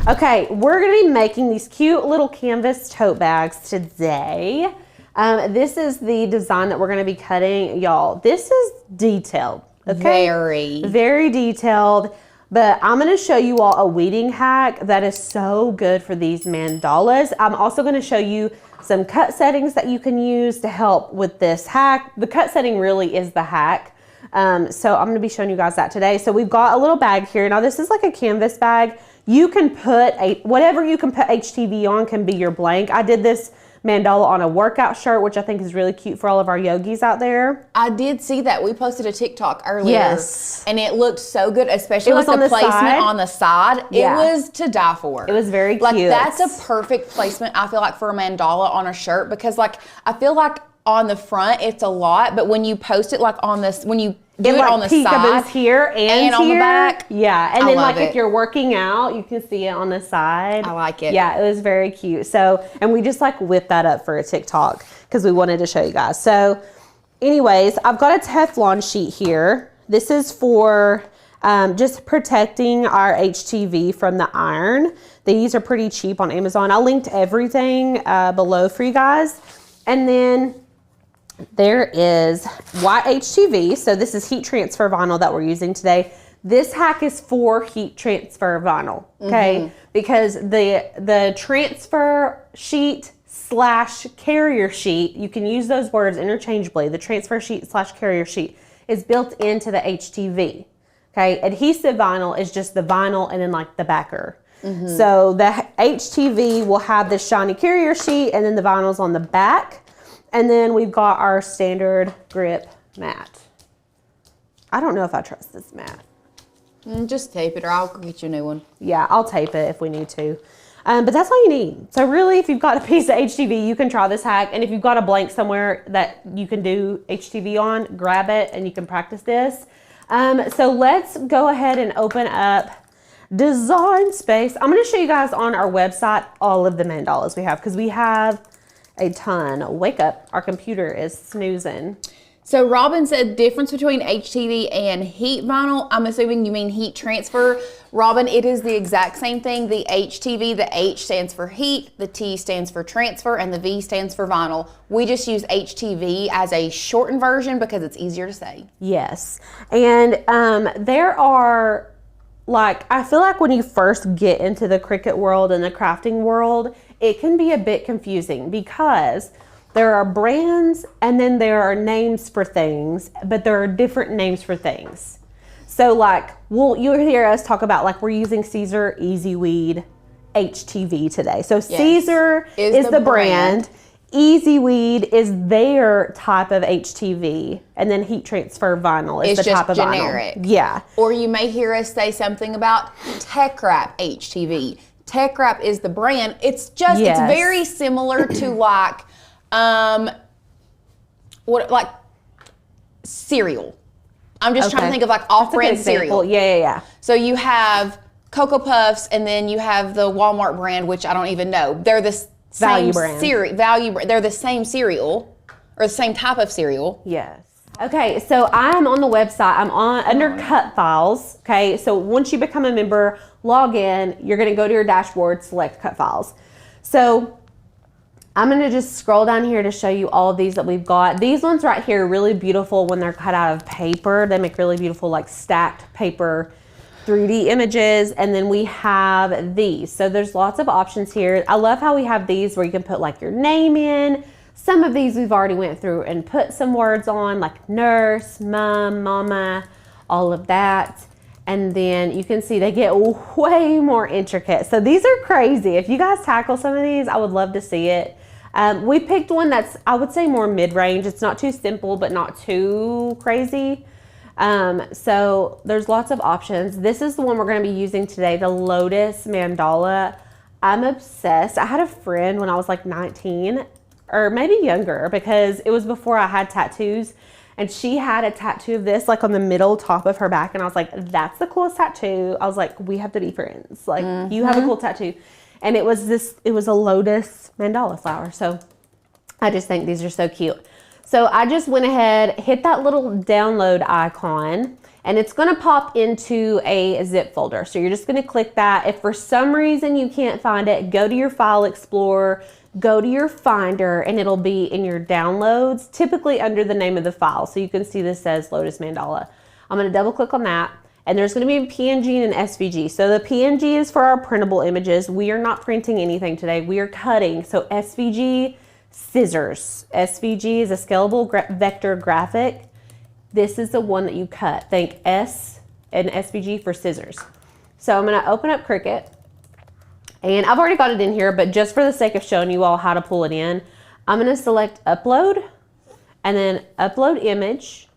Okay, we're gonna be making these cute little canvas tote bags today. This is the design that we're gonna be cutting. Y'all, this is detailed, okay? Very detailed. But I'm gonna show you all a weeding hack that is so good for these mandalas. I'm also gonna show you some cut settings that you can use to help with this hack. The cut setting really is the hack. So I'm gonna be showing you guys that today. So we've got a little bag here. Now this is like a canvas bag. You can put whatever you can put HTV on can be your blank. I did this mandala on a workout shirt, which I think is really cute for all of our yogis out there. I did see that. We posted a TikTok earlier. Yes. And it looked so good, especially like the placement on the side. Yeah. It was to die for. It was very cute. Like that's a perfect placement, I feel like, for a mandala on a shirt, because like I feel like on the front it's a lot, but when you post it like on this, when you do it on the side here and on the back. Yeah, and then like if you're working out, you can see it on the side. I like it. Yeah, it was very cute. So, and we just like whipped that up for a TikTok because we wanted to show you guys. So anyways, I've got a Teflon sheet here. This is for just protecting our HTV from the iron. These are pretty cheap on Amazon. I linked everything below for you guys. And then there is white HTV. So this is heat transfer vinyl that we're using today. This hack is for heat transfer vinyl, okay? Because the transfer sheet / carrier sheet, you can use those words interchangeably. The transfer sheet / carrier sheet is built into the HTV, okay? Adhesive vinyl is just the vinyl and then like the backer. So the HTV will have this shiny carrier sheet and then the vinyl's on the back. And then we've got our standard grip mat. I don't know if I trust this mat. Just tape it or I'll get you a new one. Yeah, I'll tape it if we need to. But that's all you need. So really, if you've got a piece of HTV, you can try this hack. And if you've got a blank somewhere that you can do HTV on, grab it and you can practice this. So let's go ahead and open up Design Space. I'm gonna show you guys on our website all of the mandalas we have, because we have a ton. Wake up, our computer is snoozing. So Robin said difference between HTV and heat vinyl. I'm assuming you mean heat transfer. Robin, it is the exact same thing. The HTV, the H stands for heat, the T stands for transfer, and the V stands for vinyl. We just use HTV as a shortened version because it's easier to say. Yes, and there are, like, I feel like when you first get into the Cricut world and the crafting world, it can be a bit confusing because there are brands and then there are names for things, but there are different names for things. So like, you'll hear us talk about, like, we're using Caesar Easy Weed HTV today. So yes. Caesar is the brand. Easy Weed is their type of HTV, and then heat transfer vinyl is the type of generic. Vinyl. Yeah. Or you may hear us say something about Tech Wrap HTV. Tech Wrap is the brand. It's just it's very similar to like like cereal. I'm just trying to think of like off-brand cereal. Yeah. So you have Cocoa Puffs, and then you have the Walmart brand, which I don't even know. They're the value brand. They're the same cereal or the same type of cereal. Yes. Okay, so I'm on the website. I'm under Cut Files. Okay, so once you become a member, log in. You're going to go to your dashboard, select Cut Files. So I'm going to just scroll down here to show you all of these that we've got. These ones right here are really beautiful when they're cut out of paper. They make really beautiful, like, stacked paper 3D images. And then we have these. So there's lots of options here. I love how we have these where you can put like your name in. Some of these we've already went through and put some words on, like nurse, mom, mama, all of that. And then you can see they get way more intricate. So these are crazy. If you guys tackle some of these, I would love to see it. We picked one that's, I would say, more mid-range. It's not too simple, but not too crazy. So there's lots of options. This is the one we're going to be using today, the Lotus Mandala. I'm obsessed. I had a friend when I was like 19 or maybe younger, because it was before I had tattoos, and she had a tattoo of this like on the middle top of her back, and I was like, that's the coolest tattoo. I was like, we have to be friends. Like, you have a cool tattoo. And it was a lotus mandala flower. So I just think these are so cute. So I just went ahead, hit that little download icon, and it's going to pop into a zip folder. So you're just going to click that. If for some reason you can't find it, go to your File Explorer, go to your Finder, and it'll be in your downloads, typically under the name of the file. So you can see this says Lotus Mandala. I'm going to double click on that, and there's going to be a PNG and an SVG. So the PNG is for our printable images. We are not printing anything today. We are cutting. So SVG, scissors. SVG is a scalable vector graphic. This is the one that you cut. Think S and SVG for scissors. So I'm going to open up Cricut, and I've already got it in here, but just for the sake of showing you all how to pull it in, I'm going to select upload and then upload image.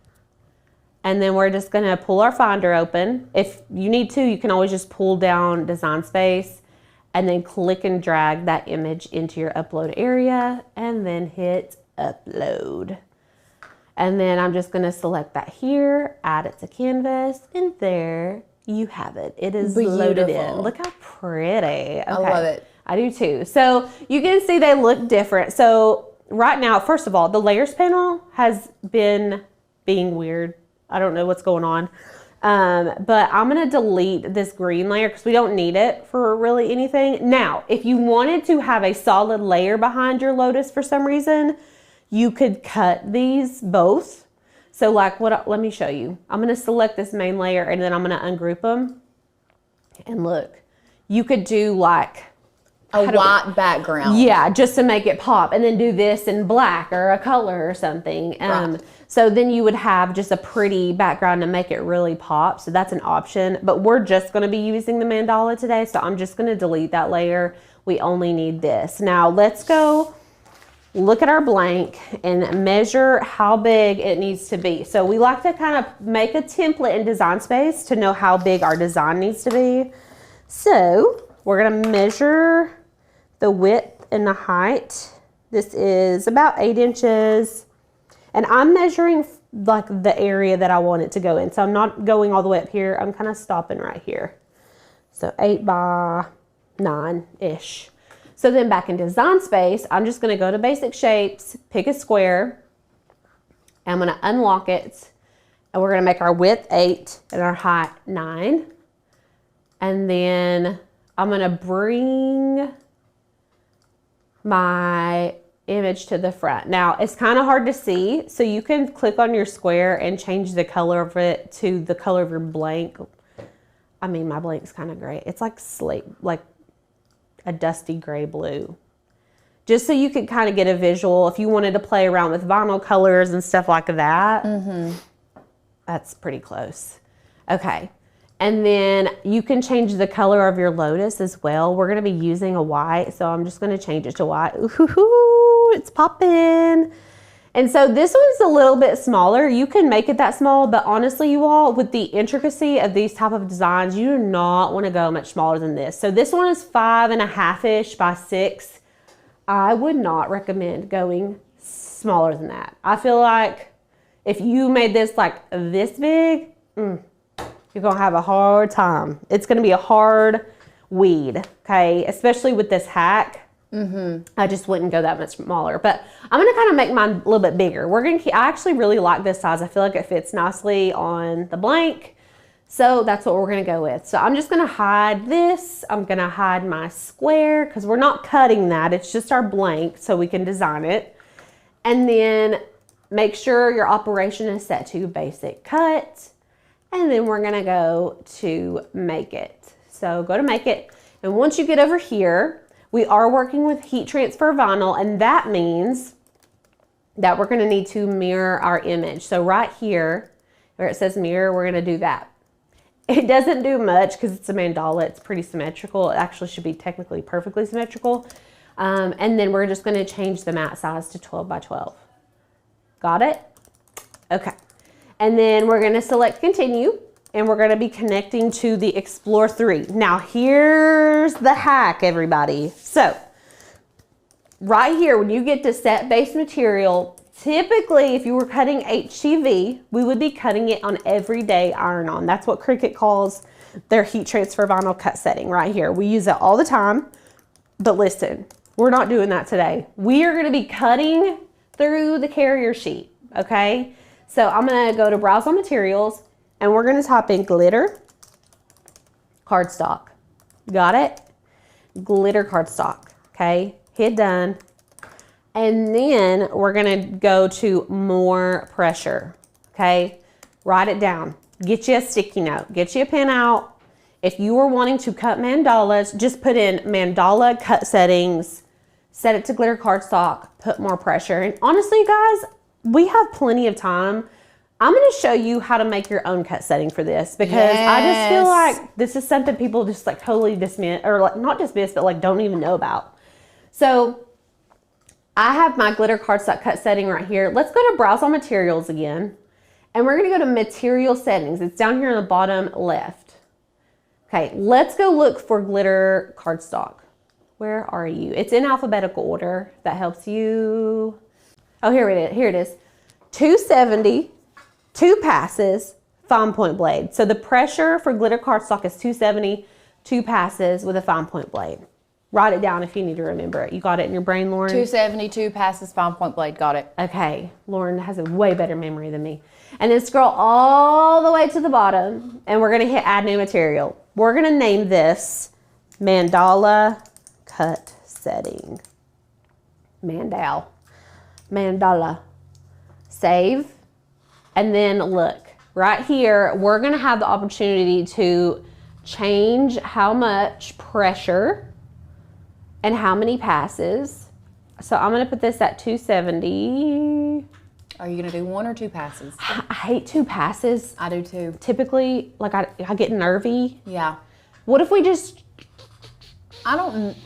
And then we're just going to pull our Finder open. If you need to, you can always just pull down Design Space and then click and drag that image into your upload area and then hit upload. And then I'm just going to select that here, add it to Canvas, and there you have it. It is loaded in. Look how pretty. Okay. I love it. I do too. So you can see they look different. So right now, first of all, the layers panel has been being weird. I don't know what's going on. But I'm going to delete this green layer because we don't need it for really anything. Now, if you wanted to have a solid layer behind your Lotus for some reason, you could cut these both. So like let me show you. I'm going to select this main layer and then I'm going to ungroup them. And look, you could do like a white background. Yeah, just to make it pop, and then do this in black or a color or something. Right. So then you would have just a pretty background to make it really pop. So that's an option, but we're just going to be using the mandala today. So I'm just going to delete that layer. We only need this. Now let's go look at our blank and measure how big it needs to be. So we like to kind of make a template in Design Space to know how big our design needs to be. So we're going to measure the width and the height. This is about 8 inches. And I'm measuring like the area that I want it to go in. So I'm not going all the way up here. I'm kind of stopping right here. So 8 by 9-ish. So then back in Design Space, I'm just going to go to Basic Shapes, pick a square. I'm going to unlock it. And we're going to make our width 8 and our height 9. And then I'm going to bring my image to the front. Now it's kind of hard to see, so you can click on your square and change the color of it to the color of your blank. I mean, my blank's kind of gray. It's like slate, like a dusty gray blue. Just so you could kind of get a visual if you wanted to play around with vinyl colors and stuff like that. That's pretty close. Okay. And then you can change the color of your Lotus as well. We're going to be using a white, so I'm just going to change it to white. Ooh, it's popping. And so this one's a little bit smaller. You can make it that small, but honestly, you all, with the intricacy of these type of designs, you do not want to go much smaller than this. So this one is 5.5-ish by 6. I would not recommend going smaller than that. I feel like if you made this like this big, you're going to have a hard time. It's going to be a hard weed, okay? Especially with this hack. I just wouldn't go that much smaller. But I'm going to kind of make mine a little bit bigger. I actually really like this size. I feel like it fits nicely on the blank. So that's what we're going to go with. So I'm just going to hide this. I'm going to hide my square because we're not cutting that. It's just our blank so we can design it. And then make sure your operation is set to basic cut. And then we're gonna go to make it. So go to make it. And once you get over here, we are working with heat transfer vinyl, and that means that we're gonna need to mirror our image. So right here, where it says mirror, we're gonna do that. It doesn't do much because it's a mandala, it's pretty symmetrical. It actually should be technically perfectly symmetrical. And then we're just gonna change the mat size to 12 by 12. Got it? Okay. And then we're going to select continue, and we're going to be connecting to the Explore 3. Now here's the hack, everybody. So right here, when you get to set base material, typically if you were cutting HTV, we would be cutting it on everyday iron on. That's what Cricut calls their heat transfer vinyl cut setting right here. We use it all the time, but listen, we're not doing that today. We are going to be cutting through the carrier sheet, okay? So I'm going to go to Browse on Materials, and we're gonna type in glitter cardstock. Got it? Glitter cardstock, okay? Hit done. And then we're gonna go to more pressure, okay? Write it down. Get you a sticky note. Get you a pen out. If you are wanting to cut mandalas, just put in mandala cut settings, set it to glitter cardstock, put more pressure. And honestly, guys, we have plenty of time. I'm going to show you how to make your own cut setting for this because I just feel like this is something people just like totally dismiss, or like not dismiss, but like don't even know about. So I have my glitter cardstock cut setting right here. Let's go to browse on materials again. And we're going to go to material settings. It's down here on the bottom left. Okay, let's go look for glitter cardstock. Where are you? It's in alphabetical order. If that helps you. Oh, here it is. Here it is. 270, 2 passes, fine point blade. So the pressure for glitter cardstock is 270, 2 passes with a fine point blade. Write it down if you need to remember it. You got it in your brain, Lauren? 272 passes, fine point blade. Got it. Okay. Lauren has a way better memory than me. And then scroll all the way to the bottom, and we're going to hit add new material. We're going to name this mandala cut setting. Mandala. Save. And then look, right here, we're going to have the opportunity to change how much pressure and how many passes. So I'm going to put this at 270. Are you going to do 1 or 2 passes? I hate 2 passes. I do too. Typically, like I get nervy. Yeah. What if we just... I don't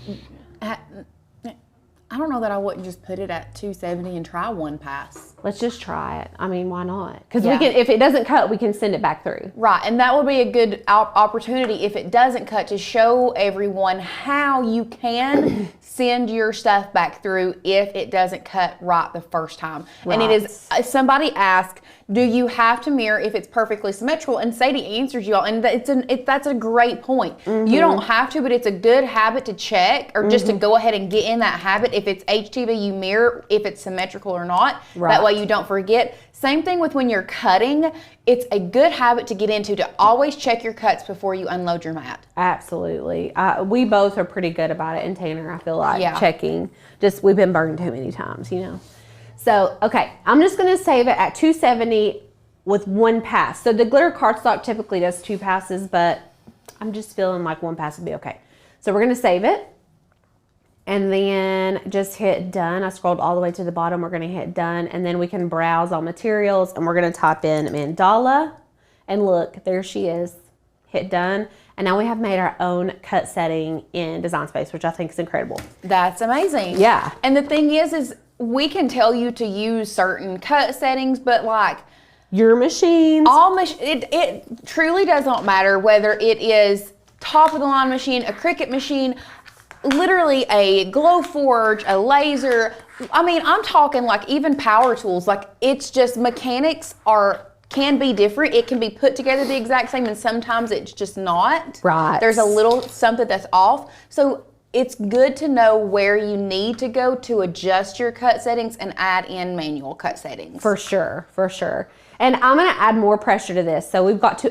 know that I wouldn't just put it at 270 and try 1 pass. Let's just try it. I mean, why not? Because Yeah. we can, if it doesn't cut, we can send it back through. Right, and that would be a good opportunity if it doesn't cut to show everyone how you can send your stuff back through if it doesn't cut right the first time. Right. And it is, somebody asked, do you have to mirror if it's perfectly symmetrical? And Sadie answers y'all, and that's a great point. You don't have to, but it's a good habit to check, or just to go ahead and get in that habit. If it's HTV, you mirror if it's symmetrical or not. Right. That way you don't forget. Same thing with when you're cutting. It's a good habit to get into, to always check your cuts before you unload your mat. Absolutely. We both are pretty good about it. And Tanner, I feel like, Yeah. checking. Just, we've been burned too many times, you know. So, okay, I'm just going to save it at 270 with 1 pass. So the glitter cardstock typically does 2 passes, but I'm just feeling like 1 pass would be okay. So we're going to save it. And then just hit done. I scrolled all the way to the bottom. We're going to hit done. And then we can browse all materials. And we're going to type in mandala. And look, there she is. Hit done. And now we have made our own cut setting in Design Space, which I think is incredible. That's amazing. Yeah. And the thing is we can tell you to use certain cut settings, but like Your machines. it truly does not matter whether it is top of the line machine, a Cricut machine, literally a Glowforge, a laser. I mean, I'm talking like even power tools. Like, it's just mechanics can be different. It can be put together the exact same, and sometimes it's just not. Right. There's a little something that's off. So it's good to know where you need to go to adjust your cut settings and add in manual cut settings. For sure, for sure. And I'm going to add more pressure to this. So we've got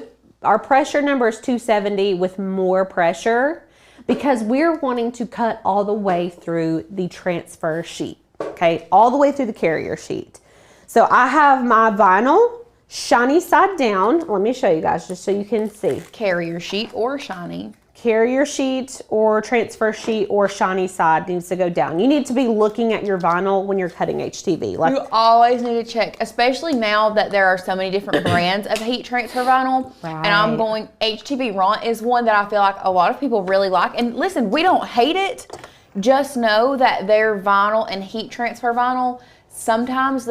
our pressure number is 270 with more pressure, because we're wanting to cut all the way through the transfer sheet, okay? All the way through the carrier sheet. So I have my vinyl shiny side down. Let me show you guys just so you can see. Carrier sheet or shiny. Carrier sheet or transfer sheet or shiny side needs to go down. You need to be looking at your vinyl when you're cutting HTV. Like, You always need to check, especially now that there are so many different brands of heat transfer vinyl. Right. And I'm going, HTV Ront is one that I feel like a lot of people really like. And listen, we don't hate it. Just know that their vinyl and heat transfer vinyl, sometimes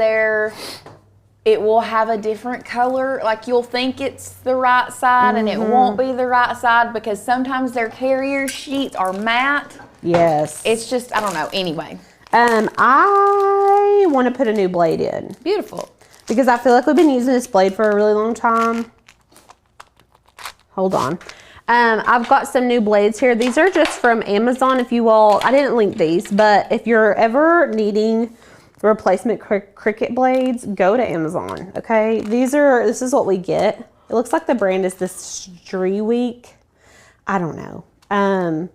it will have a different color. Like, you'll think it's the right side and it won't be the right side, because sometimes their carrier sheets are matte. yes. It's just, I don't know. Anyway. I want to put a new blade in. Beautiful. Because I feel like we've been using this blade for a really long time. Hold on. I've got some new blades here. These are just from Amazon. If you all, I didn't link these, but if you're ever needing replacement Cricut blades, go to Amazon, okay? This is what we get. It looks like the brand is this Streetweek. I don't know.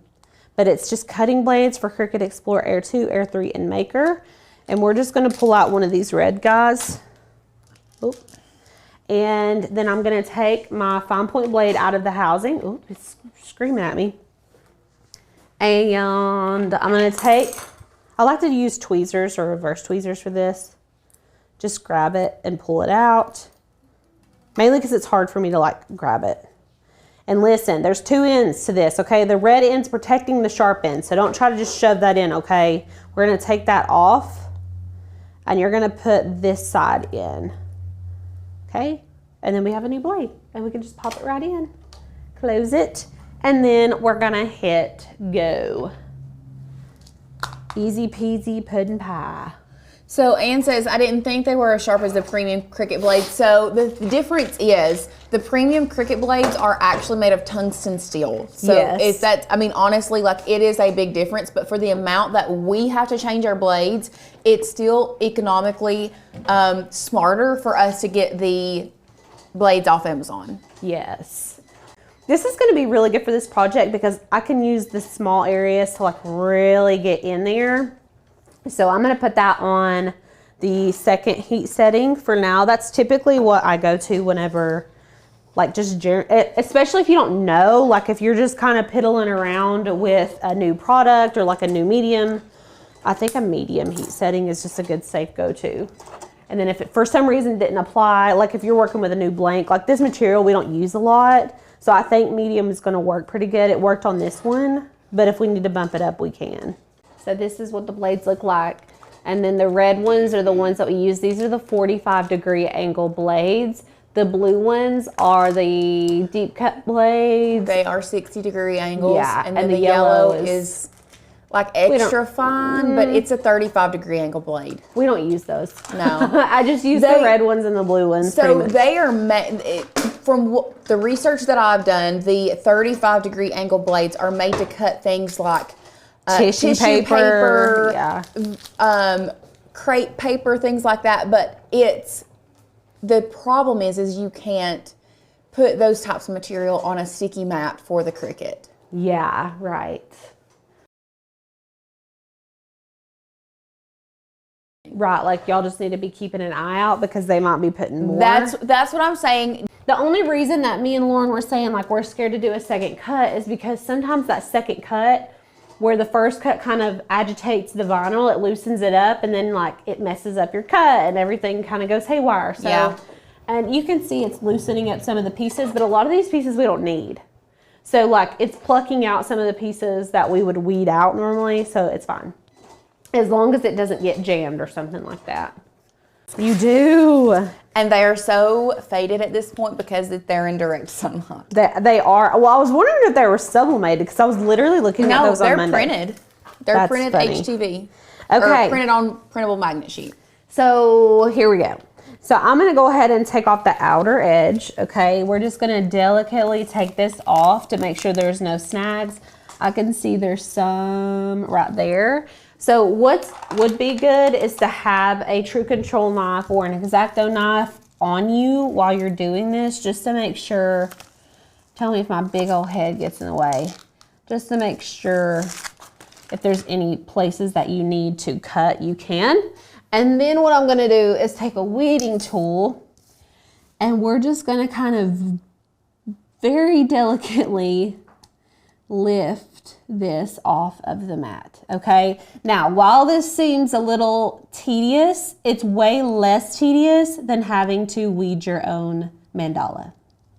But it's just cutting blades for Cricut Explorer Air 2, Air 3, and Maker. And we're just gonna pull out one of these red guys. Oop. And then I'm gonna take my fine point blade out of the housing. Oop, it's screaming at me. And I'm gonna take, I like to use tweezers or reverse tweezers for this. Just grab it and pull it out. Mainly because it's hard for me to like grab it. And listen, there's two ends to this, okay? The red end's protecting the sharp end, so don't try to just shove that in, okay? We're gonna take that off and you're gonna put this side in, okay? And then we have a new blade and we can just pop it right in. Close it, and then we're gonna hit go. Easy peasy pudding pie. So Ann says, I didn't think they were as sharp as the premium Cricut blades. So the difference is the premium Cricut blades are actually made of tungsten steel. So yes. It's that, I mean, honestly, like it is a big difference, but for the amount that we have to change our blades, it's still economically smarter for us to get the blades off Amazon. Yes. This is going to be really good for this project because I can use the small areas to like really get in there. So I'm going to put that on the second heat setting for now. That's typically what I go to whenever, like just, especially if you don't know, like if you're just kind of piddling around with a new product or like a new medium, I think a medium heat setting is just a good safe go-to. And then if it for some reason didn't apply, like if you're working with a new blank, like this material we don't use a lot. So I think medium is going to work pretty good. It worked on this one, but if we need to bump it up, we can. So this is what the blades look like. And then the red ones are the ones that we use. These are the 45-degree angle blades. The blue ones are the deep cut blades. They are 60-degree angles. Yeah, And then the yellow is like extra fine, but it's a 35-degree angle blade. We don't use those. No. I just use the red ones and the blue ones. So they are made, from the research that I've done, the 35-degree angle blades are made to cut things like tissue paper, yeah. Crepe paper, things like that. But the problem is you can't put those types of material on a sticky mat for the Cricut. Yeah, right. Right, like y'all just need to be keeping an eye out because they might be putting more. That's what I'm saying. The only reason that me and Lauren were saying like we're scared to do a second cut is because sometimes that second cut where the first cut kind of agitates the vinyl, it loosens it up and then like it messes up your cut and everything kind of goes haywire. So, yeah. And you can see it's loosening up some of the pieces, but a lot of these pieces we don't need. So like it's plucking out some of the pieces that we would weed out normally, so it's fine. As long as it doesn't get jammed or something like that. You do. And they are so faded at this point because they're in direct sunlight. They are. Well, I was wondering if they were sublimated because I was literally looking at those on Monday. No, they're printed. They're printed funny. HTV. Okay. Or printed on printable magnet sheet. So here we go. So I'm going to go ahead and take off the outer edge. Okay. We're just going to delicately take this off to make sure there's no snags. I can see there's some right there. So what would be good is to have a true control knife or an X-Acto knife on you while you're doing this, just to make sure, tell me if my big old head gets in the way, just to make sure if there's any places that you need to cut, you can. And then what I'm gonna do is take a weeding tool and we're just gonna kind of very delicately lift this off of the mat, okay? Now, while this seems a little tedious, it's way less tedious than having to weed your own mandala,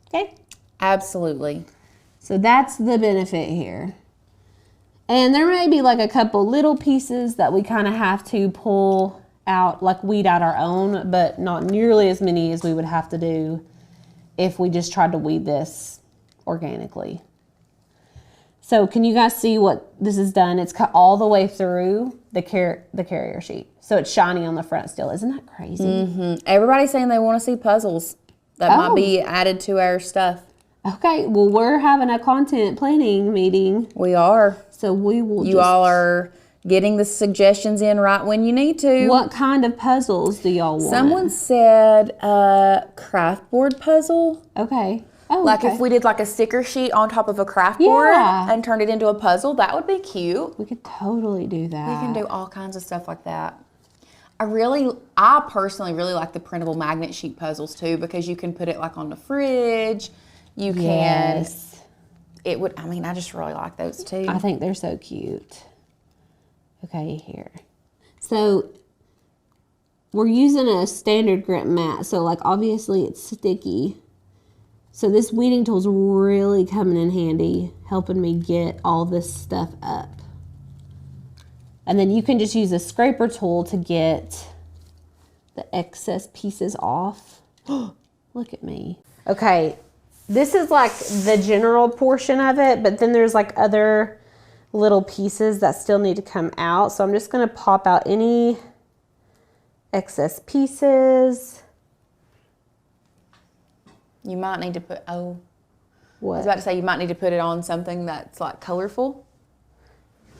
okay? Absolutely. So that's the benefit here. And there may be like a couple little pieces that we kind of have to pull out, like weed out our own, but not nearly as many as we would have to do if we just tried to weed this organically. So can you guys see what this has done? It's cut all the way through the carrier sheet. So it's shiny on the front still. Isn't that crazy? Mm-hmm. Everybody's saying they want to see puzzles that might be added to our stuff. Okay, well, we're having a content planning meeting. We are. So we will You all are getting the suggestions in right when you need to. What kind of puzzles do y'all want? Someone said craft board puzzle. Okay. Oh, Like okay. if we did like a sticker sheet on top of a craft board Yeah. and turned it into a puzzle, that would be cute. We could totally do that. We can do all kinds of stuff like that. I personally really like the printable magnet sheet puzzles too, because you can put it like on the fridge. You can. Yes. I just really like those too. I think they're so cute. Okay, here. So we're using a standard grip mat, so like obviously it's sticky. So this weeding tool's really coming in handy, helping me get all this stuff up. And then you can just use a scraper tool to get the excess pieces off. Look at me. Okay, this is like the general portion of it, but then there's like other little pieces that still need to come out. So I'm just gonna pop out any excess pieces. You might need to put, I What? was about to say you might need to put it on something that's like colorful.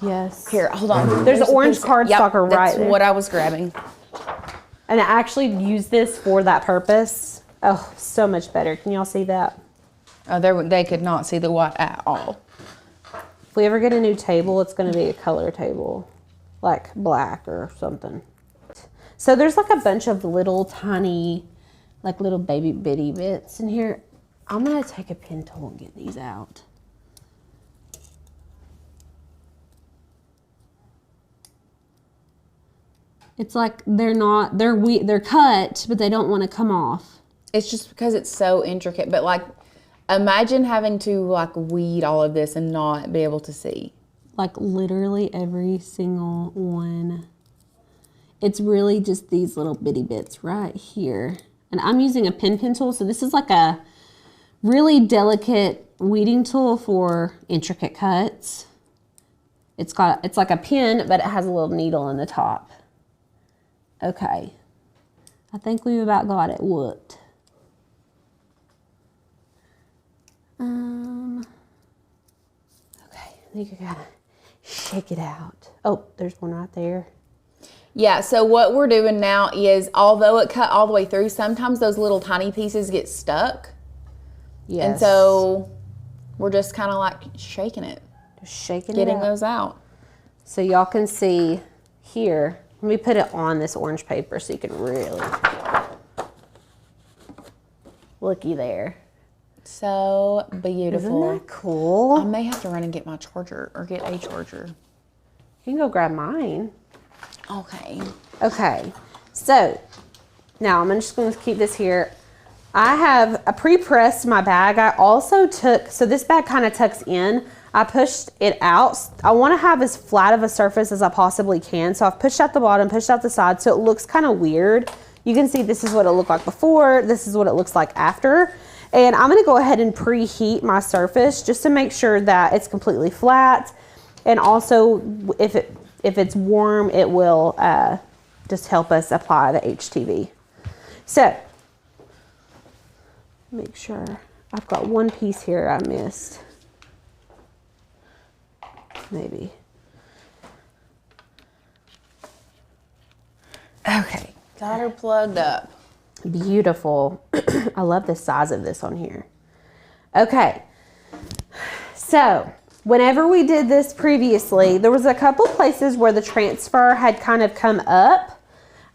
Yes. Here, hold on. There's an a orange piece- cardstocker right That's there. what I was grabbing. And I actually use this for that purpose. Oh, so much better. Can y'all see that? Oh, they could not see the white at all. If we ever get a new table, it's going to be a color table, like black or something. So there's like a bunch of little tiny, like little baby bitty bits in here. I'm going to take a pen tool and get these out. It's like they're cut, but they don't want to come off. It's just because it's so intricate, but like, imagine having to like weed all of this and not be able to see. Like literally every single one. It's really just these little bitty bits right here. And I'm using a pen tool, so this is like a really delicate weeding tool for intricate cuts. It's like a pin, but it has a little needle in the top. Okay. I think we've about got it whooped. Okay, I think you gotta shake it out. Oh, there's one right there. Yeah, so what we're doing now is, although it cut all the way through, sometimes those little tiny pieces get stuck. Yes. And so we're just kind of like shaking it, just shaking getting it out. those out. So y'all can see here. Let me put it on this orange paper so you can really looky there. So beautiful. Isn't that cool? I may have to run and get my charger or get a charger. You can go grab mine. Okay. Okay, so now I'm just going to keep this here. I have pre-pressed my bag. I also took, so this bag kind of tucks in. I pushed it out. I want to have as flat of a surface as I possibly can. So I've pushed out the bottom, pushed out the side, so it looks kind of weird. You can see this is what it looked like before. This is what it looks like after. And I'm going to go ahead and preheat my surface just to make sure that it's completely flat. And also, if it's warm, it will just help us apply the HTV. So, make sure. I've got one piece here I missed. Maybe. Okay. Got her plugged up. Beautiful. I love the size of this on here. Okay. So, whenever we did this previously, there was a couple places where the transfer had kind of come up.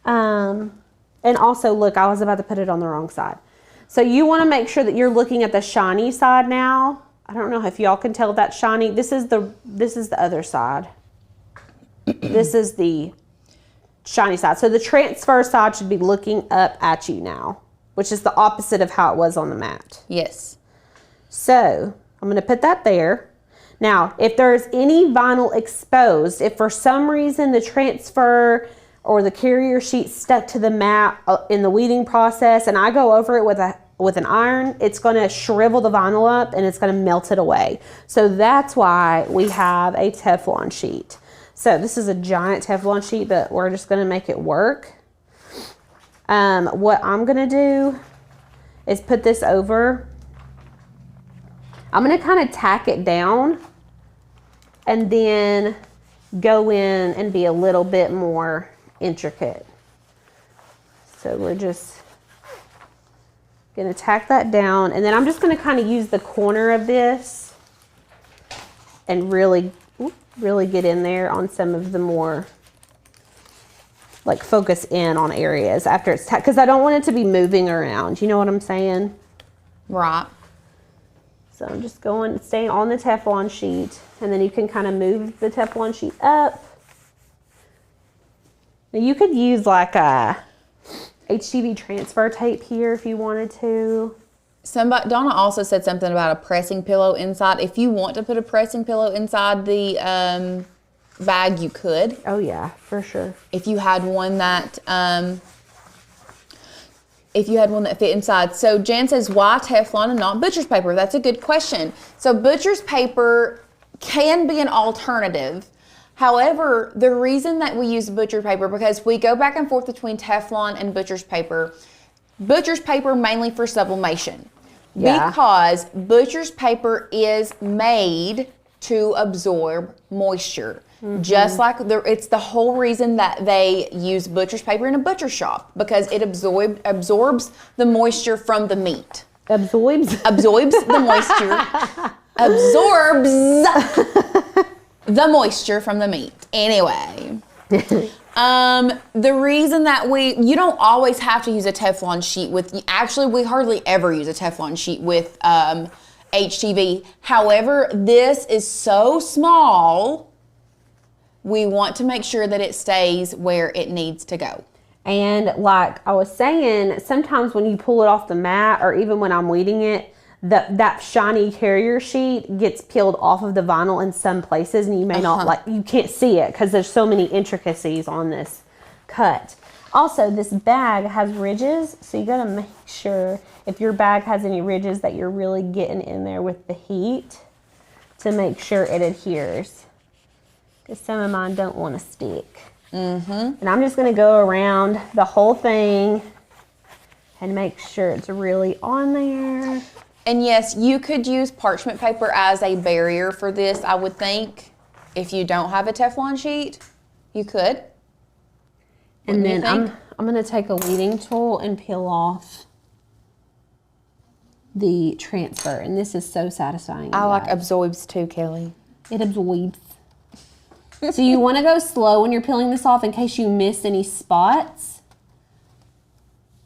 And also, look, I was about to put it on the wrong side. So you want to make sure that you're looking at the shiny side now. I don't know if y'all can tell that's shiny. This is the other side. This is the shiny side. So the transfer side should be looking up at you now, which is the opposite of how it was on the mat. Yes. So I'm going to put that there. Now, if there's any vinyl exposed, if for some reason the transfer or the carrier sheet stuck to the mat in the weeding process and I go over it with an iron, it's going to shrivel the vinyl up and it's going to melt it away. So that's why we have a Teflon sheet. So this is a giant Teflon sheet, but we're just going to make it work. What I'm going to do is put this over. I'm going to kind of tack it down and then go in and be a little bit more intricate. So we're just gonna tack that down, and then I'm just gonna kind of use the corner of this and really get in there on some of the more, like focus in on areas after it's tacked, because I don't want it to be moving around. You know what I'm saying? Right. So I'm just staying on the Teflon sheet, and then you can kind of move the Teflon sheet up. Now you could use like a HTV transfer tape here if you wanted to. Donna also said something about a pressing pillow inside. If you want to put a pressing pillow inside the bag, you could. Oh yeah, for sure. If you had one that fit inside. So Jan says, why Teflon and not butcher's paper? That's a good question. So butcher's paper can be an alternative. However, the reason that we use butcher's paper, because we go back and forth between Teflon and butcher's paper. Butcher's paper mainly for sublimation. Yeah. Because butcher's paper is made to absorb moisture. Mm-hmm. Just like it's the whole reason that they use butcher's paper in a butcher shop, because it absorbs the moisture from the meat. Absorbs the moisture. Absorbs the moisture from the meat. Anyway. The reason that you don't always have to use a Teflon sheet actually we hardly ever use a Teflon sheet with HTV. However, this is so small, we want to make sure that it stays where it needs to go. And like I was saying, sometimes when you pull it off the mat, or even when I'm weeding it, that shiny carrier sheet gets peeled off of the vinyl in some places, and you may not you can't see it because there's so many intricacies on this cut. Also, this bag has ridges, so you gotta make sure if your bag has any ridges that you're really getting in there with the heat to make sure it adheres, because some of mine don't want to stick. Mm-hmm. And I'm just gonna go around the whole thing and make sure it's really on there. And yes, you could use parchment paper as a barrier for this, I would think. If you don't have a Teflon sheet, you could. And then I'm going to take a weeding tool and peel off the transfer. And this is so satisfying. I like absorbs too, Kelly. It absorbs. So you want to go slow when you're peeling this off in case you miss any spots.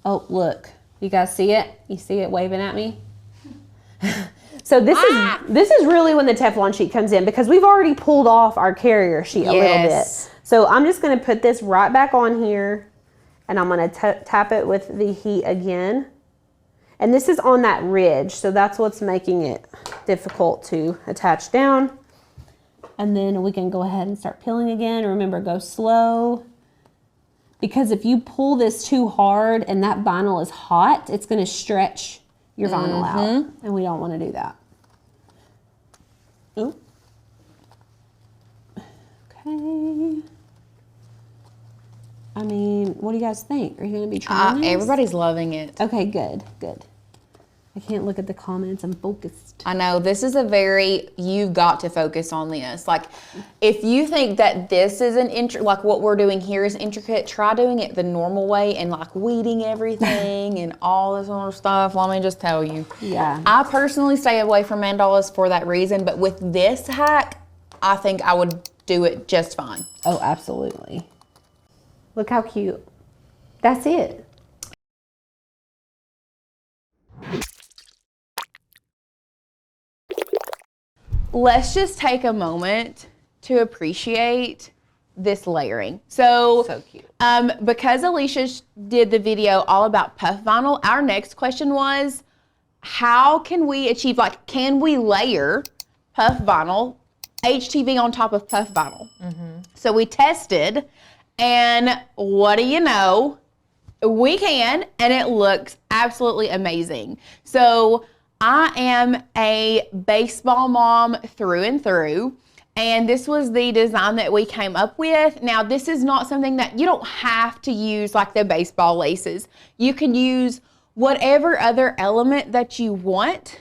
Oh, look. You guys see it? You see it waving at me? So this is really when the Teflon sheet comes in, because we've already pulled off our carrier sheet a little bit. So I'm just going to put this right back on here, and I'm going to tap it with the heat again. And this is on that ridge, so that's what's making it difficult to attach down. And then we can go ahead and start peeling again. Remember, go slow, because if you pull this too hard and that vinyl is hot, it's going to stretch your vinyl out, and we don't want to do that. Ooh. Okay. I mean, what do you guys think? Are you going to be trying this? Everybody's loving it. Okay, good, good. I can't look at the comments. I'm focused. I know. This is you've got to focus on this. Like, if you think that this is like what we're doing here is intricate, try doing it the normal way and like weeding everything and all this other stuff. Let me just tell you. Yeah. I personally stay away from mandalas for that reason, but with this hack, I think I would do it just fine. Oh, absolutely. Look how cute. That's it. Let's just take a moment to appreciate this layering. So cute. Because Alicia did the video all about puff vinyl, our next question was, how can we achieve, can we layer puff vinyl, HTV on top of puff vinyl? Mm-hmm. So we tested, and what do you know? We can, and it looks absolutely amazing. So I am a baseball mom through and through, and this was the design that we came up with. Now, this is not something that you don't have to use like the baseball laces. You can use whatever other element that you want.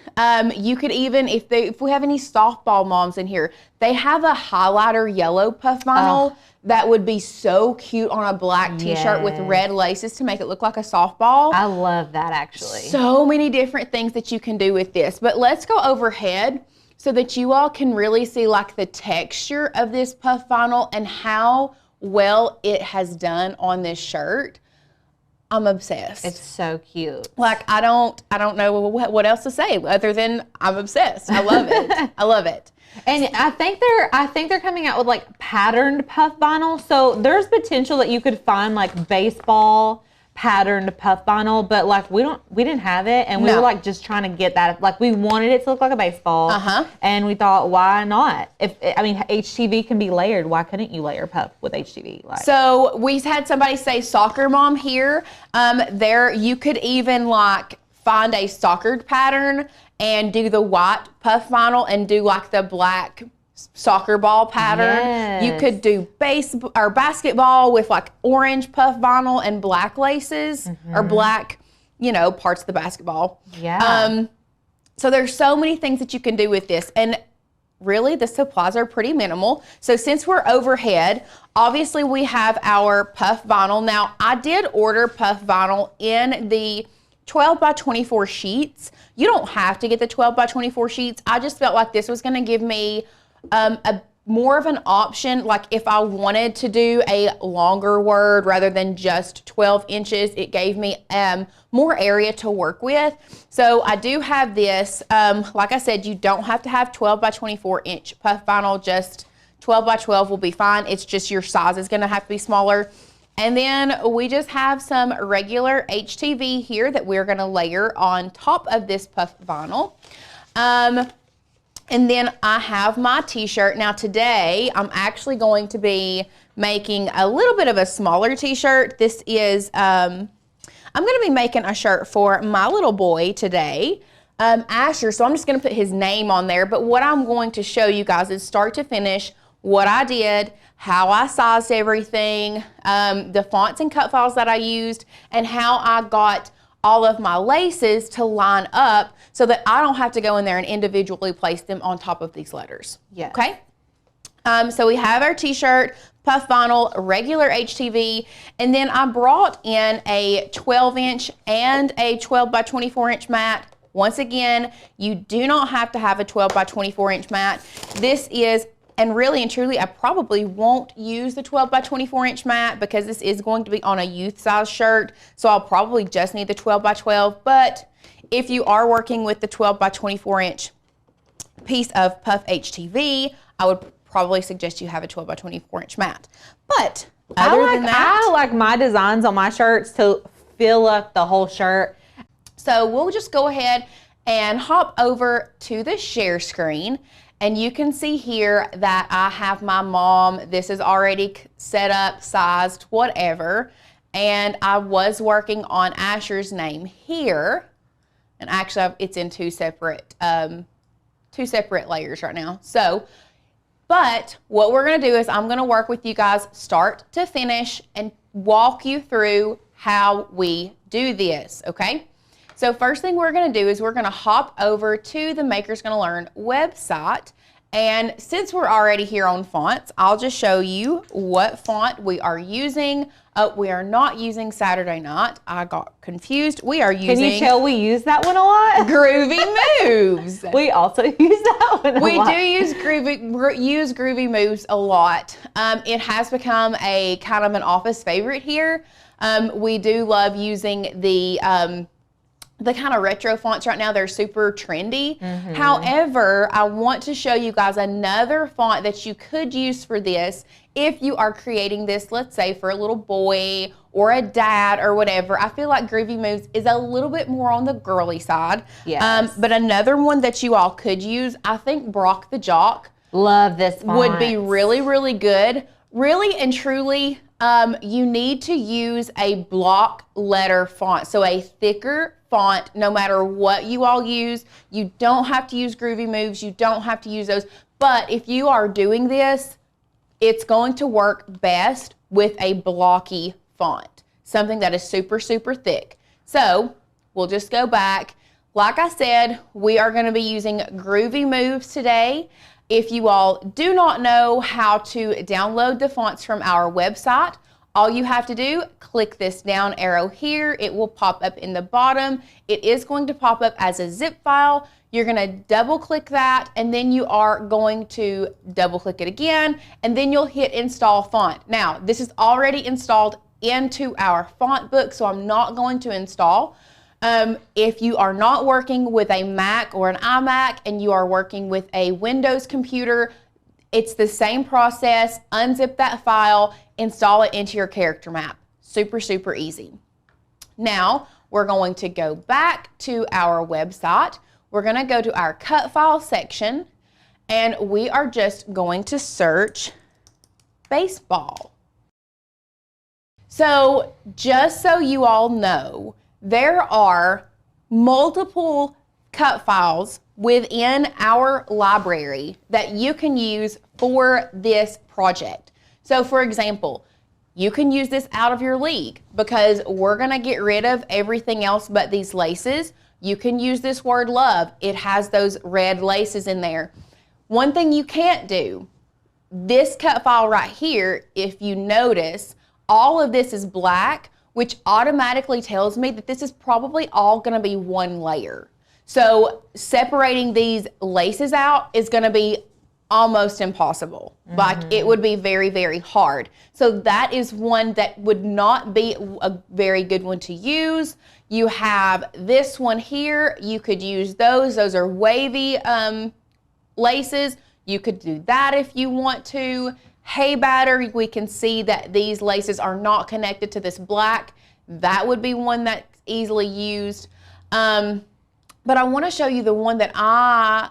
You could even, if we have any softball moms in here, they have a highlighter yellow puff vinyl that would be so cute on a black t-shirt with red laces to make it look like a softball. I love that, actually. So many different things that you can do with this. But let's go overhead so that you all can really see like the texture of this puff vinyl and how well it has done on this shirt. I'm obsessed. It's so cute. Like, I don't know what else to say other than I'm obsessed. I love it. I love it. And I think they're coming out with like patterned puff vinyl. So there's potential that you could find like baseball patterned puff vinyl, but like we didn't have it, and we were like just trying to get that. Like, we wanted it to look like a baseball, and we thought, why not? If I mean, HTV can be layered, why couldn't you layer puff with HTV? Like, so we had somebody say soccer mom here. There you could even like find a soccer pattern and do the white puff vinyl and do like the black soccer ball pattern. Yes. You could do baseball or basketball with like orange puff vinyl and black laces or black, parts of the basketball. Yeah. So there's so many things that you can do with this, and really the supplies are pretty minimal. So since we're overhead, obviously we have our puff vinyl. Now, I did order puff vinyl in the 12 by 24 sheets. You don't have to get the 12 by 24 sheets. I just felt like this was going to give me a more of an option. Like, if I wanted to do a longer word rather than just 12 inches, it gave me more area to work with. So I do have this. Like I said, you don't have to have 12 by 24 inch puff vinyl. Just 12 by 12 will be fine. It's just your size is going to have to be smaller. And then we just have some regular HTV here that we're going to layer on top of this puff vinyl. And then I have my t-shirt. Now today, I'm actually going to be making a little bit of a smaller t-shirt. This is, I'm going to be making a shirt for my little boy today, Asher. So I'm just going to put his name on there. But what I'm going to show you guys is start to finish what I did, how I sized everything, the fonts and cut files that I used, and how I got all of my laces to line up so that I don't have to go in there and individually place them on top of these letters. Yeah. Okay? So we have our t-shirt, puff vinyl, regular HTV, and then I brought in a 12-inch and a 12 by 24-inch mat. Once again, you do not have to have a 12 by 24-inch mat. This is, and really and truly, I probably won't use the 12 by 24-inch mat because this is going to be on a youth size shirt. So I'll probably just need the 12 by 12. But if you are working with the 12 by 24-inch piece of puff HTV, I would probably suggest you have a 12 by 24-inch mat. But other than that, I like my designs on my shirts to fill up the whole shirt. So we'll just go ahead and hop over to the share screen. And you can see here that I have my mom. This is already set up, sized, whatever. And I was working on Asher's name here. And actually, it's in two separate layers right now. So, but what we're going to do is I'm going to work with you guys start to finish and walk you through how we do this, okay? So first thing we're going to do is we're going to hop over to the Maker's Gonna Learn website. And since we're already here on fonts, I'll just show you what font we are using. We are not using Saturday Night. I got confused. We are using... Can you tell we use that one a lot? Groovy Moves. We also use that one a lot. We do use Groovy Moves a lot. It has become a kind of an office favorite here. We do love using the kind of retro fonts right now. They're super trendy. However, I want to show you guys another font that you could use for this if you are creating this, let's say, for a little boy or a dad or whatever. I feel like Groovy Moves is a little bit more on the girly side. Yes. But another one that you all could use, I think Brock the Jock. Love this font. Would be really, really good. Really and truly, you need to use a block letter font. So a thicker font, no matter what you all use. You don't have to use Groovy Moves. You don't have to use those. But if you are doing this, it's going to work best with a blocky font, something that is super, super thick. So we'll just go back. Like I said, we are going to be using Groovy Moves today. If you all do not know how to download the fonts from our website, all you have to do, click this down arrow here. It will pop up in the bottom. It is going to pop up as a zip file. You're going to double click that, and then you are going to double click it again, and then you'll hit install font. Now, this is already installed into our font book, so I'm not going to install. If you are not working with a Mac or an iMac and you are working with a Windows computer, it's the same process. Unzip that file, install it into your character map. Super, super easy. Now, we're going to go back to our website. We're going to go to our cut file section, and we are just going to search baseball. So, just so you all know, there are multiple cut files within our library that you can use for this project. So for example, you can use this out of your league because we're gonna get rid of everything else but these laces. You can use this word love. It has those red laces in there. One thing you can't do, this cut file right here, if you notice, all of this is black, which automatically tells me that this is probably all gonna be one layer. So separating these laces out is gonna be almost impossible. Like it would be very, very hard. So that is one that would not be a very good one to use. You have this one here. You could use those. Those are wavy laces. You could do that if you want to. Hay batter, we can see that these laces are not connected to this black. That would be one that's easily used. But I want to show you the one that I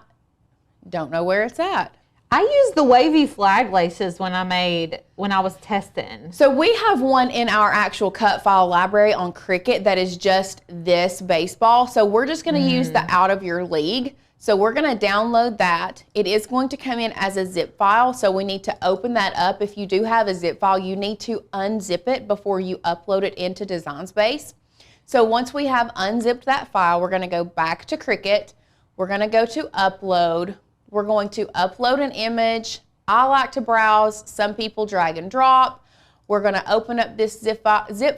don't know where it's at. I used the wavy flag laces when I was testing. So we have one in our actual cut file library on Cricut that is just this baseball. So we're just going to use the out of your league. So we're going to download that. It is going to come in as a zip file, so we need to open that up. If you do have a zip file, you need to unzip it before you upload it into Design Space. So once we have unzipped that file, we're going to go back to Cricut. We're going to go to Upload. We're going to upload an image. I like to browse. Some people drag and drop. We're going to open up this zip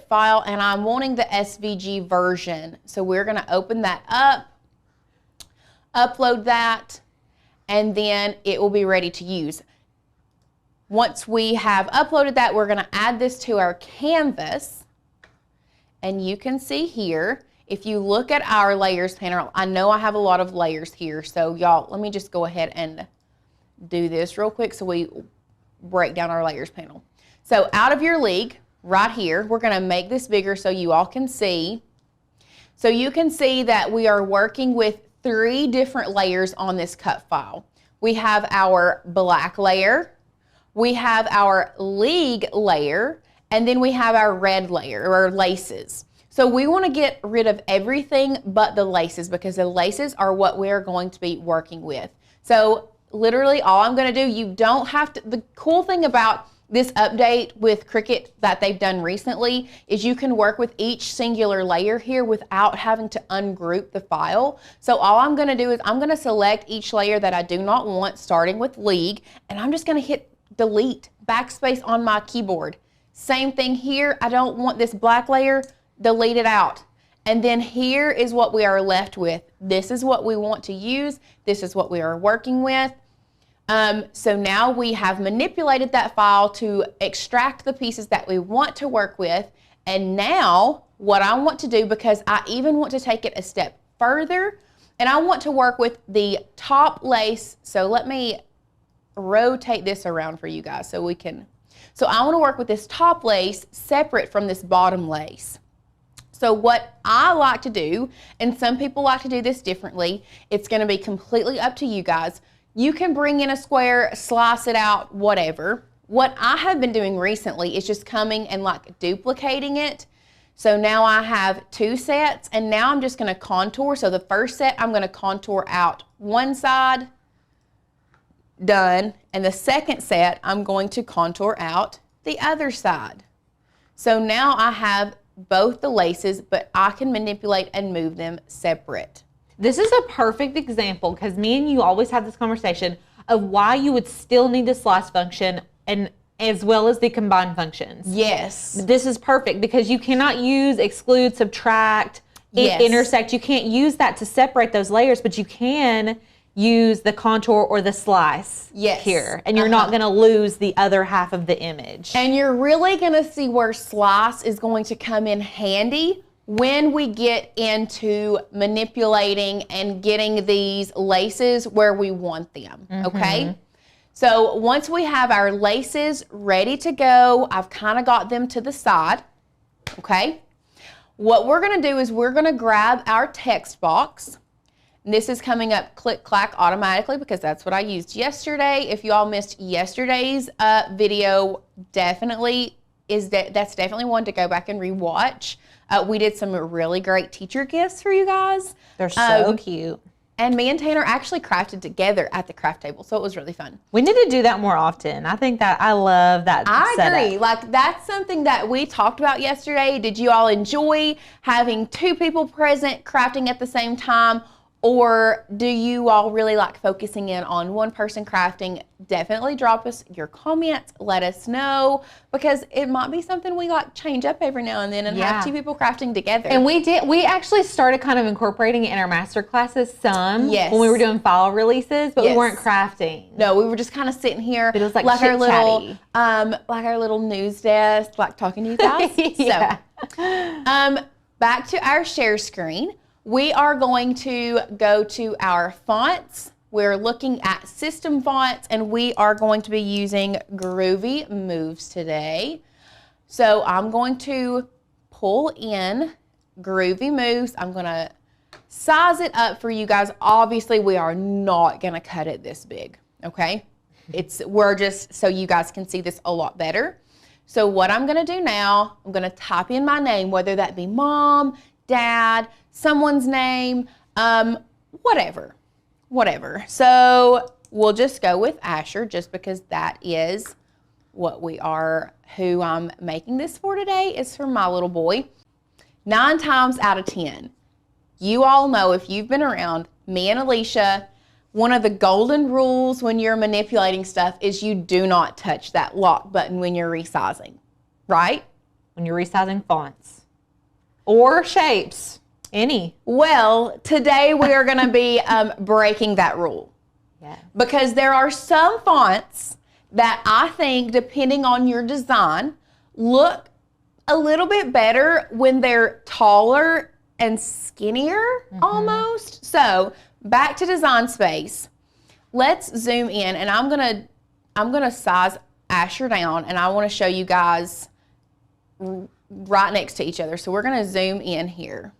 file, and I'm wanting the SVG version. So we're going to open that up, upload that, and then it will be ready to use. Once we have uploaded that, we're going to add this to our canvas. And you can see here, if you look at our layers panel, I know I have a lot of layers here. So y'all, let me just go ahead and do this real quick so we break down our layers panel. So out of your league, right here, we're going to make this bigger so you all can see. So you can see that we are working with 3 different layers on this cut file. We have our black layer, we have our league layer, and then we have our red layer, or laces. So we want to get rid of everything but the laces because the laces are what we're going to be working with. So literally all I'm going to do, you don't have to, the cool thing about this update with Cricut that they've done recently is you can work with each singular layer here without having to ungroup the file. So all I'm going to do is I'm going to select each layer that I do not want, starting with league, and I'm just going to hit delete, backspace on my keyboard. Same thing here. I don't want this black layer, delete it out. And then here is what we are left with. This is what we want to use. This is what we are working with. So now we have manipulated that file to extract the pieces that we want to work with. And now what I want to do, because I even want to take it a step further, and I want to work with the top lace. So let me rotate this around for you guys so we can. So I want to work with this top lace separate from this bottom lace. So what I like to do, and some people like to do this differently, it's going to be completely up to you guys. You can bring in a square, slice it out, whatever. What I have been doing recently is just coming and like duplicating it. So now I have 2 sets, and now I'm just going to contour. So the first set, I'm going to contour out one side, done. And the second set, I'm going to contour out the other side. So now I have both the laces, but I can manipulate and move them separate. This is a perfect example because me and you always have this conversation of why you would still need the slice function and as well as the combine functions. Yes. This is perfect because you cannot use exclude, subtract, Yes. intersect. You can't use that to separate those layers, but you can use the contour or the slice here. And you're not going to lose the other half of the image. And you're really going to see where slice is going to come in handy when we get into manipulating and getting these laces where we want them, okay? So once we have our laces ready to go, I've kind of got them to the side, okay? What we're gonna do is we're gonna grab our text box. And this is coming up click clack automatically because that's what I used yesterday. If you all missed yesterday's video, that's definitely one to go back and rewatch. We did some really great teacher gifts for you guys. They're so cute. And me and Tanner actually crafted together at the craft table, so it was really fun. We need to do that more often. I think that I love that setup. Agree. Like, that's something that we talked about yesterday. Did you all enjoy having two people present crafting at the same time? Or do you all really like focusing in on one person crafting? Definitely drop us your comments. Let us know, because it might be something we like change up every now and then and have two people crafting together. And we actually started kind of incorporating it in our master classes when we were doing file releases, but we weren't crafting. No, we were just kind of sitting here, it was like our little news desk, like talking to you guys. So, back to our share screen. We are going to go to our fonts. We're looking at system fonts, and we are going to be using Groovy Moves today. So I'm going to pull in Groovy Moves. I'm going to size it up for you guys. Obviously, we are not going to cut it this big, okay? We're just so you guys can see this a lot better. So what I'm going to do now, I'm going to type in my name, whether that be mom, dad, someone's name, whatever. So we'll just go with Asher just because that is who I'm making this for today is for my little boy. 9 times out of 10, you all know if you've been around me and Alicia, one of the golden rules when you're manipulating stuff is you do not touch that lock button when you're resizing, right? When you're resizing fonts or shapes. Well, today we are going to be breaking that rule. Yeah. Because there are some fonts that I think, depending on your design, look a little bit better when they're taller and skinnier almost. So back to Design Space. Let's zoom in, and I'm gonna size Asher down, and I want to show you guys right next to each other. So we're going to zoom in here.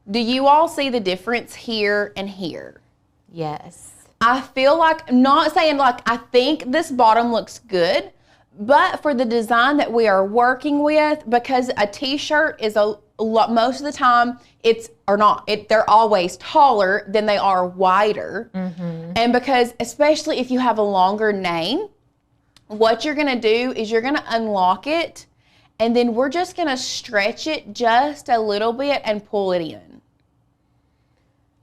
Do you all see the difference here and here? Yes. I feel like, I'm not saying like I think this bottom looks good, but for the design that we are working with, because a t-shirt is a lot, most of the time they're always taller than they are wider. And because, especially if you have a longer name, what you're gonna do is you're gonna unlock it, and then we're just gonna stretch it just a little bit and pull it in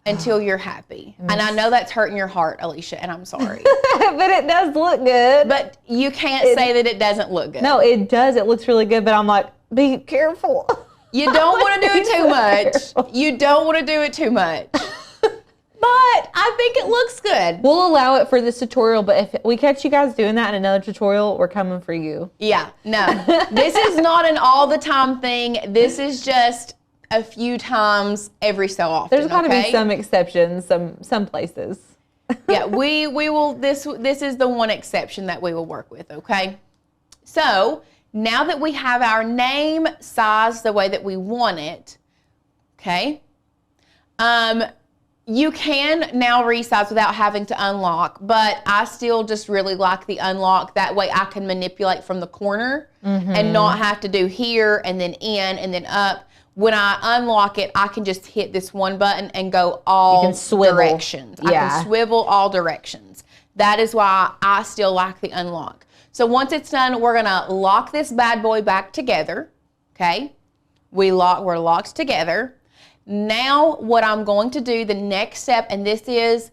until you're happy. And I know that's hurting your heart, Alicia, and I'm sorry. But it does look good. But you can't say that it doesn't look good. No, it does. It looks really good, but I'm like, be careful. You don't want to do it too much. You don't want to do it too much. But I think it looks good. We'll allow it for this tutorial, but if we catch you guys doing that in another tutorial, we're coming for you. Yeah, no. This is not an all the time thing. This is just a few times every so often. There's got to be some exceptions, some places. Yeah, we will, this is the one exception that we will work with, okay? So now that we have our name sized the way that we want it, okay, you can now resize without having to unlock, but I still just really like the unlock. That way I can manipulate from the corner and not have to do here and then in and then up. When I unlock it, I can just hit this one button and go all directions. I can swivel all directions. That is why I still like the unlock. So once it's done, we're gonna lock this bad boy back together, okay? we're locked together. Now what I'm going to do, the next step, and this is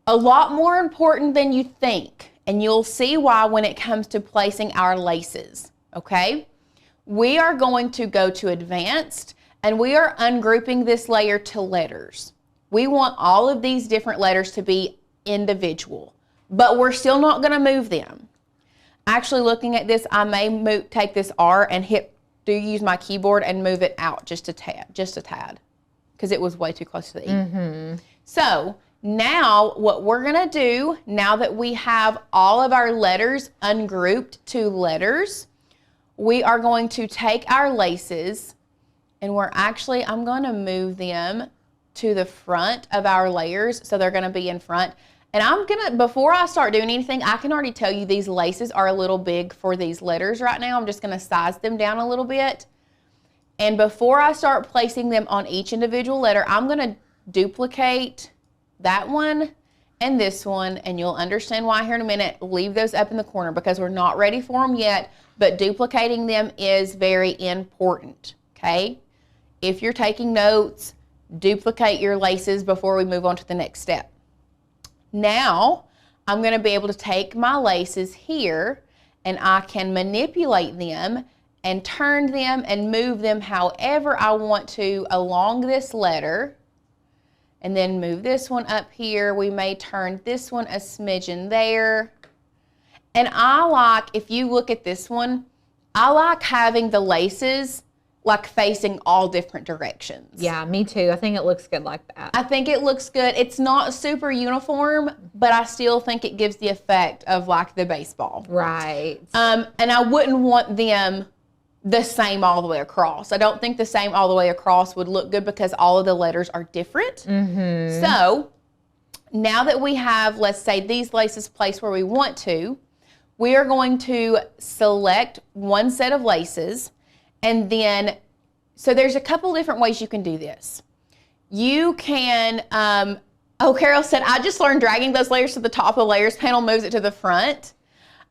a lot more important than you think, and you'll see why when it comes to placing our laces, okay? We are going to go to advanced, and we are ungrouping this layer to letters. We want all of these different letters to be individual, but we're still not going to move them. Actually, looking at this, I may take this R and use my keyboard and move it out just a tad, because it was way too close to the E. Mm-hmm. So now what we're going to do, now that we have all of our letters ungrouped to letters, we are going to take our laces, and I'm going to move them to the front of our layers, so they're going to be in front. And before I start doing anything, I can already tell you these laces are a little big for these letters right now. I'm just going to size them down a little bit. And before I start placing them on each individual letter, I'm going to duplicate that one and this one, and you'll understand why here in a minute. Leave those up in the corner because we're not ready for them yet, but duplicating them is very important, okay? If you're taking notes, duplicate your laces before we move on to the next step. Now, I'm going to be able to take my laces here, and I can manipulate them and turn them and move them however I want to along this letter, and then move this one up here. We may turn this one a smidgen there. And if you look at this one, I like having the laces like facing all different directions. Yeah, me too. I think it looks good like that. I think it looks good. It's not super uniform, but I still think it gives the effect of like the baseball. Right. And I wouldn't want them the same all the way across. I don't think the same all the way across would look good because all of the letters are different. Mm-hmm. So now that we have, let's say, these laces placed where we want to, we are going to select one set of laces. And then, so there's a couple different ways you can do this. You can, Carol said, I just learned dragging those layers to the top of the layers panel moves it to the front.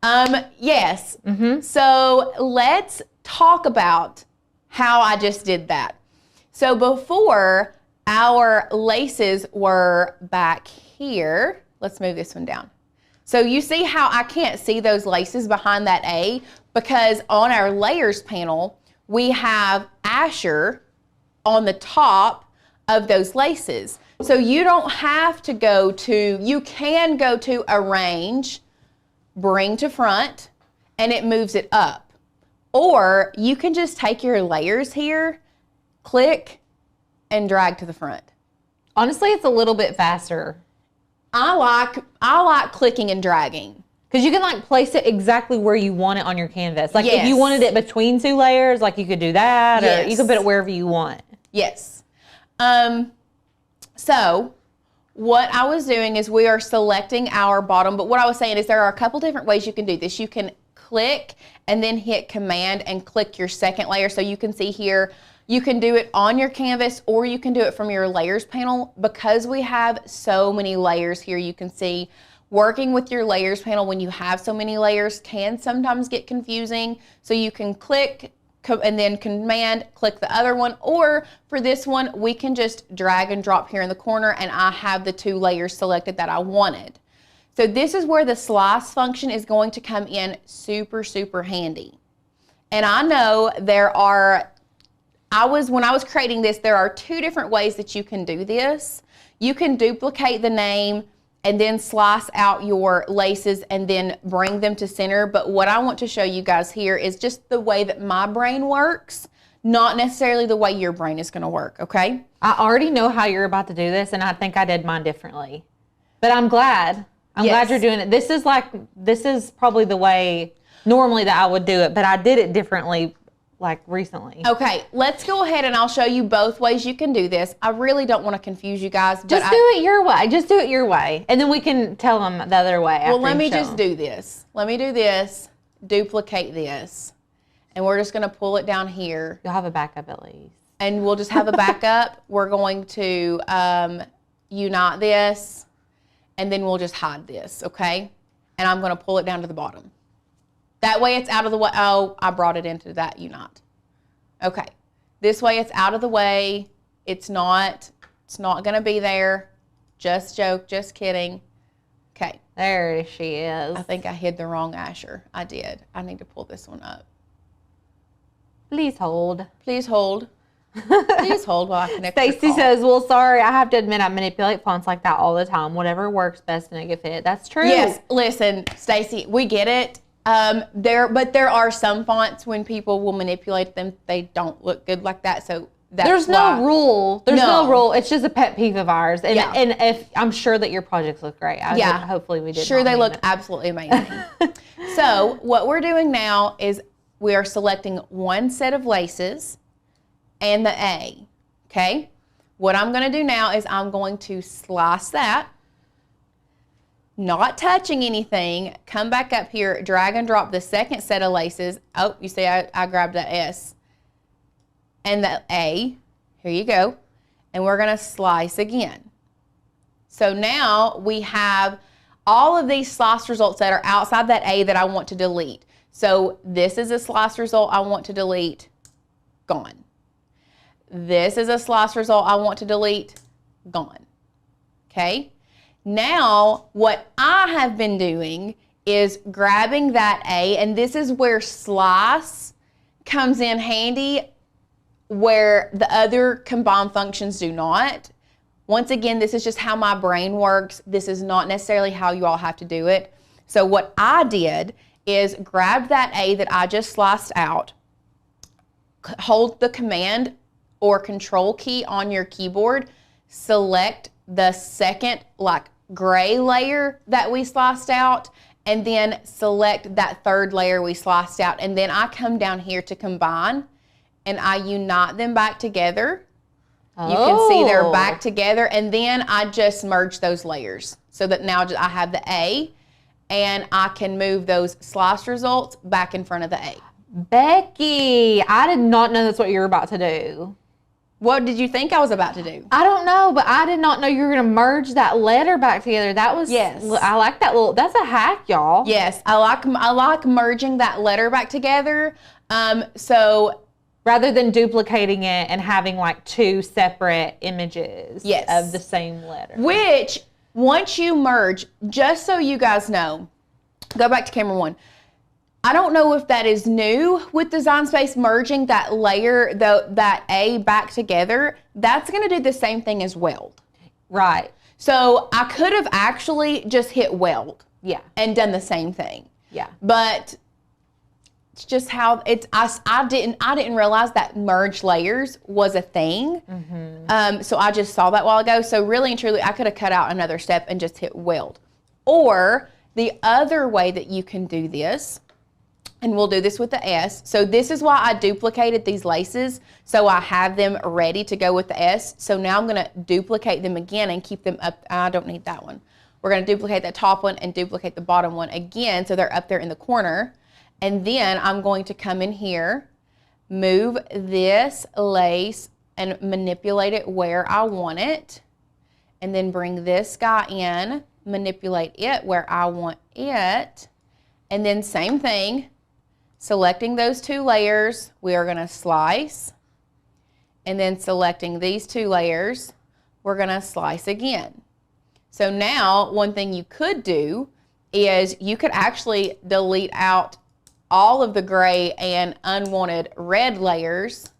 Yes. Mm-hmm. So let's talk about how I just did that. So before, our laces were back here. Let's move this one down. So you see how I can't see those laces behind that A because on our layers panel, we have Asher on the top of those laces. So you don't have to you can go to arrange, bring to front, and it moves it up. Or you can just take your layers here, click, and drag to the front. Honestly, it's a little bit faster. I like clicking and dragging. Because you can like place it exactly where you want it on your canvas. Like yes. If you wanted it between two layers, like you could do that, yes. Or you can put it wherever you want. Yes. So what I was doing is we are selecting our bottom, but what I was saying is there are a couple different ways you can do this. You can click and then hit Command and click your second layer. So you can see here, you can do it on your canvas or you can do it from your layers panel. Because we have so many layers here, you can see working with your layers panel when you have so many layers can sometimes get confusing. So you can click and then Command, click the other one. Or for this one, we can just drag and drop here in the corner and I have the two layers selected that I wanted. So this is where the slice function is going to come in super, super handy. And I know when I was creating this, there are two different ways that you can do this. You can duplicate the name and then slice out your laces and then bring them to center. But what I want to show you guys here is just the way that my brain works, not necessarily the way your brain is gonna work, okay? I already know how you're about to do this and I think I did mine differently. But I'm glad. I'm glad you're doing it. This is probably the way normally that I would do it, but I did it differently like recently. Okay, let's go ahead and I'll show you both ways you can do this. I really don't want to confuse you guys. But just do it your way. Just do it your way. And then we can tell them the other way. Well, let me just do this. Let me do this, duplicate this, and we're just going to pull it down here. You'll have a backup at least. And we'll just have a backup. We're going to unite this, and then we'll just hide this, okay? And I'm going to pull it down to the bottom. That way it's out of the way. Oh, I brought it into that unite. Okay. This way it's out of the way. It's not going to be there. Just joke, just kidding. Okay. There she is. I think I hid the wrong Asher. I did. I need to pull this one up. Please hold. Please hold. Please hold while I connect your Stacy call. says, well, sorry, I have to admit I manipulate fonts like that all the time. Whatever works best to make it fit. That's true. Yes, listen, Stacy, we get it. But there are some fonts when people will manipulate them, they don't look good like that. So There's no rule. There's no rule. It's just a pet peeve of ours. And Yeah. and if I'm sure that your projects look great. Hopefully we did. Sure, they look it. absolutely amazing. So what we're doing now is we are selecting one set of laces and the A. Okay. What I'm going to do now is I'm going to slice that, not touching anything. Come back up here, drag and drop the second set of laces. Oh, you see I grabbed the S. And the A, here you go, and we're going to slice again. So now we have all of these slice results that are outside that A that I want to delete. So this is a slice result I want to delete, gone. This is a slice result I want to delete, gone. Okay? Now, what I have been doing is grabbing that A, and this is where slice comes in handy, where the other combined functions do not. Once again, this is just how my brain works. This is not necessarily how you all have to do it. So what I did is grab that A that I just sliced out, hold the Command or Control key on your keyboard, select the second gray layer that we sliced out, and then select that third layer we sliced out. And then I come down here to combine, and I unite them back together. You can see they're back together, and then I just merge those layers so that now I have the A, and I can move those slice results back in front of the A. Becky, I did not know that's what you were about to do. What did you think I was about to do? I don't know, but I did not know you were going to merge that letter back together. That was, yes. I like that that's a hack, y'all. Yes, I like merging that letter back together. So rather than duplicating it and having like two separate images of the same letter. Which, once you merge, just so you guys know, go back to camera one. I don't know if that is new with Design Space, merging that layer, that A back together. That's going to do the same thing as weld. Right. So I could have actually just hit weld. Yeah. And done the same thing. Yeah. But it's just how it's. I didn't realize that merge layers was a thing. Mm-hmm. So I just saw that a while ago. So really and truly, I could have cut out another step and just hit weld. Or the other way that you can do this, and we'll do this with the S. So this is why I duplicated these laces, so I have them ready to go with the S. So now I'm going to duplicate them again and keep them up. I don't need that one. We're going to duplicate the top one and duplicate the bottom one again, so they're up there in the corner. And then I'm going to come in here, move this lace and manipulate it where I want it. And then bring this guy in, manipulate it where I want it. And then same thing, selecting those two layers, we are going to slice. And then selecting these two layers, we're going to slice again. So now one thing you could do is you could actually delete out all of the gray and unwanted red layers,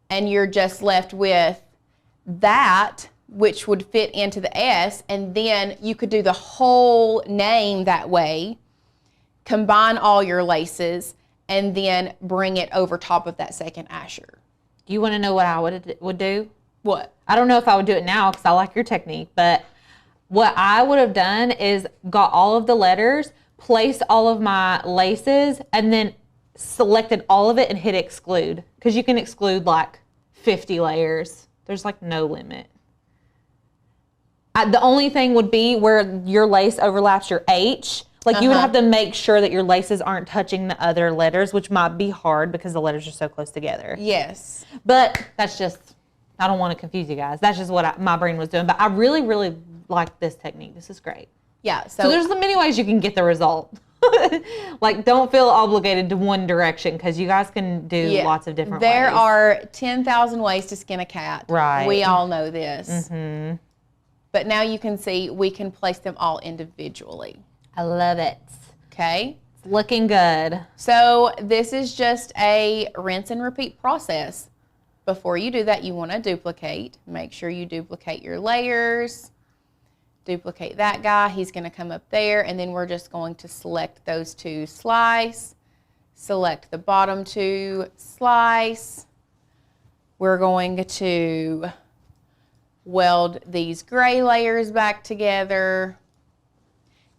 and you're just left with that, which would fit into the S, and then you could do the whole name that way, combine all your laces, and then bring it over top of that second Asher. Do you want to know what I would do? What? I don't know if I would do it now because I like your technique, but what I would have done is got all of the letters, placed all of my laces, and then selected all of it and hit exclude. Because you can exclude like 50 layers. There's like no limit. The only thing would be where your lace overlaps your H. Like you would have to make sure that your laces aren't touching the other letters, which might be hard because the letters are so close together. Yes. But that's just, I don't want to confuse you guys. That's just what my brain was doing. But I really, really like this technique. This is great. Yeah. So there's many ways you can get the result. Like, don't feel obligated to one direction because you guys can do lots of different ways. There are 10,000 ways to skin a cat. Right. We all know this. But now you can see we can place them all individually. I love it. Okay? It's looking good. So this is just a rinse and repeat process. Before you do that, you want to duplicate. Make sure you duplicate your layers. Duplicate that guy. He's going to come up there, and then we're just going to select those two, slice. Select the bottom two, slice. We're going to weld these gray layers back together,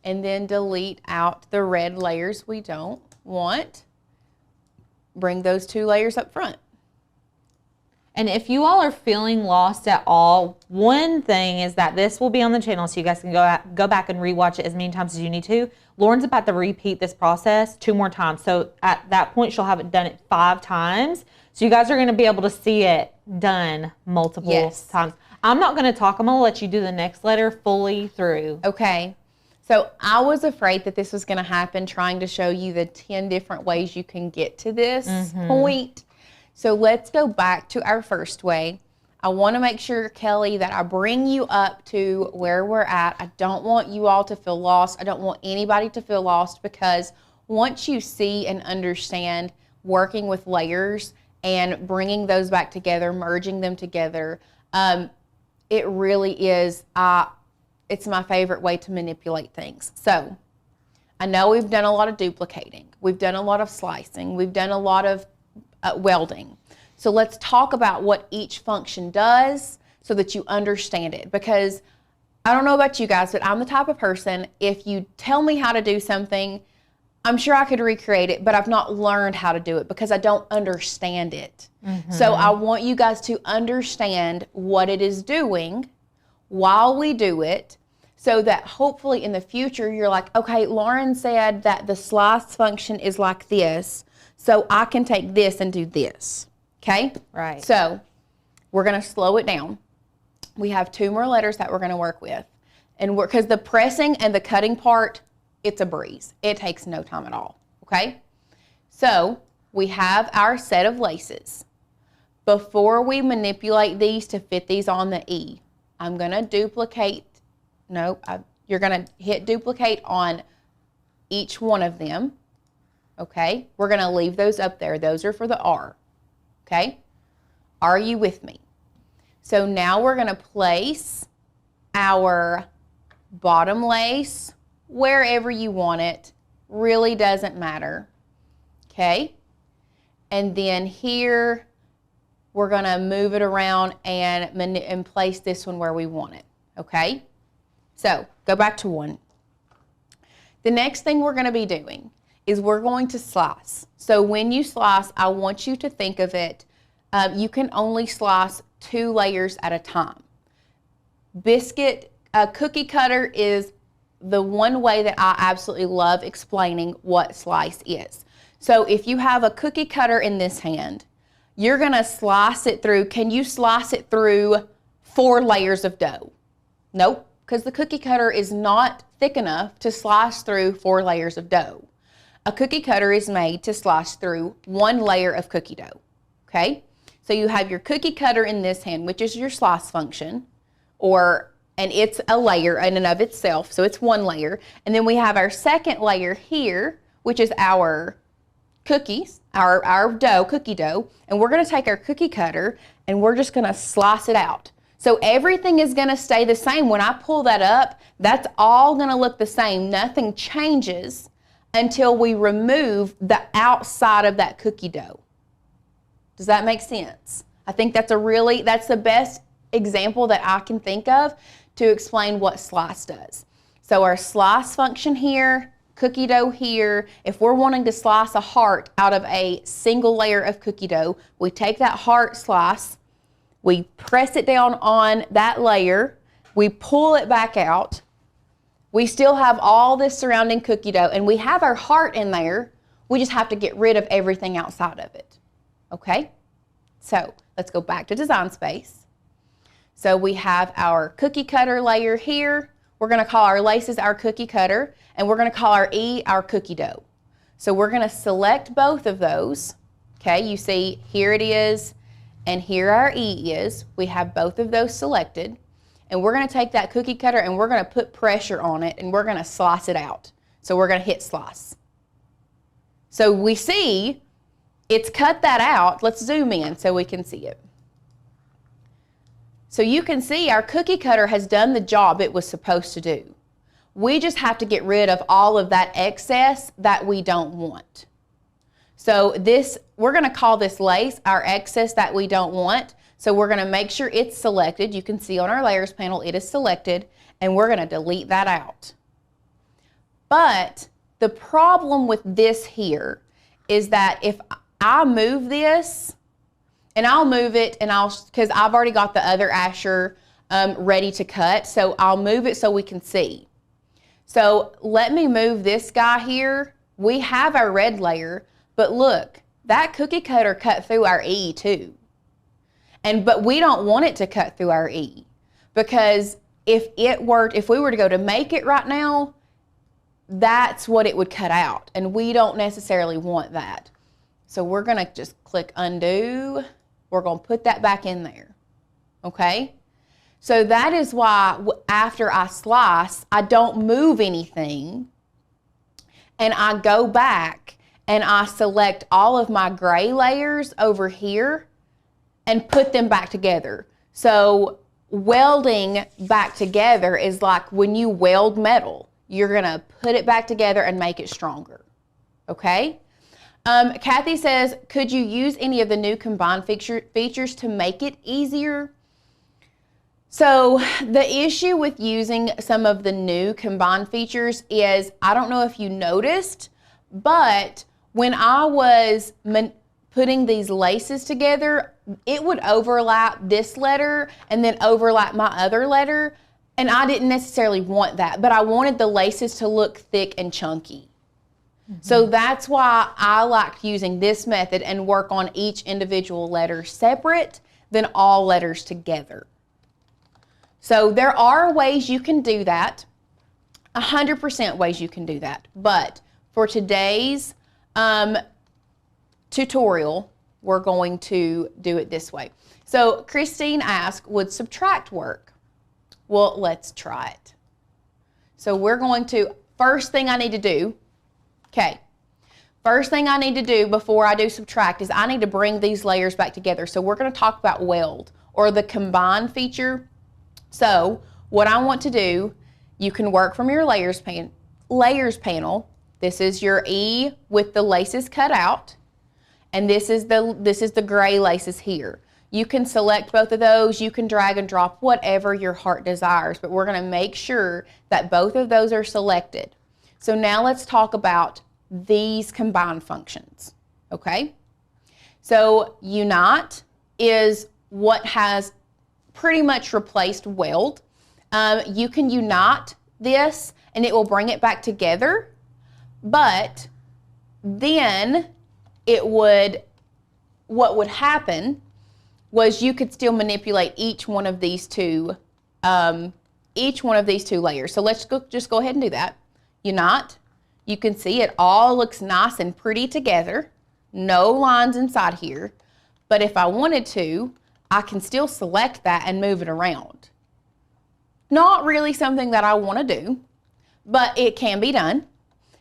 and then delete out the red layers we don't want. Bring those two layers up front. And if you all are feeling lost at all, one thing is that this will be on the channel so you guys can go back and rewatch it as many times as you need to. Lauren's about to repeat this process 2 more times. So at that point, she'll have it done 5 times. So you guys are going to be able to see it done multiple times. I'm not going to talk. I'm going to let you do the next letter fully through. Okay. So I was afraid that this was going to happen, trying to show you the 10 different ways you can get to this point. So let's go back to our first way. I want to make sure, Kelly, that I bring you up to where we're at. I don't want you all to feel lost. I don't want anybody to feel lost, because once you see and understand working with layers and bringing those back together, merging them together, it really is, it's my favorite way to manipulate things. So I know we've done a lot of duplicating. We've done a lot of slicing. We've done a lot of welding. So let's talk about what each function does so that you understand it. Because I don't know about you guys, but I'm the type of person, if you tell me how to do something, I'm sure I could recreate it, but I've not learned how to do it because I don't understand it. So I want you guys to understand what it is doing while we do it, so that hopefully in the future you're like, okay, Lauren said that the slice function is like this, so I can take this and do this. Okay? Right. So we're going to slow it down. We have 2 more letters that we're going to work with. And because the pressing and the cutting part, it's a breeze. It takes no time at all. Okay? So we have our set of laces. Before we manipulate these to fit these on the E, I'm going to duplicate. You're going to hit duplicate on each one of them. Okay? We're going to leave those up there. Those are for the R. Okay? Are you with me? So now we're going to place our bottom lace wherever you want it. Really doesn't matter. Okay? And then here, we're going to move it around and place this one where we want it. Okay? So, go back to 1. The next thing we're going to be doing is we're going to slice. So when you slice, I want you to think of it, you can only slice 2 layers at a time. Cookie cutter is the one way that I absolutely love explaining what slice is. So if you have a cookie cutter in this hand, you're going to slice it through. Can you slice it through 4 layers of dough? Nope, because the cookie cutter is not thick enough to slice through 4 layers of dough. A cookie cutter is made to slice through 1 layer of cookie dough, okay? So you have your cookie cutter in this hand, which is your slice function, and it's a layer in and of itself, so it's 1 layer. And then we have our second layer here, which is our cookies, our dough, cookie dough, and we're gonna take our cookie cutter and we're just gonna slice it out. So everything is gonna stay the same. When I pull that up, that's all gonna look the same. Nothing changes until we remove the outside of that cookie dough. Does that make sense? I think that's the best example that I can think of to explain what slice does. So our slice function here, cookie dough here, if we're wanting to slice a heart out of a single layer of cookie dough, we take that heart slice, we press it down on that layer, we pull it back out, we still have all this surrounding cookie dough, and we have our heart in there. We just have to get rid of everything outside of it. Okay? So let's go back to Design Space. So we have our cookie cutter layer here. we're gonna call our laces our cookie cutter, and we're gonna call our E our cookie dough. So we're gonna select both of those. Okay, you see here it is, and here our E is. We have both of those selected, and we're gonna take that cookie cutter and we're gonna put pressure on it and we're gonna slice it out. So we're gonna hit slice. So we see it's cut that out. Let's zoom in so we can see it. So you can see our cookie cutter has done the job it was supposed to do. We just have to get rid of all of that excess that we don't want. So we're gonna call this lace our excess that we don't want. So we're gonna make sure it's selected. You can see on our layers panel, it is selected, and we're gonna delete that out. But the problem with this here is that if I move this, and I'll move it, and because I've already got the other Asher ready to cut, so I'll move it so we can see. So let me move this guy here. We have our red layer, but look, that cookie cutter cut through our E too. But we don't want it to cut through our E, because if we were to go to make it right now, that's what it would cut out, and we don't necessarily want that. So we're gonna just click undo. We're gonna put that back in there, okay? So that is why after I slice, I don't move anything, and I go back and I select all of my gray layers over here and put them back together. So welding back together is like when you weld metal. You're gonna put it back together and make it stronger, okay? Kathy says, could you use any of the new combined features to make it easier? So the issue with using some of the new combined features is, I don't know if you noticed, but when I was putting these laces together, it would overlap this letter and then overlap my other letter. And I didn't necessarily want that, but I wanted the laces to look thick and chunky. So that's why I liked using this method and work on each individual letter separate than all letters together. So there are ways you can do that, 100% ways you can do that. But for today's tutorial, we're going to do it this way. So Christine asked, would subtract work? Well, let's try it. So we're going to, first thing I need to do before I do subtract is I need to bring these layers back together. So we're going to talk about weld or the combine feature. So what I want to do, you can work from your layers panel. This is your E with the laces cut out, and this is the gray laces here. You can select both of those. You can drag and drop whatever your heart desires, but we're going to make sure that both of those are selected. So now let's talk about these combined functions, okay? So unite is what has pretty much replaced weld. You can unite this and it will bring it back together, but then what would happen was you could still manipulate each one of these two layers. So let's just go ahead and do that. Unite. You can see it all looks nice and pretty together. No lines inside here. But if I wanted to, I can still select that and move it around. Not really something that I want to do, but it can be done.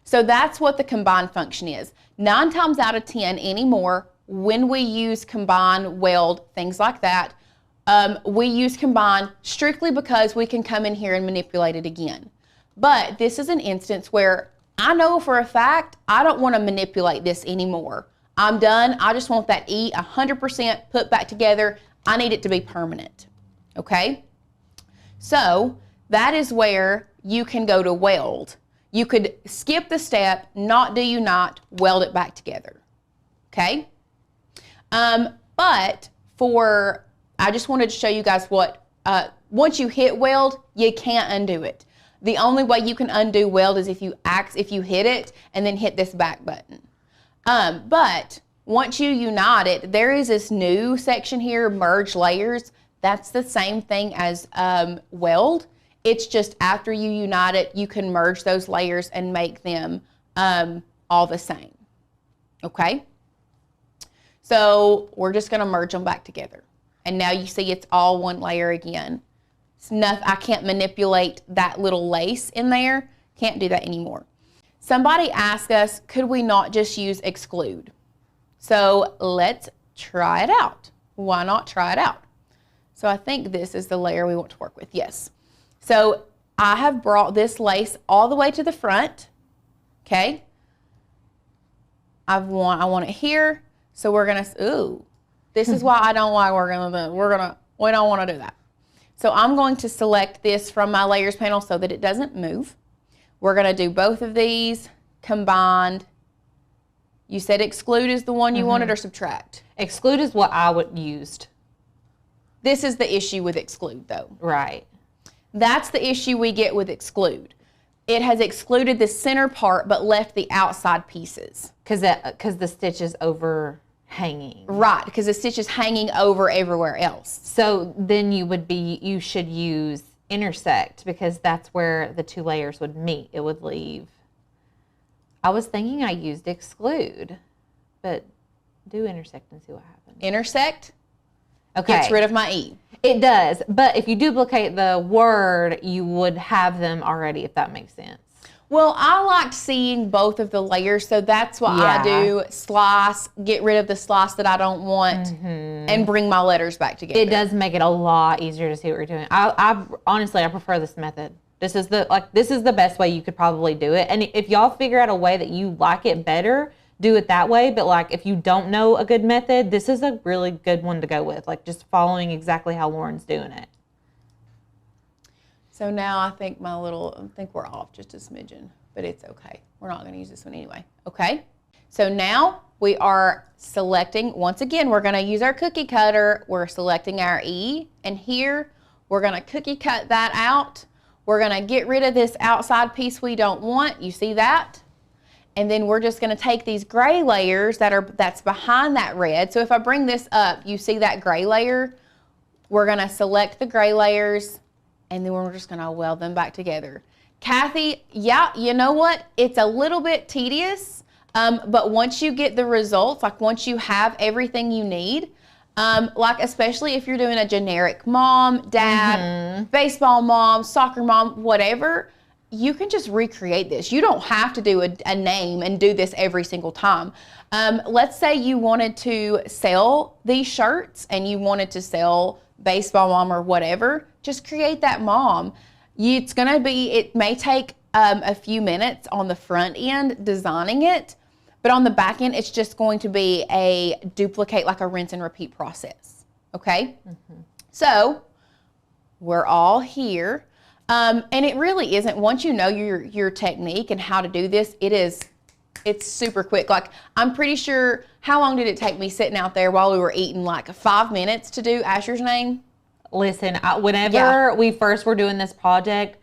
So that's what the combine function is. 9 times out of 10 anymore, when we use combine, weld, things like that, we use combine strictly because we can come in here and manipulate it again. But this is an instance where I know for a fact I don't want to manipulate this anymore. I'm done. I just want that E 100% put back together. I need it to be permanent. Okay? So that is where you can go to weld. You could skip the step, not do unite, weld it back together. Okay? But I just wanted to show you guys what, once you hit weld, you can't undo it. The only way you can undo weld is if you hit it and then hit this back button. But once you unite it, there is this new section here, merge layers. That's the same thing as weld. It's just after you unite it, you can merge those layers and make them all the same, okay? So we're just gonna merge them back together. And now you see it's all one layer again. It's nothing, I can't manipulate that little lace in there. Can't do that anymore. Somebody asked us, could we not just use exclude? So let's try it out. Why not try it out? So I think this is the layer we want to work with, yes. So I have brought this lace all the way to the front, okay? I want it here, so we're gonna, ooh, this is why I don't like working with it. We don't wanna do that. So I'm going to select this from my layers panel so that it doesn't move. We're gonna do both of these combined. You said exclude is the one you wanted, or subtract? Exclude is what I would used. This is the issue with exclude though. Right. That's the issue we get with exclude. It has excluded the center part but left the outside pieces. Because the stitch is overhanging. Right, because the stitch is hanging over everywhere else. So then you should use intersect, because that's where the two layers would meet. It would leave. I was thinking I used exclude, but do intersect and see what happens. Intersect Okay. gets rid of my E. It does, but if you duplicate the word, you would have them already, if that makes sense. Well, I liked seeing both of the layers, so that's what I do. Slice, get rid of the slice that I don't want, and bring my letters back together. It does make it a lot easier to see what you're doing. I honestly, I prefer this method. This is the best way you could probably do it. And if y'all figure out a way that you like it better, do it that way. But like, if you don't know a good method, this is a really good one to go with. Like, just following exactly how Lauren's doing it. So now I think we're off just a smidgen, but it's okay. We're not gonna use this one anyway, okay? So now we are selecting, once again, we're gonna use our cookie cutter. We're selecting our E, and here we're gonna cookie cut that out. We're gonna get rid of this outside piece we don't want. You see that? And then we're just gonna take these gray layers that's behind that red. So if I bring this up, you see that gray layer? We're gonna select the gray layers, and then we're just gonna weld them back together. Kathy, yeah, you know what? It's a little bit tedious, but once you get the results, like once you have everything you need, like especially if you're doing a generic mom, dad, baseball mom, soccer mom, whatever, you can just recreate this. You don't have to do a name and do this every single time. Let's say you wanted to sell these shirts and you wanted to sell baseball mom or whatever, just create that mom. It may take a few minutes on the front end designing it, but on the back end, it's just going to be a duplicate, like a rinse and repeat process, okay? So we're all here. And it really isn't, once you know your technique and how to do this, it's super quick. Like, I'm pretty sure, how long did it take me sitting out there while we were eating? Like 5 minutes to do Asher's name? Listen, whenever we first were doing this project,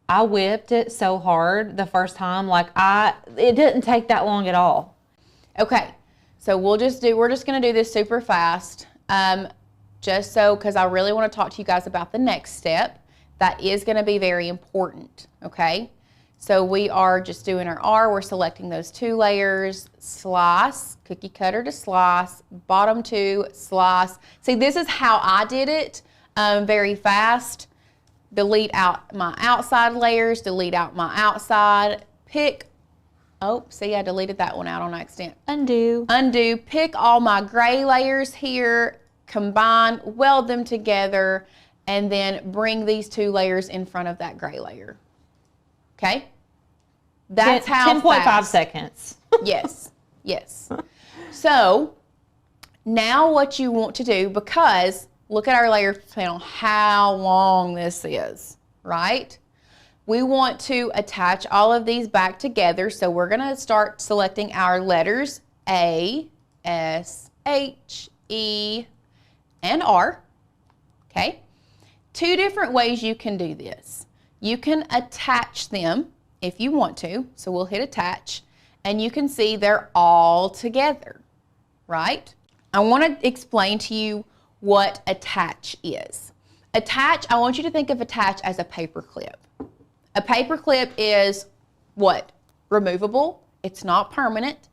I whipped it so hard the first time. Like, it didn't take that long at all. Okay, so we're just gonna do this super fast, because I really want to talk to you guys about the next step. That is gonna be very important, okay? So we are just doing our R, we're selecting those two layers, slice, cookie cutter to slice, bottom two, slice. See, this is how I did it, very fast. Delete out my outside layers, delete out my outside, see, I deleted that one out on accident. Undo, pick all my gray layers here, combine, weld them together, and then bring these two layers in front of that gray layer. Okay? That's how 10.5 seconds. Yes. So now what you want to do, because look at our layer panel, how long this is, right? We want to attach all of these back together. So we're gonna start selecting our letters A, S, H, E, and R, okay? Two different ways you can do this. You can attach them if you want to. So we'll hit attach, and you can see they're all together, right? I want to explain to you what attach is. Attach, I want you to think of attach as a paper clip. A paper clip is what? Removable. It's not permanent,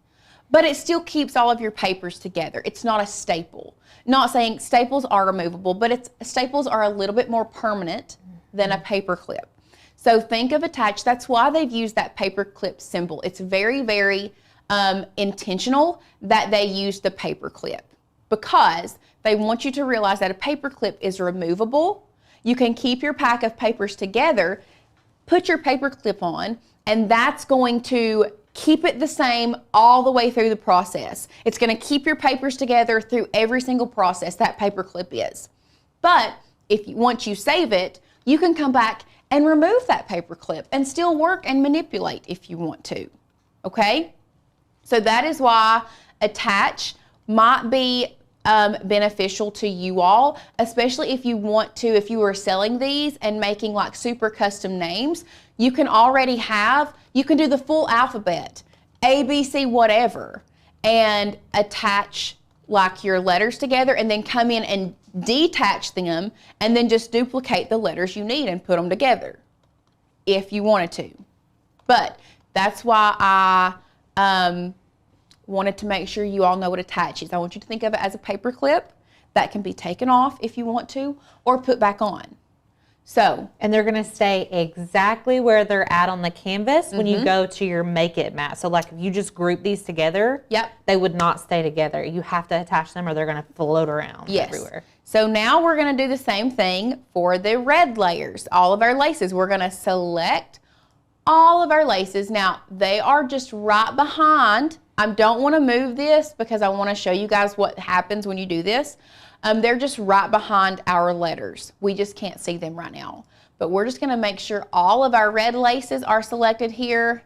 but it still keeps all of your papers together. It's not a staple. Not saying staples are removable, but staples are a little bit more permanent than a paper clip. So think of attach. That's why they've used that paper clip symbol. It's very, very intentional that they use the paper clip, because they want you to realize that a paper clip is removable. You can keep your pack of papers together, put your paper clip on, and that's going to keep it the same all the way through the process. It's going to keep your papers together through every single process that paper clip is. But once you save it, you can come back and remove that paper clip and still work and manipulate if you want to. Okay? So that is why attach might be beneficial to you all, especially if you want to, if you are selling these and making like super custom names, you can already have, you can do the full alphabet, A, B, C, whatever, and attach like your letters together, and then come in and detach them, and then just duplicate the letters you need and put them together if you wanted to. But that's why I wanted to make sure you all know what attach is. I want you to think of it as a paper clip that can be taken off if you want to, or put back on. So, and they're going to stay exactly where they're at on the canvas when you go to your make it mat. So like if you just group these together, they would not stay together. You have to attach them or they're going to float around everywhere. So now we're going to do the same thing for the red layers. All of our laces, we're going to select all of our laces. Now they are just right behind. I don't want to move this because I want to show you guys what happens when you do this. They're just right behind our letters. We just can't see them right now. But we're just going to make sure all of our red laces are selected here.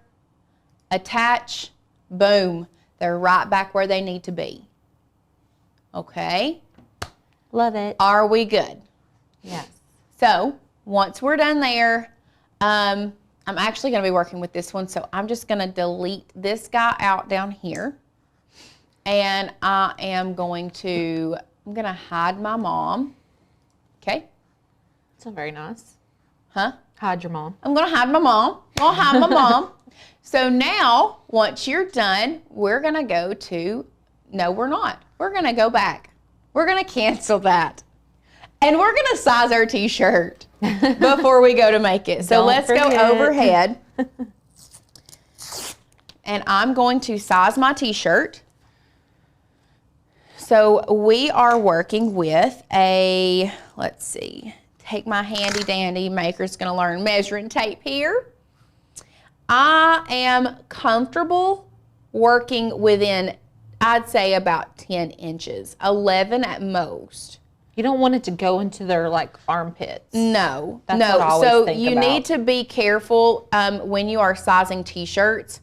Attach. Boom. They're right back where they need to be. Okay. Love it. Are we good? Yes. So once we're done there, I'm actually going to be working with this one. So I'm just going to delete this guy out down here. And I am going to... I'm going to hide my mom. Okay? That's not very nice. Huh? Hide your mom. I'm going to hide my mom. I'll hide my mom. So now, once you're done, we're going to go to, no, we're not. We're going to go back. We're going to cancel that. And we're going to size our t-shirt before we go to make it. So let's go overhead. And I'm going to size my t-shirt. So we are working with a, let's see, take my handy dandy, Maker's gonna learn measuring tape here. I am comfortable working within, I'd say about 10 inches, 11 at most. You don't want it to go into their like armpits. No, That's no. what I always think you about. need to be careful when you are sizing t-shirts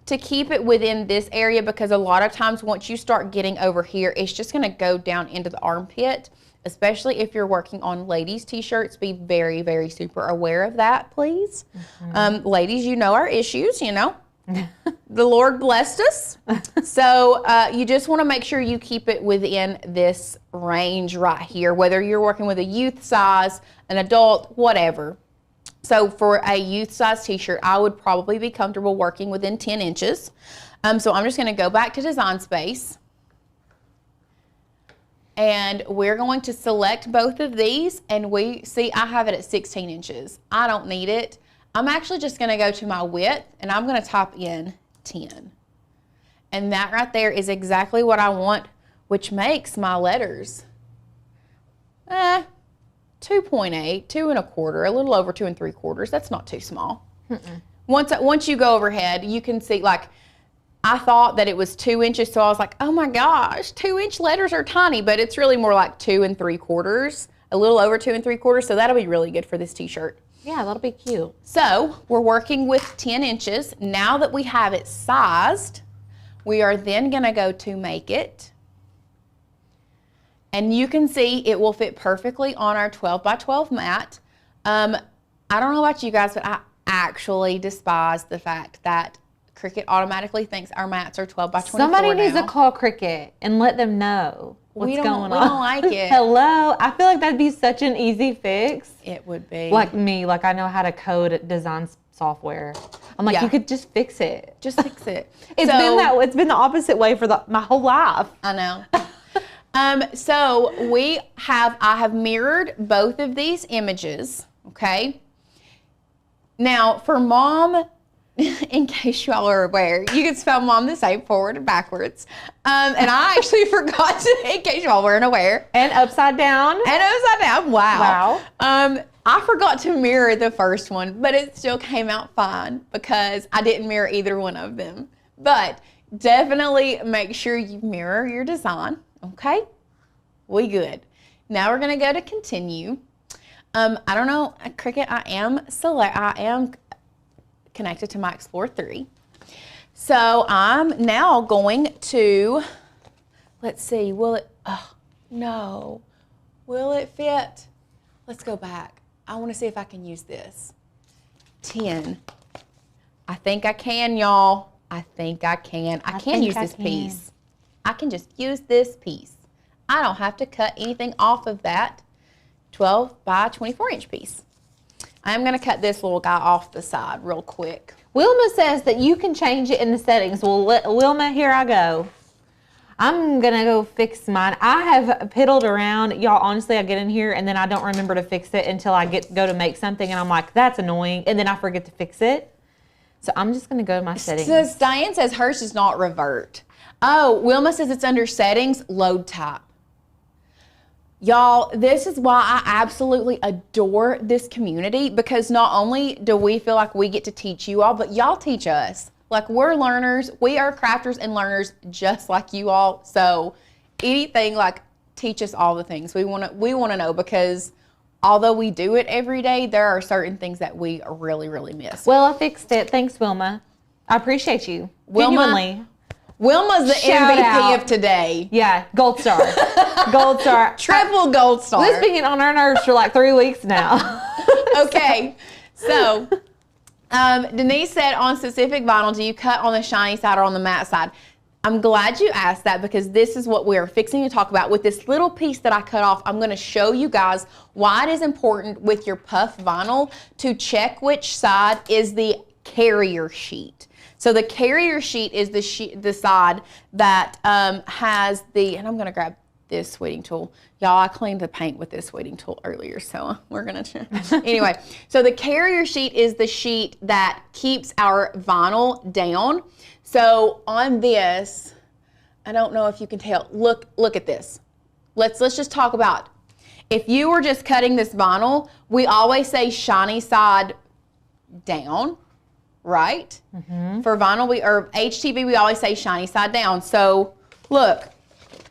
to keep it within this area, because a lot of times once you start getting over here, it's just gonna go down into the armpit, especially if you're working on ladies t-shirts. Be very, very super aware of that, please. Ladies, you know our issues, you know. The Lord blessed us. So you just wanna make sure you keep it within this range right here, whether you're working with a youth size, an adult, whatever. So for a youth size t-shirt, I would probably be comfortable working within 10 inches. So I'm just gonna go back to Design Space. And we're going to select both of these, and we see I have it at 16 inches. I don't need it. I'm actually just gonna go to my width, and I'm gonna type in 10. And that right there is exactly what I want, which makes my letters 2.8, 2 1/4, a little over 2 3/4. That's not too small. Once you go overhead, you can see, like, I thought that it was 2 inches, so I was like, oh my gosh, 2-inch letters are tiny, but it's really more like 2 3/4, a little over 2 3/4, so that'll be really good for this t-shirt. Yeah, that'll be cute. So we're working with 10 inches. Now that we have it sized, we are then gonna go to make it. And you can see it will fit perfectly on our 12 by 12 mat. I don't know about you guys, but I actually despise the fact that Cricut automatically thinks our mats are 12 by 24 Somebody needs now. to call Cricut and let them know. What's going on? We don't like it. Hello. I feel like that'd be such an easy fix. It would be. Like me, like I know how to code design software. I'm like, Yeah. you could just fix it. Just fix it. It's been the opposite way for my whole life. I know. So I have mirrored both of these images, okay? Now, for mom, in case you all are aware, you can spell mom the same forward and backwards. And I actually forgot to, in case you all weren't aware. And upside down. Wow. I forgot to mirror the first one, but it still came out fine because I didn't mirror either one of them. But definitely make sure you mirror your design, okay? We good. Now we're gonna go to continue. I don't know, Cricket, I am connected to my Explore 3. So I'm now going to, let's see, will it fit? Let's go back. I wanna see if I can use this. 10. I think I can, y'all. I think I can. I can use this piece. I can just use this piece. I don't have to cut anything off of that 12 by 24 inch piece. I'm gonna cut this little guy off the side real quick. Wilma says that you can change it in the settings. Well, Wilma, here I go. I'm gonna go fix mine. I have piddled around. Y'all, honestly, I get in here and then I don't remember to fix it until I go to make something and I'm like, that's annoying. And then I forget to fix it. So I'm just gonna go to my settings. So Diane says hers does not revert. Oh, Wilma says it's under settings, load type. Y'all, this is why I absolutely adore this community, because not only do we feel like we get to teach you all, but y'all teach us. Like, we're learners, we are crafters and learners just like you all. So anything, like, teach us all the things. We want to know, because although we do it every day, there are certain things that we really, really miss. Well, I fixed it. Thanks, Wilma. I appreciate you. Genuinely. Wilma's the Shout MVP out. of today. Yeah, gold star. Gold star. Triple gold star. This has been on our nerves for like 3 weeks now. Okay, so Denise said, on specific vinyl, do you cut on the shiny side or on the matte side? I'm glad you asked that, because this is what we're fixing to talk about. With this little piece that I cut off, I'm going to show you guys why it is important with your puff vinyl to check which side is the carrier sheet. So the carrier sheet is the side that has the, and I'm going to grab this weeding tool. Y'all, I cleaned the paint with this weeding tool earlier, so we're going to, anyway. So the carrier sheet is the sheet that keeps our vinyl down. So on this, I don't know if you can tell, look at this. Let's just talk about, if you were just cutting this vinyl, we always say shiny side down. Right? Mm-hmm. For vinyl, or HTV, we always say shiny side down. So look,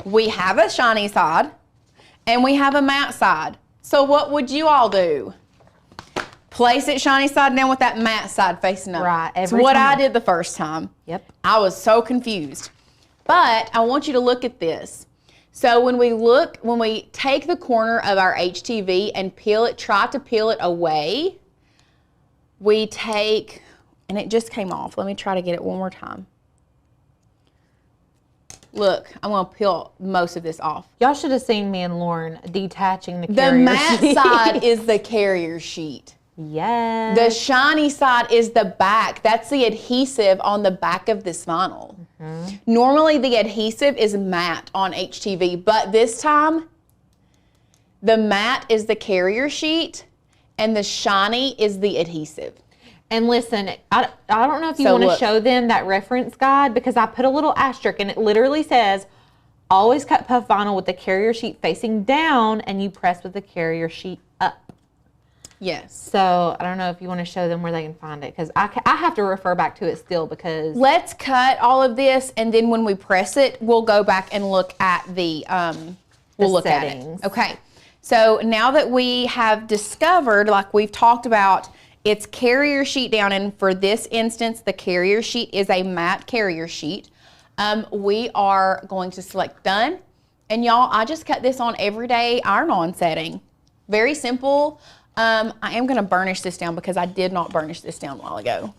we have a shiny side and we have a matte side. So what would you all do? Place it shiny side down with that matte side facing up. Right. It's what I did the first time. Yep. I was so confused. But I want you to look at this. So when we take the corner of our HTV and try to peel it away, we take, and it just came off. Let me try to get it one more time. Look, I'm going to peel most of this off. Y'all should have seen me and Lauren detaching the carrier The matte sheet. side is the carrier sheet. Yes. The shiny side is the back. That's the adhesive on the back of this vinyl. Mm-hmm. Normally the adhesive is matte on HTV, but this time the matte is the carrier sheet and the shiny is the adhesive. And listen, I don't know if you want to show them that reference guide, because I put a little asterisk and it literally says, always cut puff vinyl with the carrier sheet facing down and you press with the carrier sheet up. Yes. So I don't know if you want to show them where they can find it, because I have to refer back to it still, because. Let's cut all of this, and then when we press it, we'll go back and look at the settings. At it. Okay. So now that we have discovered, like we've talked about, it's carrier sheet down, and for this instance, the carrier sheet is a matte carrier sheet. We are going to select done, and y'all, I just cut this on everyday iron-on setting. Very simple. I am going to burnish this down because I did not burnish this down a while ago.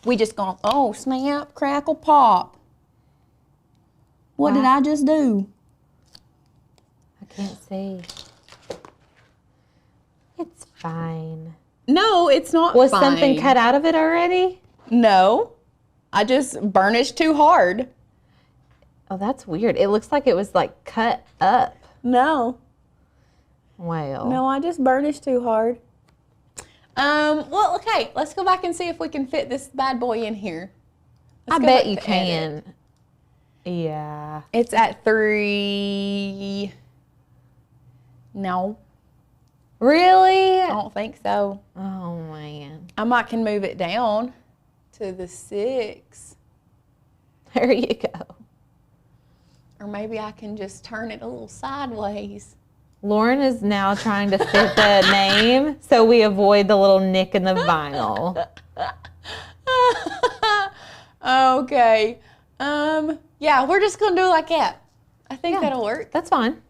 We just gone, oh, snap, crackle, pop. What did I just do? can't see. It's fine. No, it's not Was fine. something cut out of it already? No. I just burnished too hard. Oh, that's weird. It looks like it was like cut up. No. Well. No, I just burnished too hard. Well, okay. Let's go back and see if we can fit this bad boy in here. I bet you can. Yeah. It's at 3. No. Really? I don't think so. Oh, man. I might can move it down to the 6. There you go. Or maybe I can just turn it a little sideways. Lauren is now trying to fit the name so we avoid the little nick in the vinyl. Okay. Yeah, we're just going to do it like that. I think that'll work. That's fine.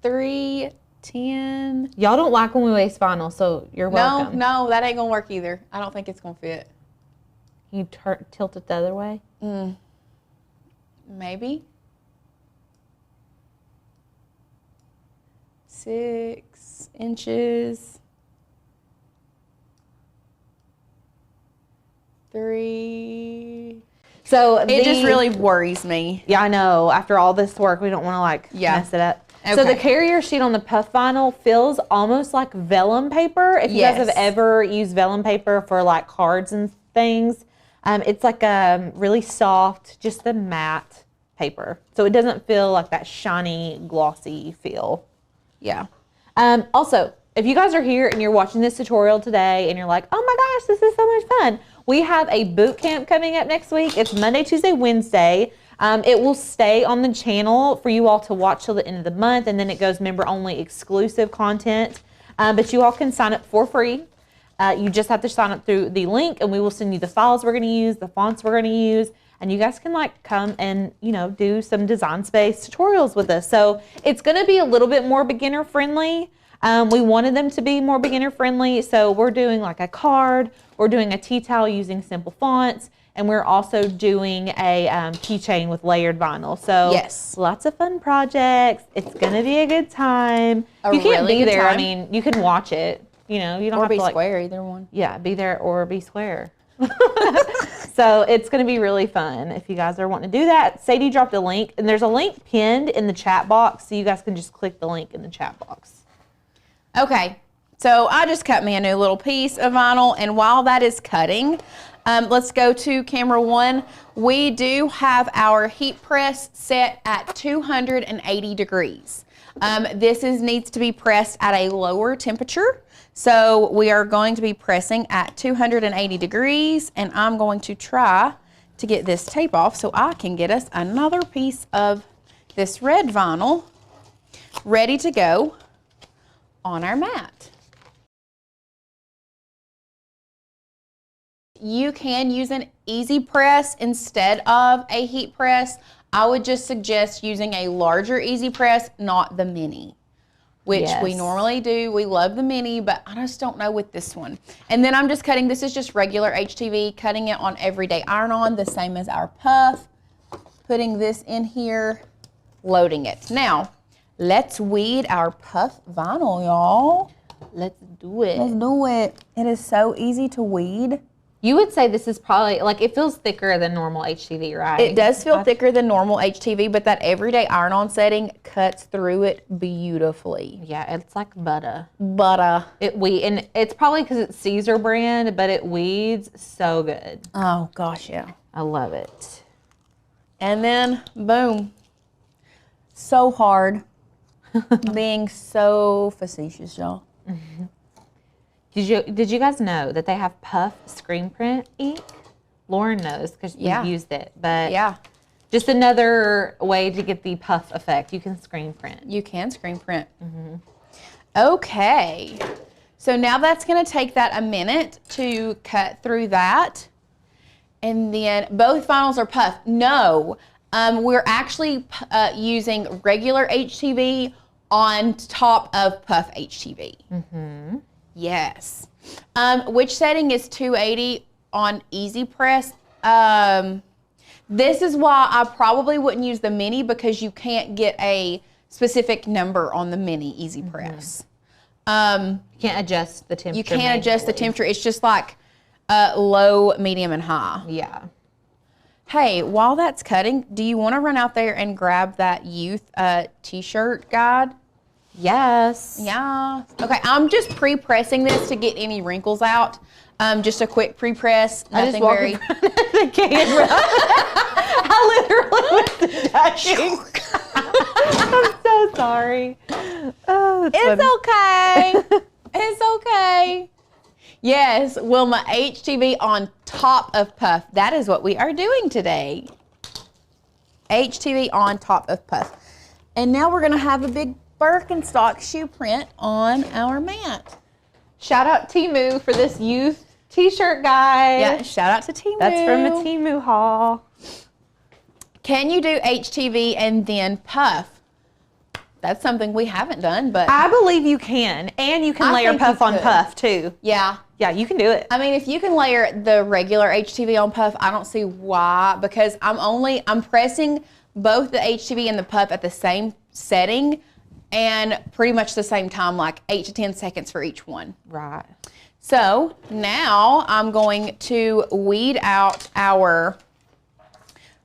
3, 10. Y'all don't like when we waste vinyl, so you're welcome. No, that ain't going to work either. I don't think it's going to fit. You tilt it the other way? Maybe. 6 inches. 3. So It just really worries me. Yeah, I know. After all this work, we don't want to mess it up. Okay. So the carrier sheet on the puff vinyl feels almost like vellum paper. If you guys have ever used vellum paper for like cards and things, it's like really soft, just the matte paper. So it doesn't feel like that shiny, glossy feel. Yeah. Also, if you guys are here and you're watching this tutorial today and you're like, oh my gosh, this is so much fun. We have a boot camp coming up next week. It's Monday, Tuesday, Wednesday. It will stay on the channel for you all to watch till the end of the month, and then it goes member-only exclusive content. But you all can sign up for free. You just have to sign up through the link, and we will send you the files we're going to use, the fonts we're going to use, and you guys can like come and, you know, do some design space tutorials with us. So it's going to be a little bit more beginner friendly. We wanted them to be more beginner friendly. So we're doing like a card, we're doing a tea towel using simple fonts, and we're also doing a keychain with layered vinyl. So yes, lots of fun projects. It's going to be a good time. You can't be there. I mean, you can watch it. You know, you don't have to like, square, either one. Yeah, be there or be square. So it's going to be really fun if you guys are wanting to do that. Sadie dropped a link, and there's a link pinned in the chat box, so you guys can just click the link in the chat box. Okay, so I just cut me a new little piece of vinyl, and while that is cutting, let's go to camera 1. We do have our heat press set at 280 degrees. This needs to be pressed at a lower temperature. So we are going to be pressing at 280 degrees, and I'm going to try to get this tape off so I can get us another piece of this red vinyl ready to go on our mat. You can use an easy press instead of a heat press. I would just suggest using a larger easy press, not the mini, which we normally do. We love the mini, but I just don't know with this one. And then I'm just cutting, this is just regular HTV, cutting it on everyday iron-on, the same as our puff. Putting this in here, loading it. Now, let's weed our puff vinyl, y'all. Let's do it. Let's do it. It is so easy to weed. You would say this is probably, like, it feels thicker than normal HTV, right? It does feel thicker than normal HTV, but that everyday iron-on setting cuts through it beautifully. Yeah, it's like butter. Butter. And it's probably because it's Caesar brand, but it weeds so good. Oh, gosh, yeah. I love it. And then, boom. So hard. Being so facetious, y'all. Mm-hmm. Did you guys know that they have puff screen print ink? Lauren knows because you've used it. But yeah, just another way to get the puff effect. You can screen print. You can screen print. Mm-hmm. Okay. So now that's going to take that a minute to cut through that. And then both vinyls are puff. No, we're actually using regular HTV on top of puff HTV. Mm-hmm. Yes. Which setting is 280 on easy press? This is why I probably wouldn't use the mini, because you can't get a specific number on the mini Easy Press. You can't adjust the temperature. You can't adjust the temperature. It's just like low, medium, and high. Yeah. Hey, while that's cutting, do you want to run out there and grab that youth t-shirt guide? Yes. Yeah. Okay, I'm just pre-pressing this to get any wrinkles out. Just a quick pre-press. I just Nothing walked very. in front of the camera. I literally was dashing. I'm so sorry. Oh, It's okay. It's okay. Yes, Wilma, HTV on top of puff. That is what we are doing today. HTV on top of puff. And now we're going to have a big Birkenstock shoe print on our mat. Shout out Temu for this youth t-shirt guide. Yeah, shout out to Temu. That's from a Temu haul. Can you do HTV and then puff? That's something we haven't done, but I believe you can. And you can I layer think you puff on could. puff too. yeah. Yeah, you can do it. I mean, if you can layer the regular HTV on puff, I don't see why, because I'm pressing both the HTV and the puff at the same setting and pretty much the same time, like 8 to 10 seconds for each one. Right. So now I'm going to weed out our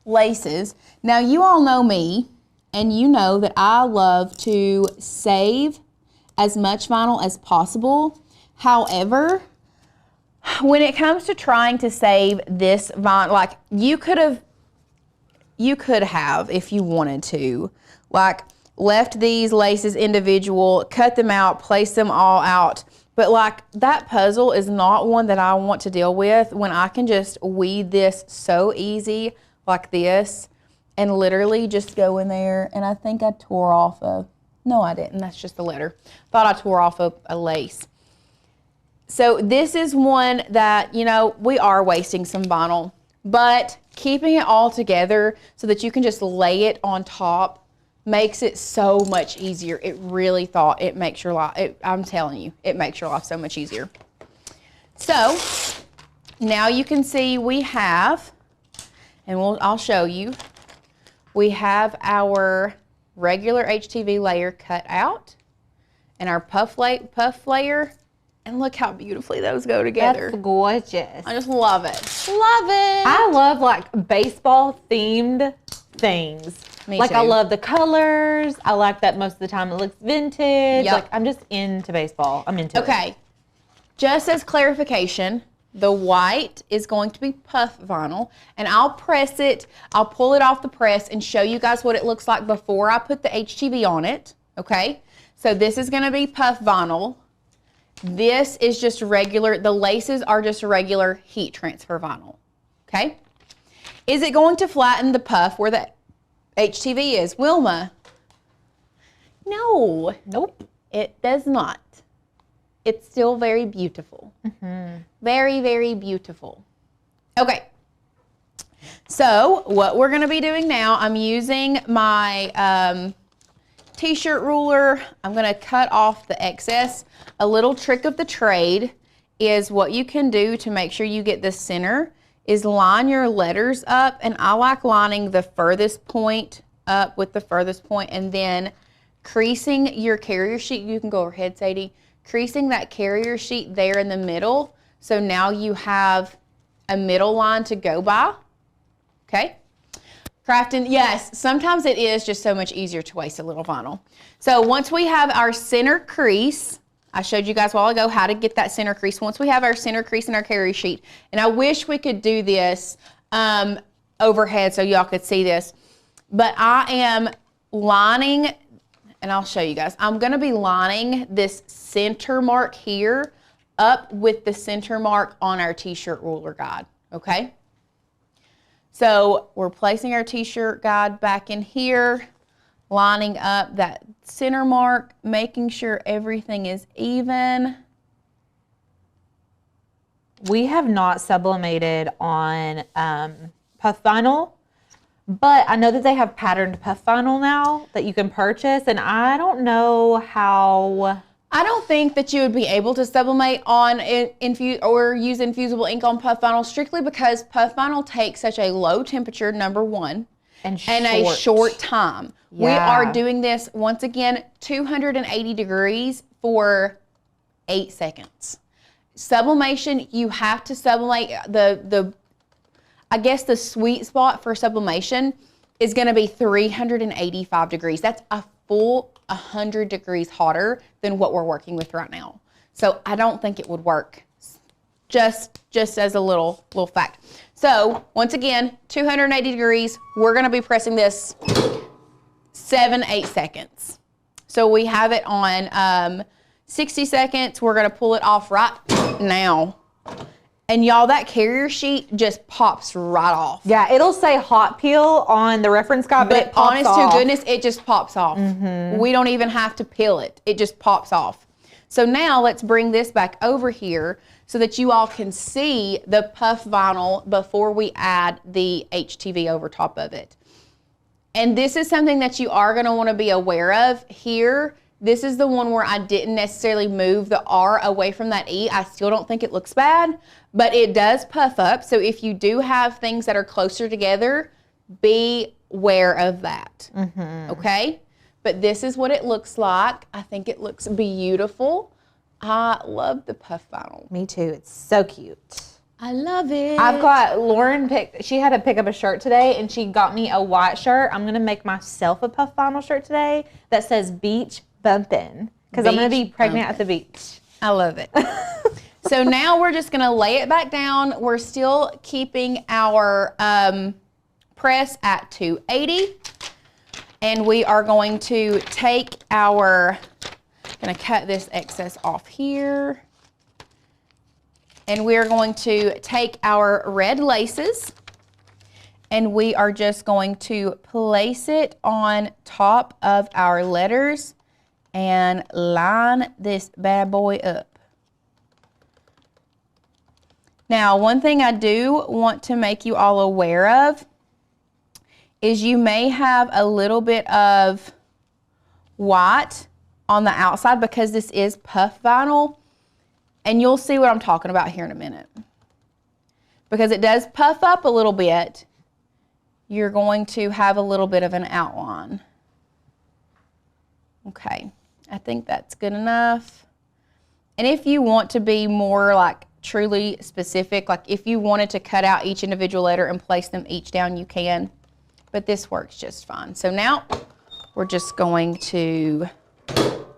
laces. Now you all know me, and you know that I love to save as much vinyl as possible. However, when it comes to trying to save this vinyl, like you could have, if you wanted to, like left these laces individual, cut them out, place them all out. But like that puzzle is not one that I want to deal with when I can just weed this so easy like this and literally just go in there. And I think I tore off no I didn't, that's just the letter. Thought I tore off a lace. So this is one that, you know, we are wasting some vinyl, but keeping it all together so that you can just lay it on top makes it so much easier. It really it makes your life, I'm telling you, it makes your life so much easier. So now you can see we have, and I'll show you, we have our regular HTV layer cut out and our puff layer. And look how beautifully those go together. That's gorgeous. I just love it. Love it. I love like baseball themed things. Me like too. I love the colors. I like that most of the time it looks vintage. Yep. Like I'm just into baseball. I'm into it. Okay. Just as clarification, the white is going to be puff vinyl, and I'll press it, I'll pull it off the press and show you guys what it looks like before I put the HTV on it, okay? So this is gonna be puff vinyl. This is just regular, the laces are just regular heat transfer vinyl, okay? Is it going to flatten the puff where the HTV is? Wilma? No. Nope. It does not. It's still very beautiful. Very, very beautiful. Okay. So what we're going to be doing now, I'm using my t-shirt ruler. I'm going to cut off the excess. A little trick of the trade is what you can do to make sure you get the center is line your letters up, and I like lining the furthest point up with the furthest point and then creasing your carrier sheet. You can go overhead, Sadie. Creasing that carrier sheet there in the middle, so now you have a middle line to go by, okay? Crafting, yes, sometimes it is just so much easier to waste a little vinyl. So once we have our center crease, I showed you guys a while ago how to get that center crease. Once we have our center crease in our carrier sheet, and I wish we could do this overhead so y'all could see this, but I am lining, and I'll show you guys. I'm gonna be lining this center mark here up with the center mark on our t-shirt ruler guide, okay? So we're placing our t-shirt guide back in here, lining up that center mark, making sure everything is even. We have not sublimated on puff vinyl, but I know that they have patterned puff vinyl now that you can purchase, and I don't know how. I don't think that you would be able to sublimate on or use infusible ink on puff vinyl strictly because puff vinyl takes such a low temperature, number one, And a short time. We Yeah. are doing this, once again, 280 degrees for 8 seconds. Sublimation, you have to sublimate. I guess the sweet spot for sublimation is going to be 385 degrees. That's a full 100 degrees hotter than what we're working with right now. So I don't think it would work. Just as a little fact. So once again, 280 degrees. We're going to be pressing this 7-8 seconds. So we have it on 60 seconds. We're going to pull it off right now. And y'all, that carrier sheet just pops right off. Yeah, it'll say hot peel on the reference guide, but it pops honest off. to goodness, it just pops off. We don't even have to peel it. It just pops off. So now let's bring this back over here so that you all can see the puff vinyl before we add the HTV over top of it. And this is something that you are going to want to be aware of here. This is the one where I didn't necessarily move the R away from that E. I still don't think it looks bad, but it does puff up. So if you do have things that are closer together, be aware of that. Okay? But this is what it looks like. I think it looks beautiful. I love the puff vinyl. Me too. It's so cute. I love it. I've got Lauren she had to pick up a shirt today and she got me a white shirt. I'm going to make myself a puff vinyl shirt today that says beach bumpin' because I'm going to be pregnant at the beach. I love it. So now we're just going to lay it back down. We're still keeping our press at 280. And we are going to take our, going to cut this excess off here. And we are going to take our red laces and we are just going to place it on top of our letters and line this bad boy up. Now, one thing I do want to make you all aware of is you may have a little bit of white on the outside because this is puff vinyl. And you'll see what I'm talking about here in a minute. Because it does puff up a little bit, you're going to have a little bit of an outline. Okay, I think that's good enough. And if you want to be more like truly specific, like if you wanted to cut out each individual letter and place them each down, you can. But this works just fine. So now we're just going to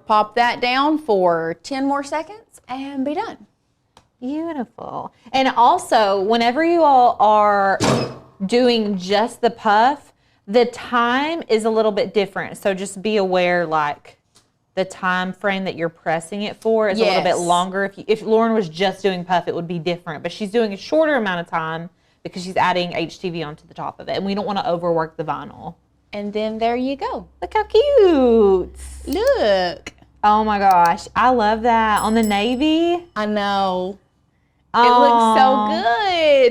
pop that down for 10 more seconds and be done. Beautiful. And also, whenever you all are doing just the puff, the time is a little bit different. So just be aware, like, the time frame that you're pressing it for is a little bit longer. If Lauren was just doing puff, it would be different. But she's doing a shorter amount of time because she's adding HTV onto the top of it. And we don't want to overwork the vinyl. And then there you go. Look how cute. Look. Oh my gosh, I love that. On the navy. I know. Aww. It looks so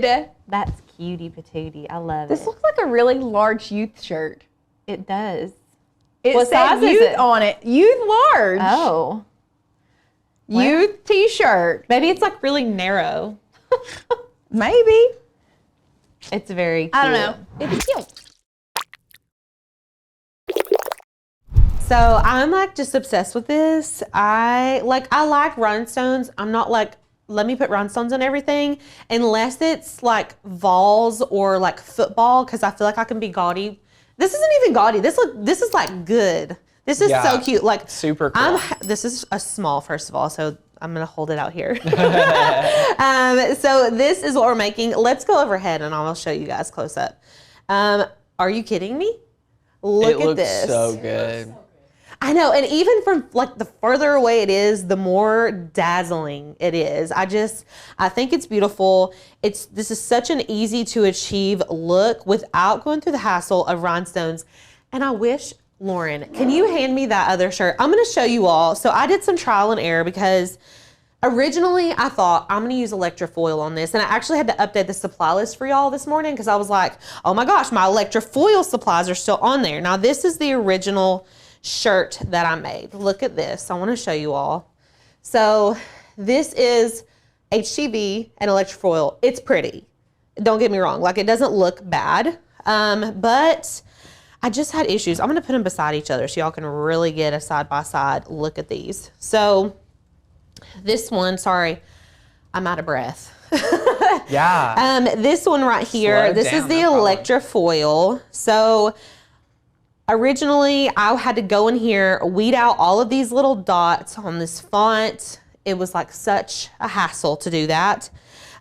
good. That's cutie patootie. I love This it. looks like a really large youth shirt. It does. It What said size is youth it? on it. Youth large. Oh. Youth t-shirt. Maybe it's like really narrow. Maybe. It's very cute. I don't know. It's cute. So I'm like just obsessed with this. I like rhinestones. I'm not like, let me put rhinestones on everything unless it's like Vols or like football because I feel like I can be gaudy. This isn't even gaudy. This is like good. This is so cute. Like super cool. This is a small, first of all, so I'm gonna hold it out here. So this is what we're making. Let's go overhead and I'll show you guys close up. Are you kidding me? Look at this. It looks so good. I know, and even from like the further away it is, the more dazzling it is. I think it's beautiful. This is such an easy to achieve look without going through the hassle of rhinestones. And I wish, Lauren, can you hand me that other shirt? I'm gonna show you all. So I did some trial and error because originally I thought I'm gonna use electrofoil on this, and I actually had to update the supply list for y'all this morning because I was like, oh my gosh, my electrofoil supplies are still on there. Now this is the original shirt that I made. Look at this. I want to show you all. So this is HTV and electrofoil. It's pretty. Don't get me wrong. Like, it doesn't look bad. But I just had issues. I'm going to put them beside each other so y'all can really get a side-by-side look at these. So this one, sorry, I'm out of breath. Yeah. This one right here, this is the Electrofoil. So originally I had to go in here, weed out all of these little dots on this font. It was like such a hassle to do that.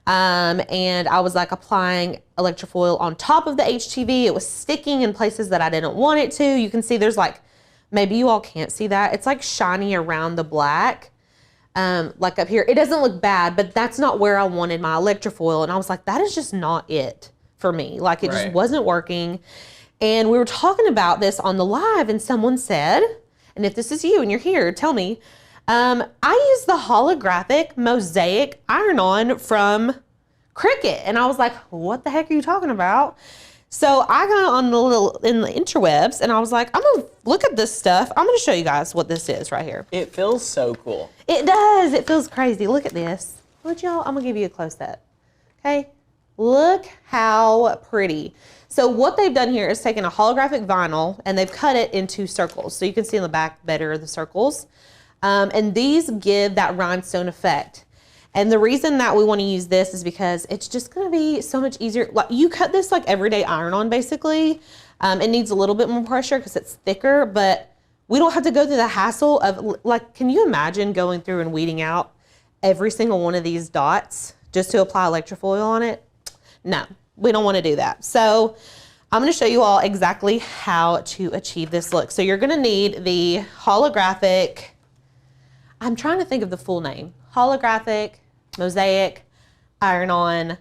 And I was like applying Electrofoil on top of the HTV. It was sticking in places that I didn't want it to. You can see there's like, maybe you all can't see that. It's like shiny around the black. Like up here, it doesn't look bad, but that's not where I wanted my Electrofoil. And I was like, that is just not it for me. Like it just wasn't working. And we were talking about this on the live and someone said, and if this is you and you're here, tell me, I use the holographic Mosaic iron-on from Cricut. And I was like, what the heck are you talking about? So I got on in the interwebs and I was like, I'm gonna look at this stuff. I'm gonna show you guys what this is right here. It feels so cool. It does. It feels crazy. Look at this. Look, y'all. I'm gonna give you a close up. Okay. Look how pretty. So what they've done here is taken a holographic vinyl and they've cut it into circles. So you can see in the back better the circles. And these give that rhinestone effect. And the reason that we want to use this is because it's just going to be so much easier. Like you cut this like everyday iron on basically. It needs a little bit more pressure because it's thicker, but we don't have to go through the hassle of like, can you imagine going through and weeding out every single one of these dots just to apply Electrofoil on it? No, we don't want to do that. So I'm going to show you all exactly how to achieve this look. So you're going to need the holographic, I'm trying to think of the full name, holographic Mosaic iron-on.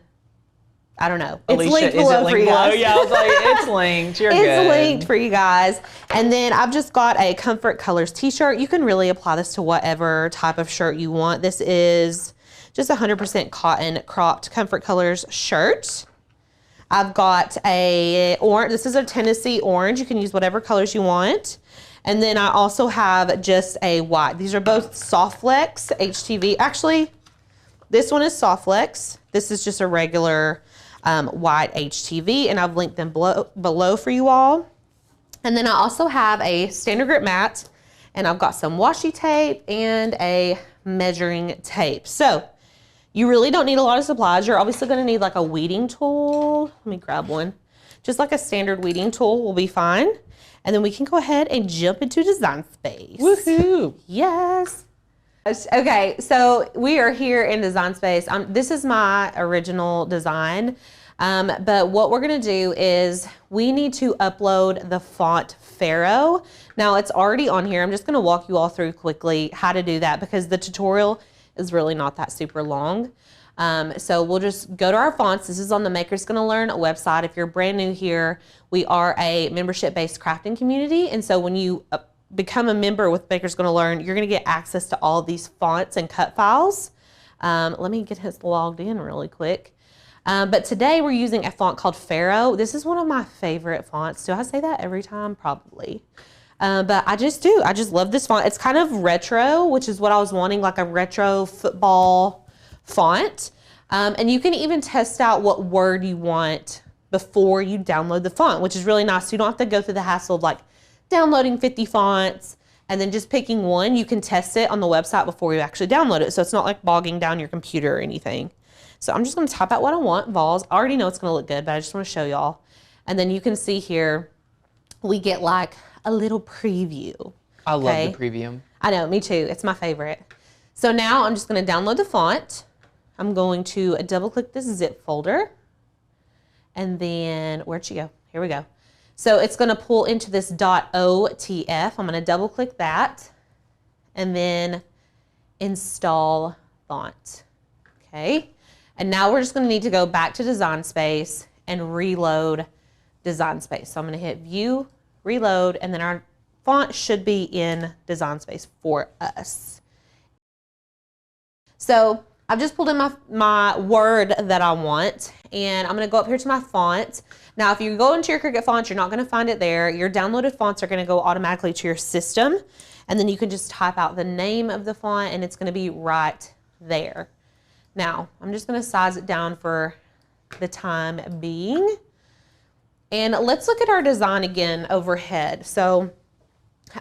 I don't know. It's linked below for you guys. Yeah, I was like, it's linked. You're good. It's linked for you guys. And then I've just got a Comfort Colors t-shirt. You can really apply this to whatever type of shirt you want. This is just 100% cotton cropped Comfort Colors shirt. I've got a orange. This is a Tennessee orange. You can use whatever colors you want. And then I also have just a white. These are both Soft Flex HTV. Actually, this one is Soft Flex. This is just a regular white HTV, and I've linked them below for you all. And then I also have a standard grip mat, and I've got some washi tape and a measuring tape. So you really don't need a lot of supplies. You're obviously going to need like a weeding tool. Let me grab one. Just like a standard weeding tool will be fine. And then we can go ahead and jump into Design Space. Woohoo! Yes. Okay, so we are here in Design Space. This is my original design, but what we're gonna do is we need to upload the font Pharaoh. Now it's already on here. I'm just gonna walk you all through quickly how to do that because the tutorial is really not that super long. So we'll just go to our fonts. This is on the Makers Gonna Learn website. If you're brand new here, we are a membership-based crafting community. And so when you become a member with Makers Gonna Learn, you're gonna get access to all of these fonts and cut files. Let me get this logged in really quick. But today we're using a font called Pharaoh. This is one of my favorite fonts. Do I say that every time? Probably. But I just do. I just love this font. It's kind of retro, which is what I was wanting, like a retro football font. And you can even test out what word you want before you download the font, which is really nice. So you don't have to go through the hassle of like downloading 50 fonts and then just picking one. You can test it on the website before you actually download it. So it's not like bogging down your computer or anything. So I'm just gonna type out what I want, vols. I already know it's gonna look good, but I just wanna show y'all. And then you can see here, we get like a little preview. I love the preview. I know, me too, it's my favorite. So now I'm just gonna download the font. I'm going to double click this zip folder. And then, where'd she go? Here we go. So it's gonna pull into this .otf. I'm gonna double click that and then install font, okay? And now we're just gonna need to go back to Design Space and reload Design Space. So I'm gonna hit View, Reload, and then our font should be in Design Space for us. So I've just pulled in my word that I want, and I'm gonna go up here to my font. Now, if you go into your Cricut fonts, you're not gonna find it there. Your downloaded fonts are gonna go automatically to your system, and then you can just type out the name of the font, and it's gonna be right there. Now, I'm just gonna size it down for the time being, And let's look at our design again overhead. So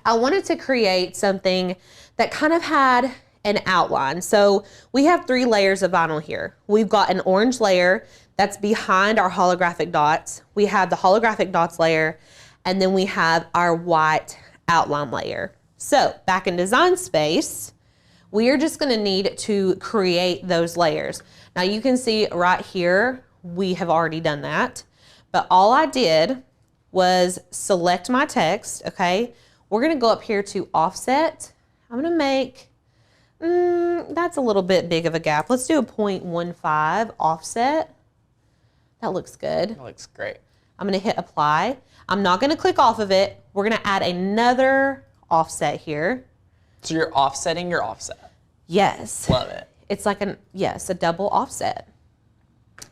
I wanted to create something that kind of had an outline. So we have 3 layers of vinyl here. We've got an orange layer that's behind our holographic dots. We have the holographic dots layer, and then we have our white outline layer. So back in design space, we are just gonna need to create those layers. Now you can see right here, we have already done that, but all I did was select my text, okay? We're gonna go up here to offset. I'm gonna make, that's a little bit big of a gap. Let's do a 0.15 offset. That looks good. That looks great. I'm gonna hit apply. I'm not gonna click off of it. We're gonna add another offset here. So you're offsetting your offset. Yes. Love it. It's like a double offset.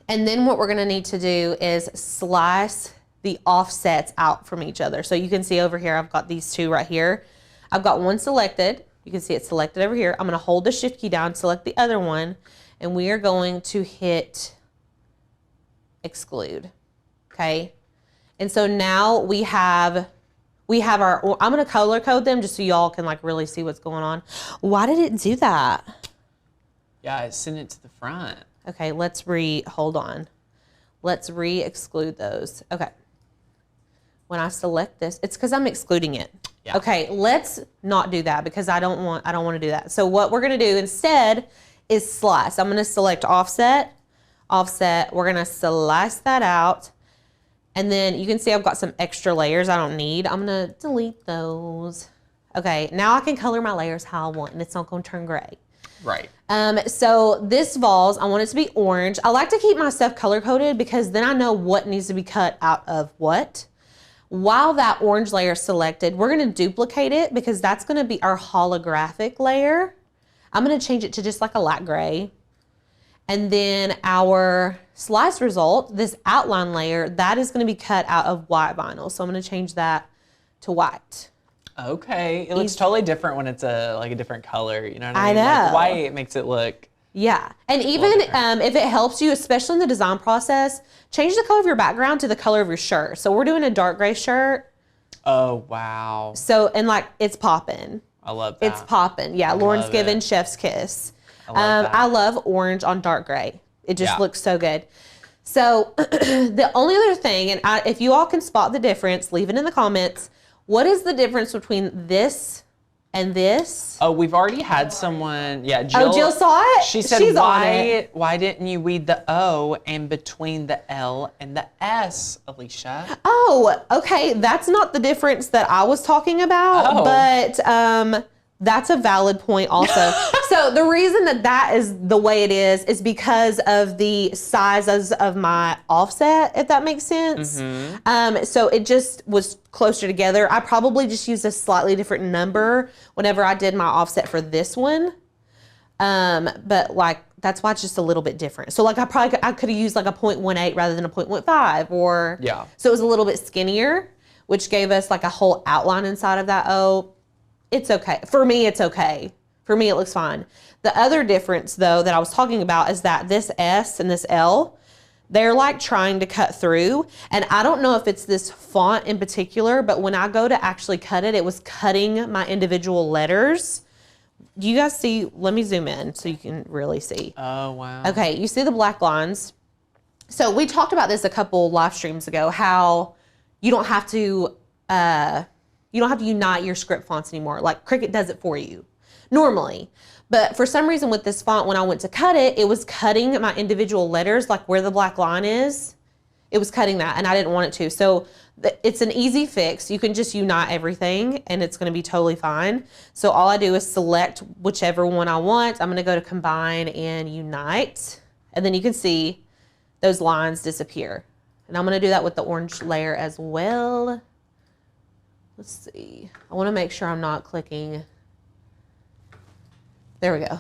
And then what we're gonna need to do is slice the offsets out from each other. So you can see over here, I've got these 2 right here. I've got one selected. You can see it selected over here. I'm gonna hold the shift key down, select the other one, and we are going to hit exclude, okay? And so now we have our, I'm gonna color code them just so y'all can like really see what's going on. Why did it do that? Yeah, send it to the front. Okay, hold on. Let's re-exclude those. Okay. When I select this, it's because I'm excluding it. Yeah. Okay, let's not do that because I don't want to do that. So what we're gonna do instead is slice. I'm gonna select offset, we're gonna slice that out. And then you can see I've got some extra layers I don't need. I'm gonna delete those. Okay, now I can color my layers how I want and it's not gonna turn gray. Right. So this vase, I want it to be orange. I like to keep my stuff color coded because then I know what needs to be cut out of what. While that orange layer is selected, we're gonna duplicate it because that's gonna be our holographic layer. I'm gonna change it to just like a light gray. And then our slice result, this outline layer, that is gonna be cut out of white vinyl. So I'm gonna change that to white. Okay, it looks totally different when it's a different color. You know what I I mean? know. Like white makes it look. Yeah, and even if it helps you, especially in the design process, change the color of your background to the color of your shirt. So we're doing a dark gray shirt. Oh wow. So, and like it's popping. I love that. It's popping. Yeah, Lauren's love giving it. chef's kiss. I love that. I love orange on dark gray. It just looks so good. So the only other thing, and if you all can spot the difference, leave it in the comments. What is the difference between this and this? Oh, we've already had someone. Yeah, Jill. Oh, Jill saw it? She said, She's on it. why didn't you read the O and between the L and the S, Alicia? Oh, okay. That's not the difference that I was talking about, but that's a valid point also. So the reason that is the way it is because of the sizes of my offset, if that makes sense. So it just was closer together. I probably just used a slightly different number whenever I did my offset for this one. But like, that's why it's just a little bit different. So like I could have used like a 0.18 rather than a 0.15 or, so it was a little bit skinnier, which gave us like a whole outline inside of that O. It's okay. For me, it's okay. For me, it looks fine. The other difference though that I was talking about is that this S and this L, they're like trying to cut through. And I don't know if it's this font in particular, but when I go to actually cut it, it was cutting my individual letters. Do you guys see? Let me zoom in so you can really see. Oh, wow. Okay, you see the black lines. So we talked about this a couple live streams ago, how you don't have to unite your script fonts anymore. Like Cricut does it for you normally. But for some reason with this font, when I went to cut it, it was cutting my individual letters, like where the black line is. It was cutting that and I didn't want it to. So it's an easy fix. You can just unite everything and it's gonna be totally fine. So all I do is select whichever one I want. I'm gonna go to combine and unite. And then you can see those lines disappear. And I'm gonna do that with the orange layer as well. Let's see. I wanna make sure I'm not clicking. There we go.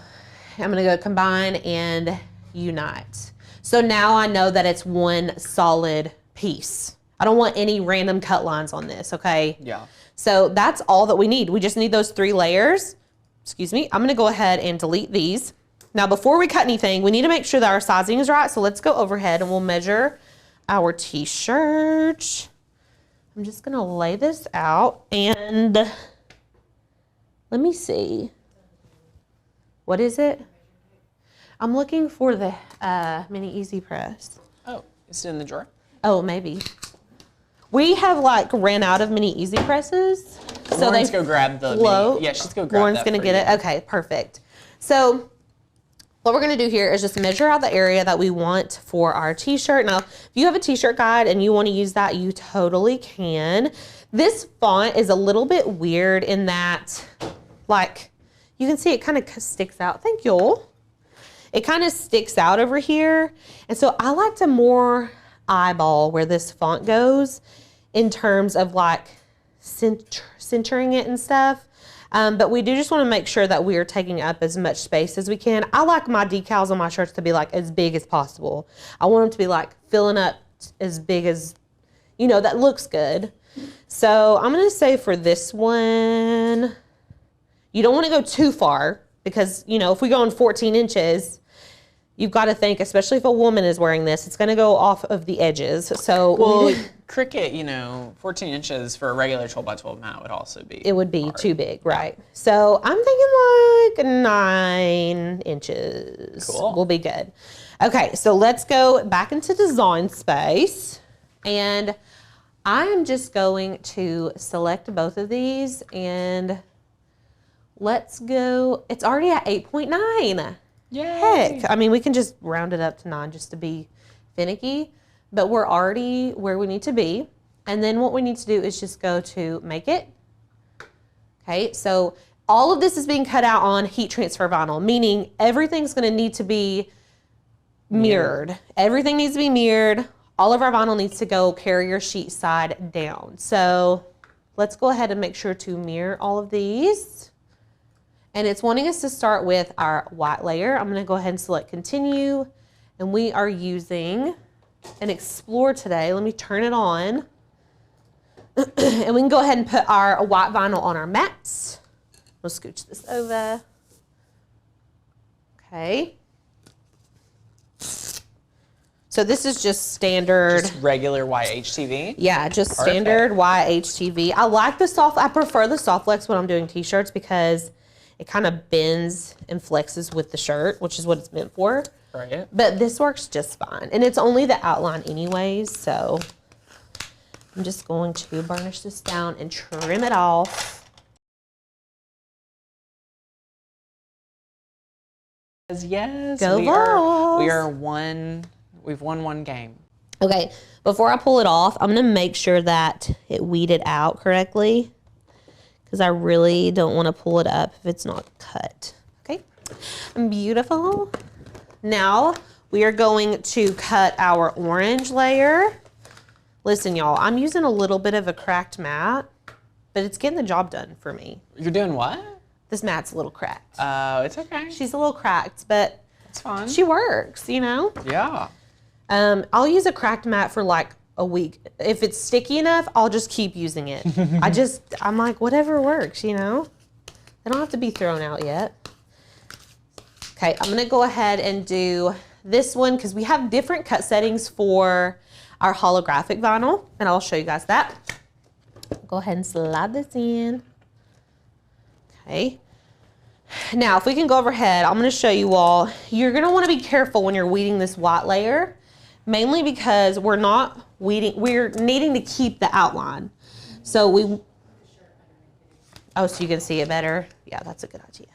I'm gonna go combine and unite. So now I know that it's one solid piece. I don't want any random cut lines on this, okay? Yeah. So that's all that we need. We just need those 3 layers. Excuse me. I'm gonna go ahead and delete these. Now before we cut anything, we need to make sure that our sizing is right. So let's go overhead and we'll measure our t-shirt. I'm just gonna lay this out and let me see. What is it? I'm looking for the mini easy press. Oh, is it in the drawer? Oh, maybe. We have like ran out of mini easy presses. So Lauren's go grab the float. Yeah, she's go grab Lauren's that gonna for get you. it. Okay, perfect. So what we're gonna do here is just measure out the area that we want for our t-shirt. Now, if you have a t-shirt guide and you wanna use that, you totally can. This font is a little bit weird in that, like, you can see it kind of sticks out. Thank you. It kind of sticks out over here. And so I like to more eyeball where this font goes in terms of like centering it and stuff. But we do just want to make sure that we are taking up as much space as we can. I like my decals on my shirts to be like as big as possible. I want them to be like filling up as big as, you know, that looks good. So I'm going to say for this one, you don't want to go too far because, you know, if we go on 14 inches, you've got to think, especially if a woman is wearing this, it's going to go off of the edges. So Well, Cricut, you know, 14 inches for a regular 12 by 12 mat would also be. it would be hard. too big, right? So I'm thinking like 9 inches Cool. will be good. Okay, so let's go back into design space. And I'm just going to select both of these and let's go. It's already at 8.9. Yay. Heck, I mean, we can just round it up to 9 just to be finicky, but we're already where we need to be. And then what we need to do is just go to make it. Okay, so all of this is being cut out on heat transfer vinyl, meaning everything's gonna need to be mirrored. Everything needs to be mirrored. All of our vinyl needs to go carrier sheet side down. So let's go ahead and make sure to mirror all of these. And it's wanting us to start with our white layer. I'm gonna go ahead and select continue. And we are using an Explore today. Let me turn it on. And we can go ahead and put our white vinyl on our mats. We'll scooch this over. Okay. So this is just standard. Just regular white HTV. Yeah, just standard YHTV. I like the soft, I prefer the soft flex when I'm doing t-shirts because it kind of bends and flexes with the shirt, which is what it's meant for. Right. But this works just fine. And it's only the outline anyways, so I'm just going to burnish this down and trim it off. Yes, Go we Vols. are we've won one game. Okay, before I pull it off, I'm gonna make sure that it weeded out correctly because I really don't want to pull it up if it's not cut. Okay, beautiful. Now we are going to cut our orange layer. Listen, y'all, I'm using a little bit of a cracked mat, but it's getting the job done for me. You're doing what? This mat's a little cracked. Oh, it's okay. She's a little cracked, but It's fine. she works, you know? Yeah. I'll use a cracked mat for like a week. If it's sticky enough, I'll just keep using it. I'm like, whatever works, you know? They don't have to be thrown out yet. Okay, I'm gonna go ahead and do this one because we have different cut settings for our holographic vinyl, and I'll show you guys that. Go ahead and slide this in. Okay. Now, if we can go overhead, I'm gonna show you all. You're gonna wanna be careful when you're weeding this white layer, mainly because we're needing to keep the outline. So so you can see it better? Yeah, that's a good idea.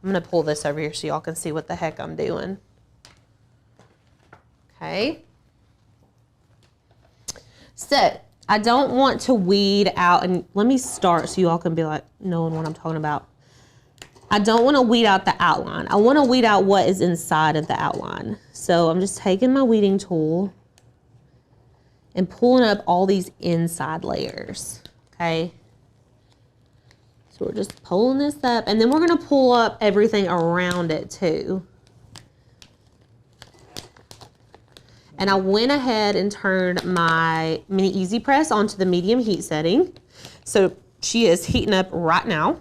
I'm gonna pull this over here so y'all can see what the heck I'm doing. Okay. So, I don't want to weed out, and let me start so you all can be like, knowing what I'm talking about. I don't want to weed out the outline. I want to weed out what is inside of the outline. So I'm just taking my weeding tool and pulling up all these inside layers, okay? So we're just pulling this up, and then we're gonna pull up everything around it too. And I went ahead and turned my mini easy press onto the medium heat setting. So she is heating up right now.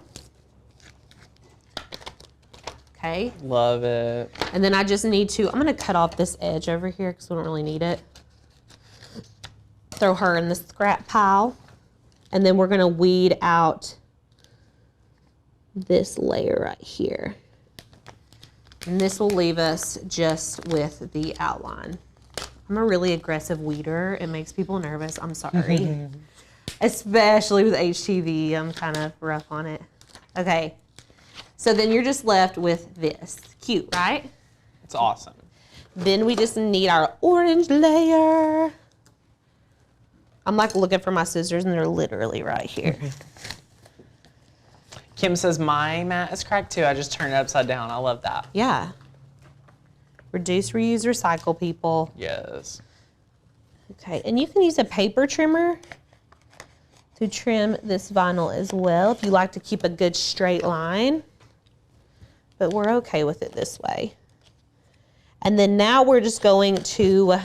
Okay. Love it. And then I just need to, I'm gonna cut off this edge over here because we don't really need it. throw her in the scrap pile. And then we're gonna weed out this layer right here. And this will leave us just with the outline. I'm a really aggressive weeder. It makes people nervous, I'm sorry. Especially with HTV, I'm kind of rough on it. Okay, so then you're just left with this. Cute, right? It's awesome. Then we just need our orange layer. I'm like looking for my scissors and they're literally right here. Kim says, my mat is cracked too. I just turned it upside down. I love that. Yeah. Reduce, reuse, recycle, people. Yes. Okay, and you can use a paper trimmer to trim this vinyl as well if you like to keep a good straight line. But we're okay with it this way. And then now we're just going to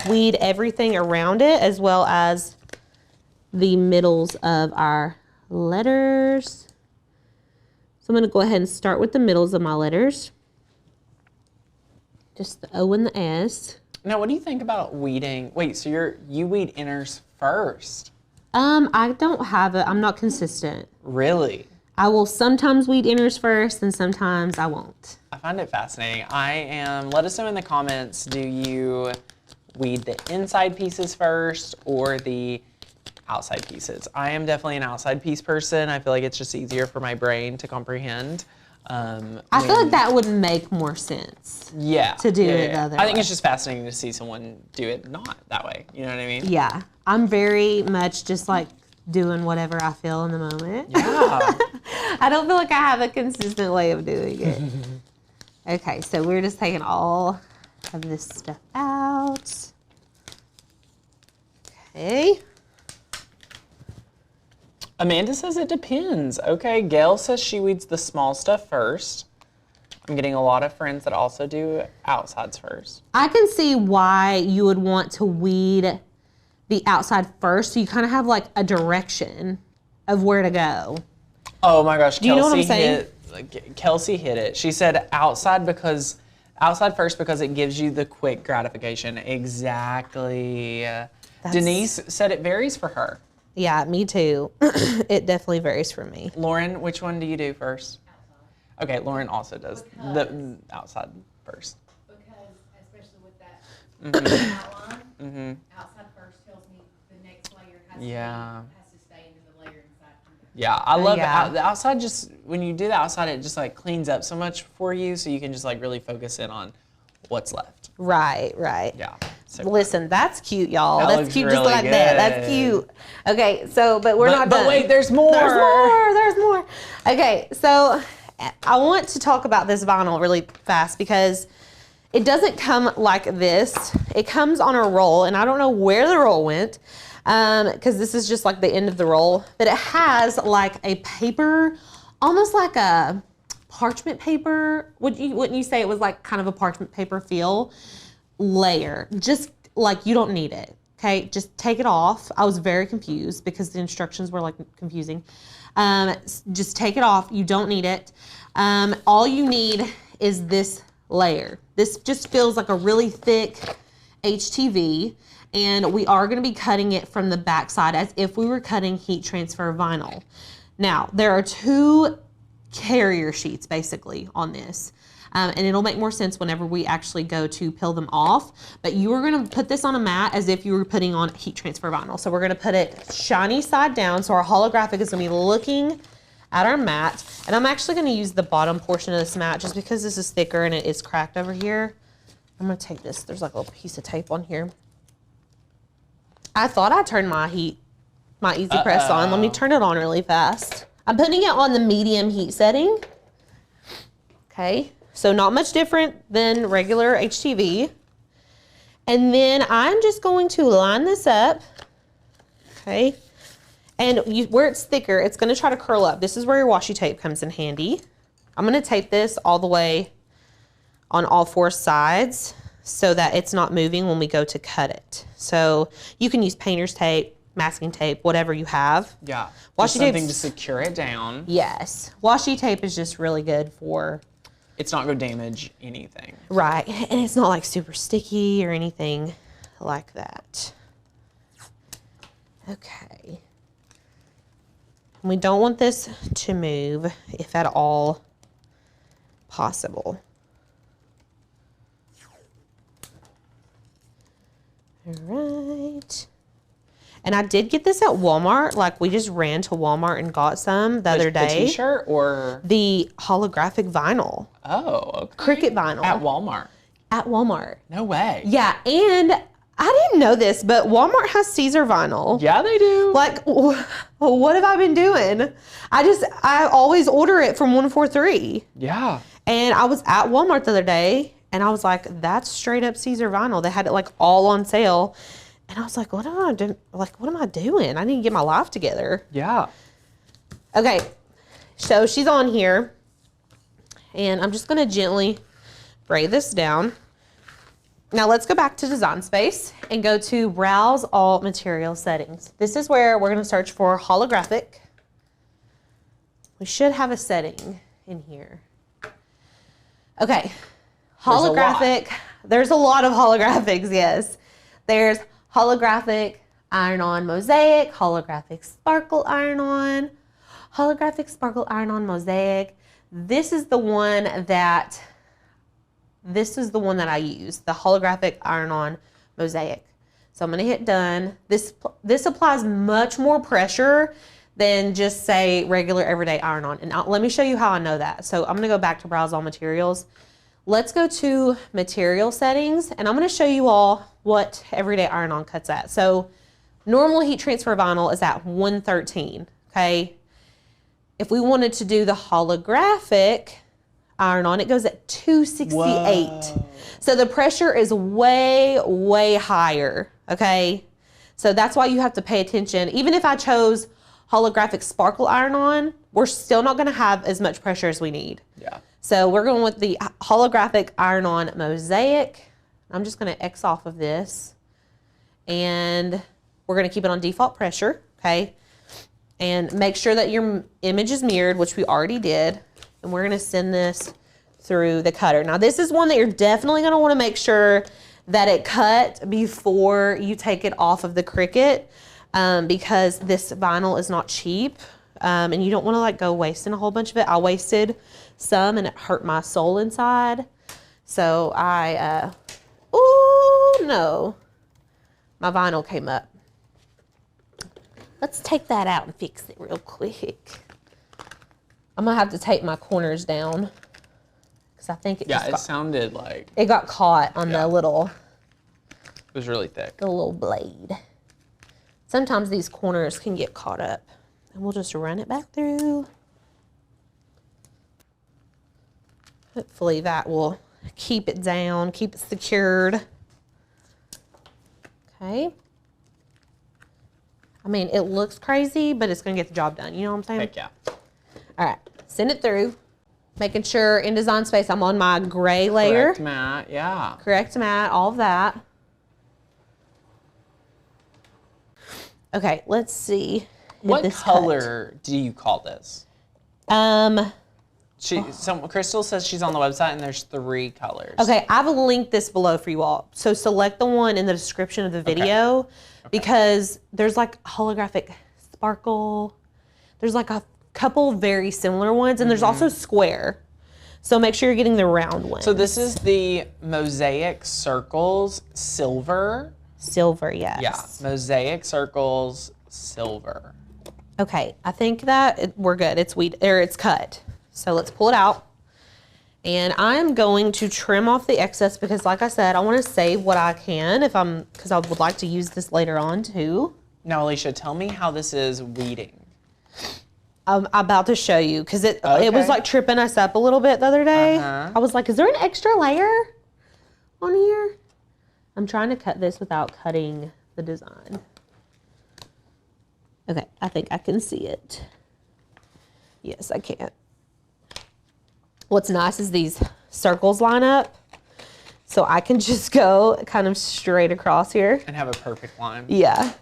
weed everything around it as well as the middles of our letters. So I'm going to go ahead and start with the middles of my letters. Just the O and the S. Now, what do you think about weeding? Wait, so you weed inners first? I don't have it. I'm not consistent. Really? I will sometimes weed inners first and sometimes I won't. I find it fascinating. Let us know in the comments, do you weed the inside pieces first or the outside pieces? I am definitely an outside piece person. I feel like it's just easier for my brain to comprehend. I feel like that would make more sense. Yeah. To do it the other I think way. it's just fascinating to see someone do it not that way. You know what I mean? Yeah. I'm very much just like doing whatever I feel in the moment. Yeah. I don't feel like I have a consistent way of doing it. Okay, so we're just taking all of this stuff out. Okay. Amanda says it depends. Okay, Gail says she weeds the small stuff first. I'm getting a lot of friends that also do outsides first. I can see why you would want to weed the outside first, so you kind of have like a direction of where to go. Oh my gosh, Do you know what I'm saying? Kelsey hit it. She said outside first because it gives you the quick gratification. Exactly. Denise said it varies for her. Yeah, me too. It definitely varies for me. Lauren, which one do you do first? Okay, Lauren also does the outside first. Because, especially with that outline, outside first tells me the next layer has to stay into the layer inside. Yeah, I love Yeah. it. The outside just, when you do the outside, it just like cleans up so much for you, so you can just like really focus in on what's left. Right, right. Yeah. So Listen, that's cute, y'all. That That's looks cute just really like that. That's good. cute. Okay, so, but we're not done. But wait, there's more. There's more. There's more. Okay, so I want to talk about this vinyl really fast because it doesn't come like this. It comes on a roll, and I don't know where the roll went because this is just like the end of the roll. But it has like a paper, almost like a parchment paper. Wouldn't you say it was like kind of a parchment paper feel layer? Just like you don't need it. Okay, just take it off. I was very confused because the instructions were like confusing. Just take it off. You don't need it. All you need is this layer. This just feels like a really thick HTV, and we are going to be cutting it from the back side as if we were cutting heat transfer vinyl. Now, there are two carrier sheets basically on this. And it'll make more sense whenever we actually go to peel them off. But you are gonna put this on a mat as if you were putting on heat transfer vinyl. So we're gonna put it shiny side down. So our holographic is gonna be looking at our mat. And I'm actually gonna use the bottom portion of this mat just because this is thicker and it is cracked over here. I'm gonna take this, there's like a little piece of tape on here. I thought I turned my easy press on. Let me turn it on really fast. I'm putting it on the medium heat setting. Okay. So not much different than regular HTV. And then I'm just going to line this up, okay? And where it's thicker, it's gonna try to curl up. This is where your washi tape comes in handy. I'm gonna tape this all the way on all four sides so that it's not moving when we go to cut it. So you can use painter's tape, masking tape, whatever you have. Yeah. Washi Just something tape's- to secure it down. Yes, washi tape is just really good for It's not going to damage anything. right, and it's not like super sticky or anything like that. Okay. We don't want this to move, if at all possible. All right. And I did get this at Walmart. Like, we just ran to Walmart and got some the other day. The t-shirt or? The holographic vinyl. Oh, okay. Cricket vinyl. At Walmart. At Walmart. No way. Yeah, and I didn't know this, but Walmart has Caesar vinyl. Yeah, they do. Like, what have I been doing? I always order it from 143. Yeah. And I was at Walmart the other day, and I was like, that's straight up Caesar vinyl. They had it like all on sale. And I was like, what am I doing? Like, what am I doing? I need to get my life together. Yeah. Okay, so she's on here, and I'm just gonna gently braid this down. Now let's go back to Design Space and go to Browse All Material Settings. This is where we're gonna search for holographic. We should have a setting in here. Okay, holographic. There's a lot of holographics, yes. There's holographic iron-on mosaic, holographic sparkle iron-on, holographic sparkle iron-on mosaic. This is the one that I use, the holographic iron-on mosaic. So I'm gonna hit done. This applies much more pressure than just say regular everyday iron-on. And let me show you how I know that. So I'm gonna go back to Browse All Materials. Let's go to material settings, and I'm gonna show you all what everyday iron-on cuts at. So normal heat transfer vinyl is at 113, okay? If we wanted to do the holographic iron-on, it goes at 268. Whoa. So the pressure is way, way higher, okay? So that's why you have to pay attention. Even if I chose holographic sparkle iron-on, we're still not gonna have as much pressure as we need. Yeah. So we're going with the holographic iron-on mosaic. I'm just gonna X off of this, and we're gonna keep it on default pressure, okay? And make sure that your image is mirrored, which we already did. And we're gonna send this through the cutter. Now this is one that you're definitely gonna wanna make sure that it cut before you take it off of the Cricut, because this vinyl is not cheap, and you don't wanna like go wasting a whole bunch of it. I wasted some and it hurt my soul inside. So oh no, my vinyl came up. Let's take that out and fix it real quick. I'm gonna have to tape my corners down because I think It sounded like it got caught on the little it was really thick. the little blade. Sometimes these corners can get caught up, and we'll just run it back through. Hopefully that will keep it down, keep it secured. Okay. I mean, it looks crazy, but it's gonna get the job done. You know what I'm saying? Heck yeah. All right, send it through. Making sure in Design Space I'm on my gray layer. Correct matte, yeah. Correct matte, all of that. Okay, let's see. What this color do you call this? cut. Crystal says she's on the website and there's 3 colors. Okay, I've linked this below for you all. So select the one in the description of the video because there's like holographic sparkle. There's like a couple very similar ones, and there's also square. So make sure you're getting the round one. So this is the Mosaic Circles Silver. Silver, yes. Yeah, Mosaic Circles Silver. Okay, I think that we're good. It's cut. So let's pull it out. And I'm going to trim off the excess because like I said, I want to save what I can because I would like to use this later on too. Now, Alicia, tell me how this is weeding. I'm about to show you because it was like tripping us up a little bit the other day. I was like, is there an extra layer on here? I'm trying to cut this without cutting the design. Okay, I think I can see it. Yes, I can. What's nice is these circles line up, so I can just go kind of straight across here. And have a perfect line. Yeah.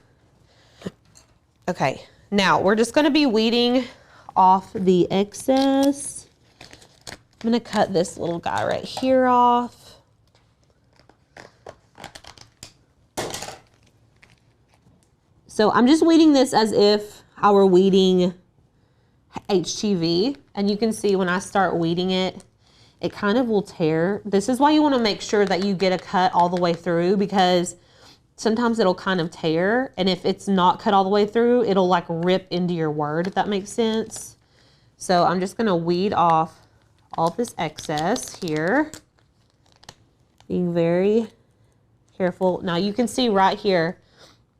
Okay, now we're just gonna be weeding off the excess. I'm gonna cut this little guy right here off. So I'm just weeding this as if I were weeding HTV. And you can see when I start weeding it, it kind of will tear. This is why you want to make sure that you get a cut all the way through, because sometimes it'll kind of tear. And if it's not cut all the way through, it'll like rip into your word, if that makes sense. So I'm just going to weed off all this excess here. Being very careful. Now you can see right here,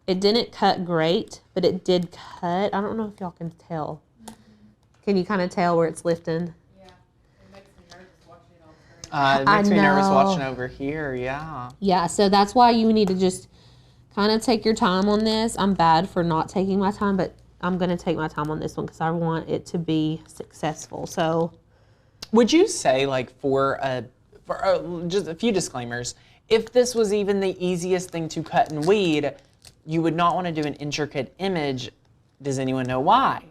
it didn't cut great, but it did cut. I don't know if y'all can tell. Can you kind of tell where it's lifting? Yeah, it makes me nervous watching it on screen. It makes me nervous know. watching over here, yeah. Yeah, so that's why you need to just kind of take your time on this. I'm bad for not taking my time, but I'm going to take my time on this one because I want it to be successful. So Would you say, like, just a few disclaimers, if this was even the easiest thing to cut and weed, you would not want to do an intricate image. Does anyone know why?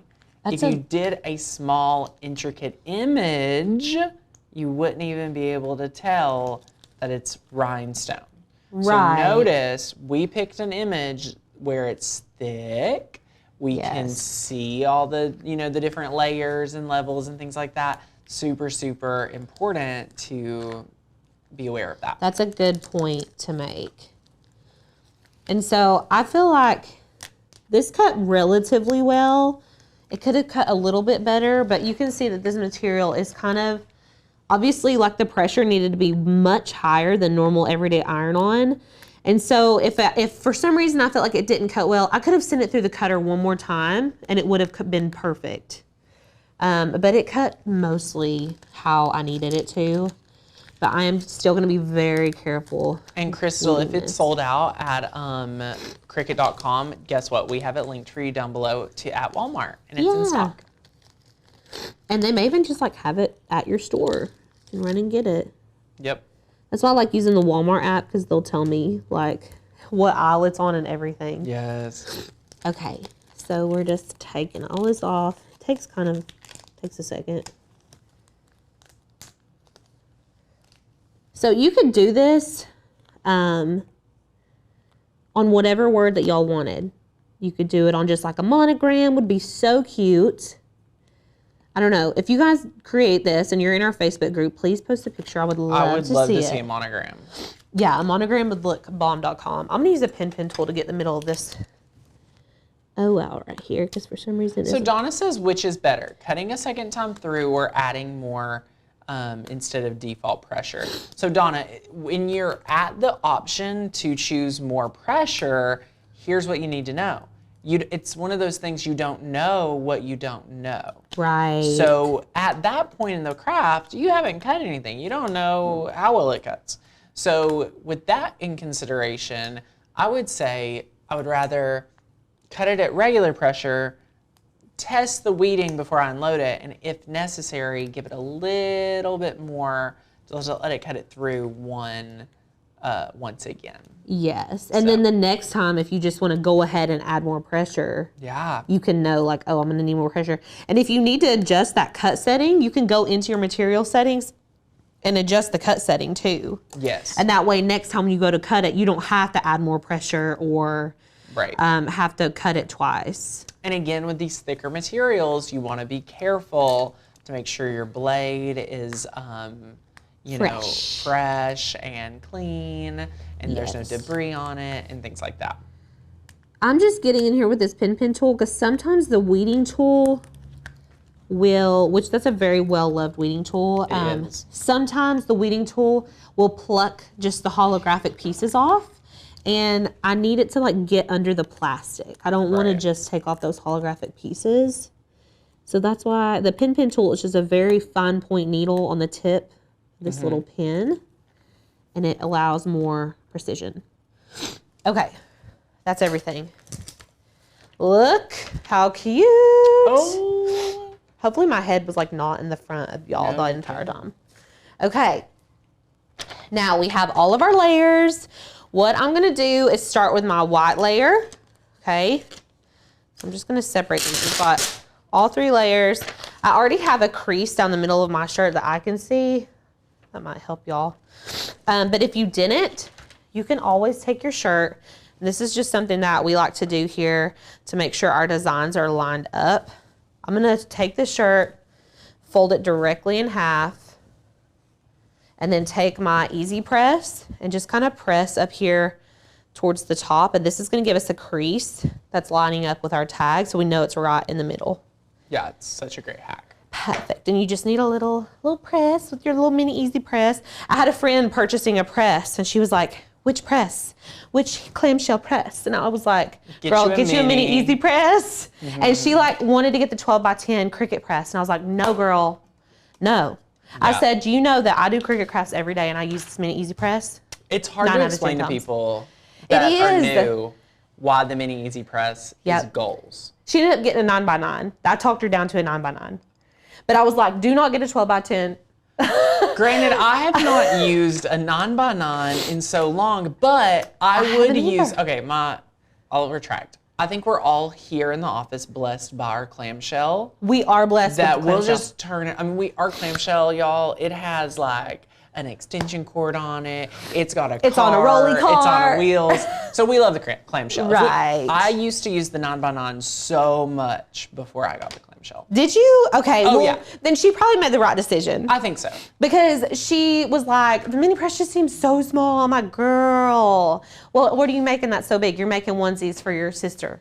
If you did a small, intricate image, you wouldn't even be able to tell that it's rhinestone. Right. So notice, we picked an image where it's thick. We can see all the, the different layers and levels and things like that. Super, super important to be aware of that. that's a good point to make. And so I feel like this cut relatively well. It could have cut a little bit better, but you can see that this material is kind of, obviously, like, the pressure needed to be much higher than normal everyday iron-on. And so if for some reason I felt like it didn't cut well, I could have sent it through the cutter one more time and it would have been perfect. But it cut mostly how I needed it to. But I am still going to be very careful. And Crystal, if it's sold out at Cricut.com, guess what? We have it linked for you down below at Walmart, and it's in stock. And they may even just like have it at your store. You can run and get it. Yep. That's why I like using the Walmart app, because they'll tell me like what aisle it's on and everything. Yes. Okay, so we're just taking all this off. It takes a second. So you could do this on whatever word that y'all wanted. You could do it on just like a monogram, would be so cute. I don't know. If you guys create this and you're in our Facebook group, please post a picture. I would love to see a monogram. Yeah, a monogram would look bomb.com. I'm going to use a pen tool to get in the middle of this out right here, because for some reason So Donna says, which is better, cutting a second time through or adding more instead of default pressure? So Donna, when you're at the option to choose more pressure, here's what you need to know. It's one of those things, you don't know what you don't know. Right. So at that point in the craft, you haven't cut anything. You don't know how well it cuts. So with that in consideration, I would say I would rather cut it at regular pressure, test the weeding before I unload it, and if necessary, give it a little bit more, just let it cut it through once again. Yes. And then the next time, if you just want to go ahead and add more pressure, you can know like, oh, I'm going to need more pressure. And if you need to adjust that cut setting, you can go into your material settings and adjust the cut setting too. Yes. And that way, next time you go to cut it, you don't have to add more pressure or have to cut it twice. And again, with these thicker materials, you want to be careful to make sure your blade is, fresh and clean, and there's no debris on it and things like that. I'm just getting in here with this pen tool because sometimes the weeding tool which that's a very well-loved weeding tool. It is. Sometimes the weeding tool will pluck just the holographic pieces off, and I need it to like get under the plastic. I don't want to just take off those holographic pieces. So that's why the pen tool is just a very fine point needle on the tip of this little pin, and it allows more precision. Okay, that's everything. Look how cute. Oh. Hopefully my head was like not in the front of y'all the entire time. Okay, now we have all of our layers. What I'm gonna do is start with my white layer, okay? So I'm just gonna separate these. We've got all 3 layers. I already have a crease down the middle of my shirt that I can see. That might help y'all. But if you didn't, you can always take your shirt, This is just something that we like to do here to make sure our designs are lined up. I'm gonna take the shirt, fold it directly in half, and then take my easy press and just kind of press up here towards the top. And this is gonna give us a crease that's lining up with our tag so we know it's right in the middle. Yeah, it's such a great hack. Perfect. And you just need a little press with your little mini easy press. I had a friend purchasing a press and she was like, which press? Which clamshell press? And I was like, girl, get you a mini easy press. And she like wanted to get the 12 by 10 Cricut press. And I was like, no, girl, no. Yeah. I said, do you know that I do Cricut crafts every day and I use this mini easy press? It's hard 9 to out of 10 explain to times. people that It are is. new why the mini easy press is goals. She ended up getting a 9 by 9. I talked her down to a 9 by 9. But I was like, do not get a 12 by 10. Granted, I have not used a 9 by 9 in so long, but I would haven't use, either. okay, I'll retract. I think we're all here in the office blessed by our clamshell. We are blessed That with we'll clamshell. just turn it, I mean, our clamshell, y'all, it has like an extension cord on it. It's got a It's on a rolly It's on cart. wheels. So we love the clamshell. Right. I used to use the 9 by 9 so much before I got the clamshell. Did you? Okay. Oh, well, yeah. Then she probably made the right decision. I think so. Because she was like, the mini press just seems so small. I'm like, girl, well, what are you making that so big? You're making onesies for your sister.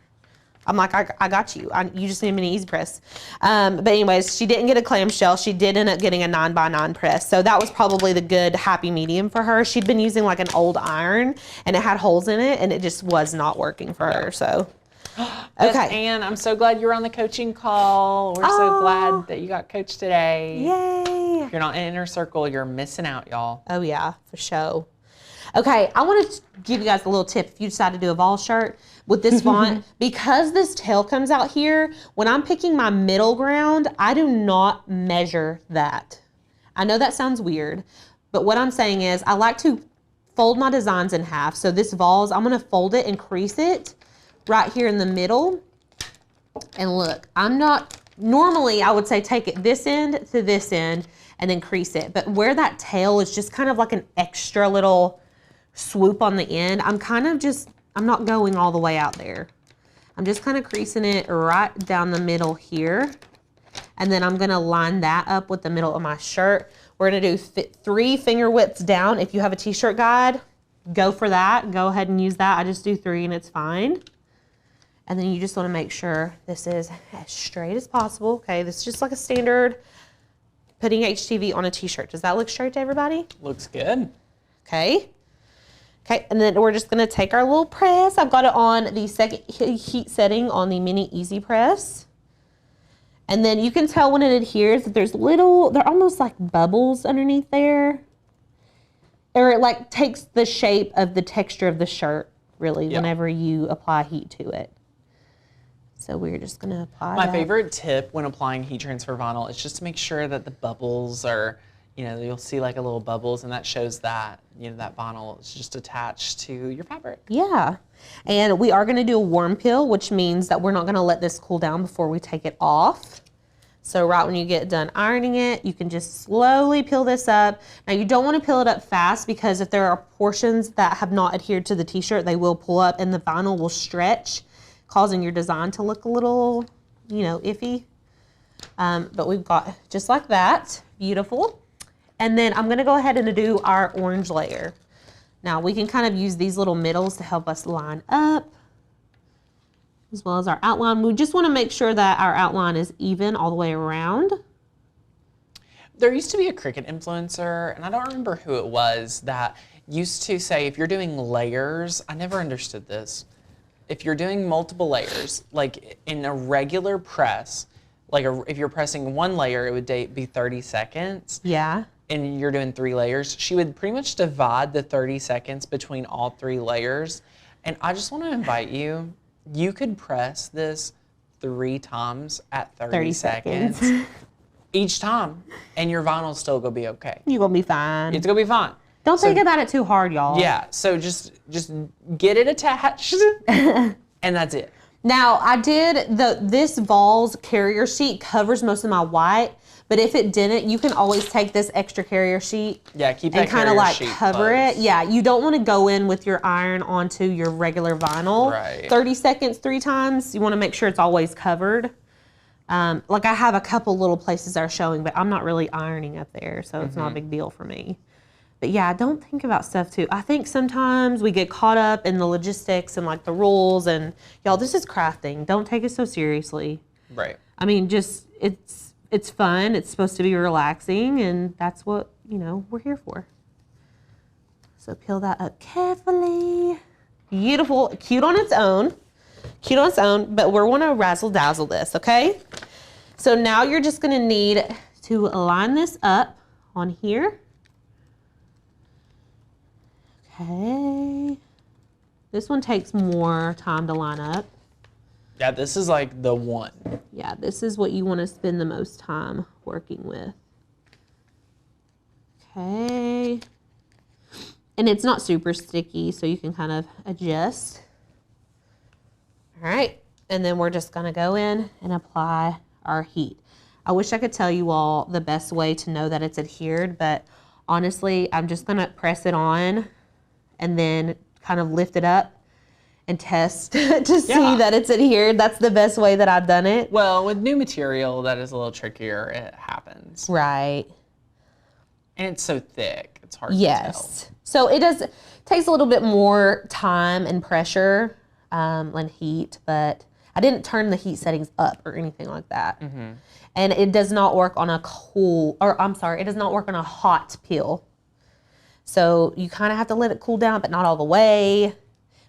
I'm like, I got you. You just need a mini easy press. But anyways, she didn't get a clamshell. She did end up getting a 9 by 9 press. So that was probably the good happy medium for her. She'd been using like an old iron and it had holes in it and it just was not working for her. So, okay. And I'm so glad you were on the coaching call. We're so glad that you got coached today. Yay. If you're not in Inner Circle, you're missing out, y'all. Oh yeah, for sure. Okay, I want to give you guys a little tip if you decide to do a vol shirt with this font. Because this tail comes out here, when I'm picking my middle ground, I do not measure that. I know that sounds weird, but what I'm saying is I like to fold my designs in half. So this vols, I'm gonna fold it and crease it right here in the middle. And look, normally I would say take it this end to this end and then crease it. But where that tail is just kind of like an extra little swoop on the end, I'm not going all the way out there. I'm just kind of creasing it right down the middle here. And then I'm gonna line that up with the middle of my shirt. We're gonna do 3 finger widths down. If you have a t-shirt guide, go for that. Go ahead and use that. I just do 3 and it's fine. And then you just wanna make sure this is as straight as possible. Okay, this is just like a standard putting HTV on a t-shirt. Does that look straight to everybody? Looks good. Okay. Okay, and then we're just gonna take our little press. I've got it on the second heat setting on the mini easy press. And then you can tell when it adheres that they're almost like bubbles underneath there. Or it like takes the shape of the texture of the shirt, really, whenever you apply heat to it. So we're just gonna apply My that. favorite tip when applying heat transfer vinyl is just to make sure that the bubbles are, you'll see like a little bubbles and that shows that, that vinyl is just attached to your fabric. Yeah, and we are gonna do a warm peel, which means that we're not gonna let this cool down before we take it off. So right when you get done ironing it, you can just slowly peel this up. Now you don't wanna peel it up fast because if there are portions that have not adhered to the t-shirt, they will pull up and the vinyl will stretch, causing your design to look a little, iffy. But we've got just like that, beautiful. And then I'm gonna go ahead and do our orange layer. Now we can kind of use these little middles to help us line up, as well as our outline. We just wanna make sure that our outline is even all the way around. There used to be a Cricut influencer, and I don't remember who it was, that used to say if you're doing layers, I never understood this. If you're doing multiple layers, like in a regular press, if you're pressing 1 layer, it would be 30 seconds. Yeah. And you're doing 3 layers, she would pretty much divide the 30 seconds between all 3 layers. And I just want to invite you, you could press this 3 times at 30 seconds each time, and your vinyl's still gonna be okay. You're gonna be fine. It's gonna be fine. Don't think about it too hard, y'all. Yeah, so just get it attached, and that's it. Now I did this Vols carrier sheet covers most of my white, But if it didn't, you can always take this extra carrier sheet Yeah, keep that and kind of carrier like sheet cover it. close. Yeah, you don't want to go in with your iron onto your regular vinyl. Right. 30 seconds 3 times. You want to make sure it's always covered. Like I have a couple little places that are showing, but I'm not really ironing up there, so it's not a big deal for me. But yeah, don't think about stuff too. I think sometimes we get caught up in the logistics and like the rules, and y'all, this is crafting. Don't take it so seriously. Right. I mean, just it's fun. It's supposed to be relaxing, and that's what, you know, we're here for. So peel that up carefully. Beautiful, cute on its own. Cute on its own, but we're gonna razzle dazzle this, okay? So now you're just gonna need to line this up on here. Okay. This one takes more time to line up. Yeah, this is like the one. Yeah, this is what you want to spend the most time working with. Okay. And it's not super sticky, so you can kind of adjust. All right. And then we're just going to go in and apply our heat. I wish I could tell you all the best way to know that it's adhered, but honestly, I'm just going to press it on and then kind of lift it up and test to see that it's adhered. That's the best way that I've done it. Well, with new material, that is a little trickier. It happens. Right. And it's so thick. It's hard to Yes. So it takes a little bit more time and pressure and heat, but I didn't turn the heat settings up or anything like that. And it does not work on a it does not work on a hot peel. So you kind of have to let it cool down, but not all the way. It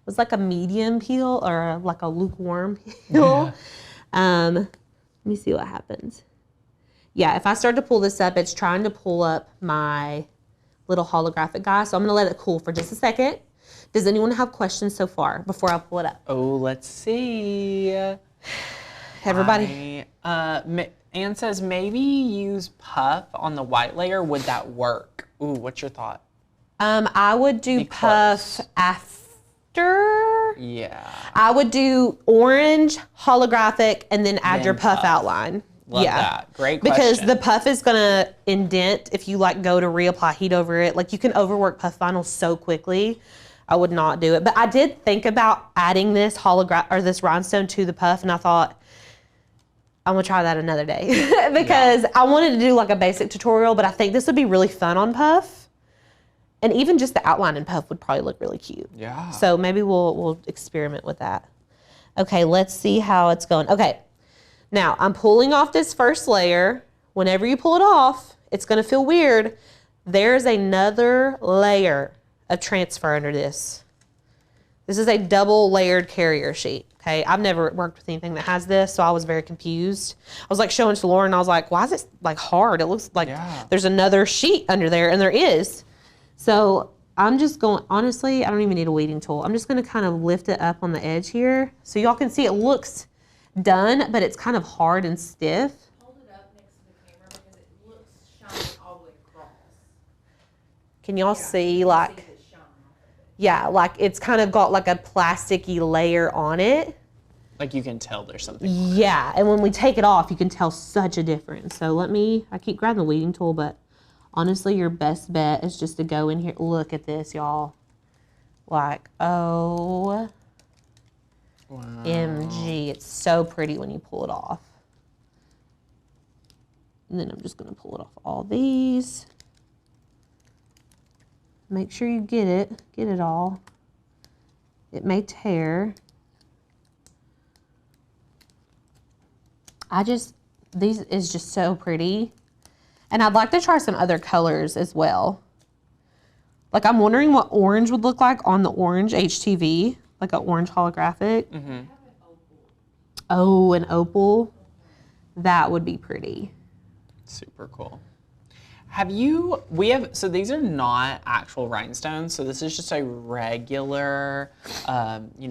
was like a medium peel or like a lukewarm peel. Let me see what happens. Yeah, if I start to pull this up, it's trying to pull up my little holographic guy. So I'm going to let it cool for just a second. Does anyone have questions so far before I pull it up? Oh, let's see. Everybody? Anne says maybe use puff on the white layer. Would that work? Ooh, what's your thought? I would do puff after. Yeah. I would do orange, holographic, and then add your puff outline. Love that. Great question. Because the puff is gonna indent if you like go to reapply heat over it. Like you can overwork puff vinyl so quickly. I would not do it. But I did think about adding this this rhinestone to the puff, and I thought I'm gonna try that another day because I wanted to do like a basic tutorial, but I think this would be really fun on puff. And even just the outline in puff would probably look really cute. Yeah. So maybe we'll experiment with that. Okay, let's see how it's going. Okay, now I'm pulling off this first layer. Whenever you pull it off, it's gonna feel weird. There's another layer of transfer under this. This is a double layered carrier sheet. Okay, I've never worked with anything that has this, so I was very confused. I was like showing it to Lauren, and I was like, why is it like hard? It looks like there's another sheet under there, and there is. So I'm just going, honestly, I don't even need a weeding tool. I'm just gonna kind of lift it up on the edge here so y'all can see it looks done, but it's kind of hard and stiff. Hold it up next to the camera because it looks shiny all the way across. Can y'all see like, See the shine off of it. yeah, like it's kind of got like a plasticky layer on it. Like you can tell there's something. Yeah, and when we take it off, you can tell such a difference. So I keep grabbing the weeding tool, but honestly, your best bet is just to go in here. Look at this, y'all. Like, oh, Wow. MG. It's so pretty when you pull it off. And then I'm just going to pull it off all these. Make sure you get it all. It may tear. These is just so pretty. And I'd like to try some other colors as well. Like I'm wondering what orange would look like on the orange HTV, like an orange holographic. Mm-hmm. Oh, an opal. That would be pretty. Super cool. So these are not actual rhinestones. So this is just a regular,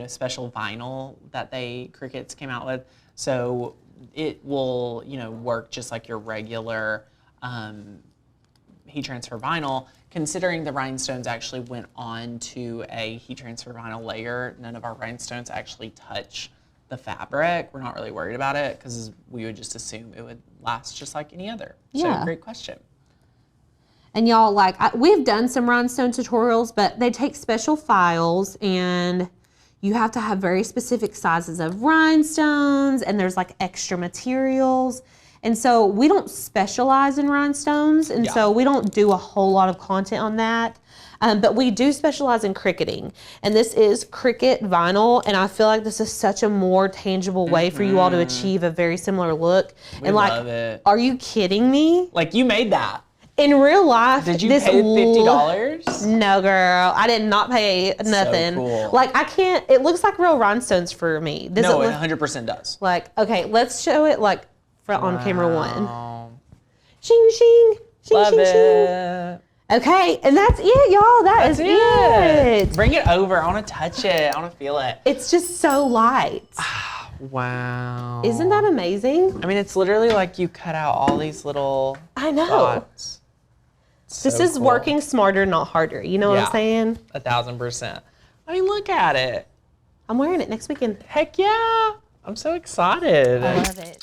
special vinyl that Crickets came out with. So it will, work just like your regular heat transfer vinyl. Considering the rhinestones actually went on to a heat transfer vinyl layer, none of our rhinestones actually touch the fabric, we're not really worried about it because we would just assume it would last just like any other. Yeah. So great question. And y'all, we've done some rhinestone tutorials, but they take special files and you have to have very specific sizes of rhinestones, and there's like extra materials. And so we don't specialize in rhinestones, and so we don't do a whole lot of content on that. But we do specialize in cricketing, and this is cricket vinyl, and I feel like this is such a more tangible way for you all to achieve a very similar look. We love it. Are you kidding me? Like, you made that. In real life, Did you pay $50? No, girl. I did not pay nothing. So cool. Like, I can't, it looks like real rhinestones for me. Does No, it it look 100% does. like, okay, let's show it like on camera one. Wow. Shing, shing, shing, Love shing, shing. it. Okay, and that's it, y'all. That's it. Bring it over. I want to touch it. I want to feel it. It's just so light. Wow. Isn't that amazing? I mean, it's literally like you cut out all these little I know. dots. This So is cool. working smarter, not harder. You know what Yeah. I'm saying? 1000%. I mean, look at it. I'm wearing it next weekend. Heck yeah. I'm so excited. I love it.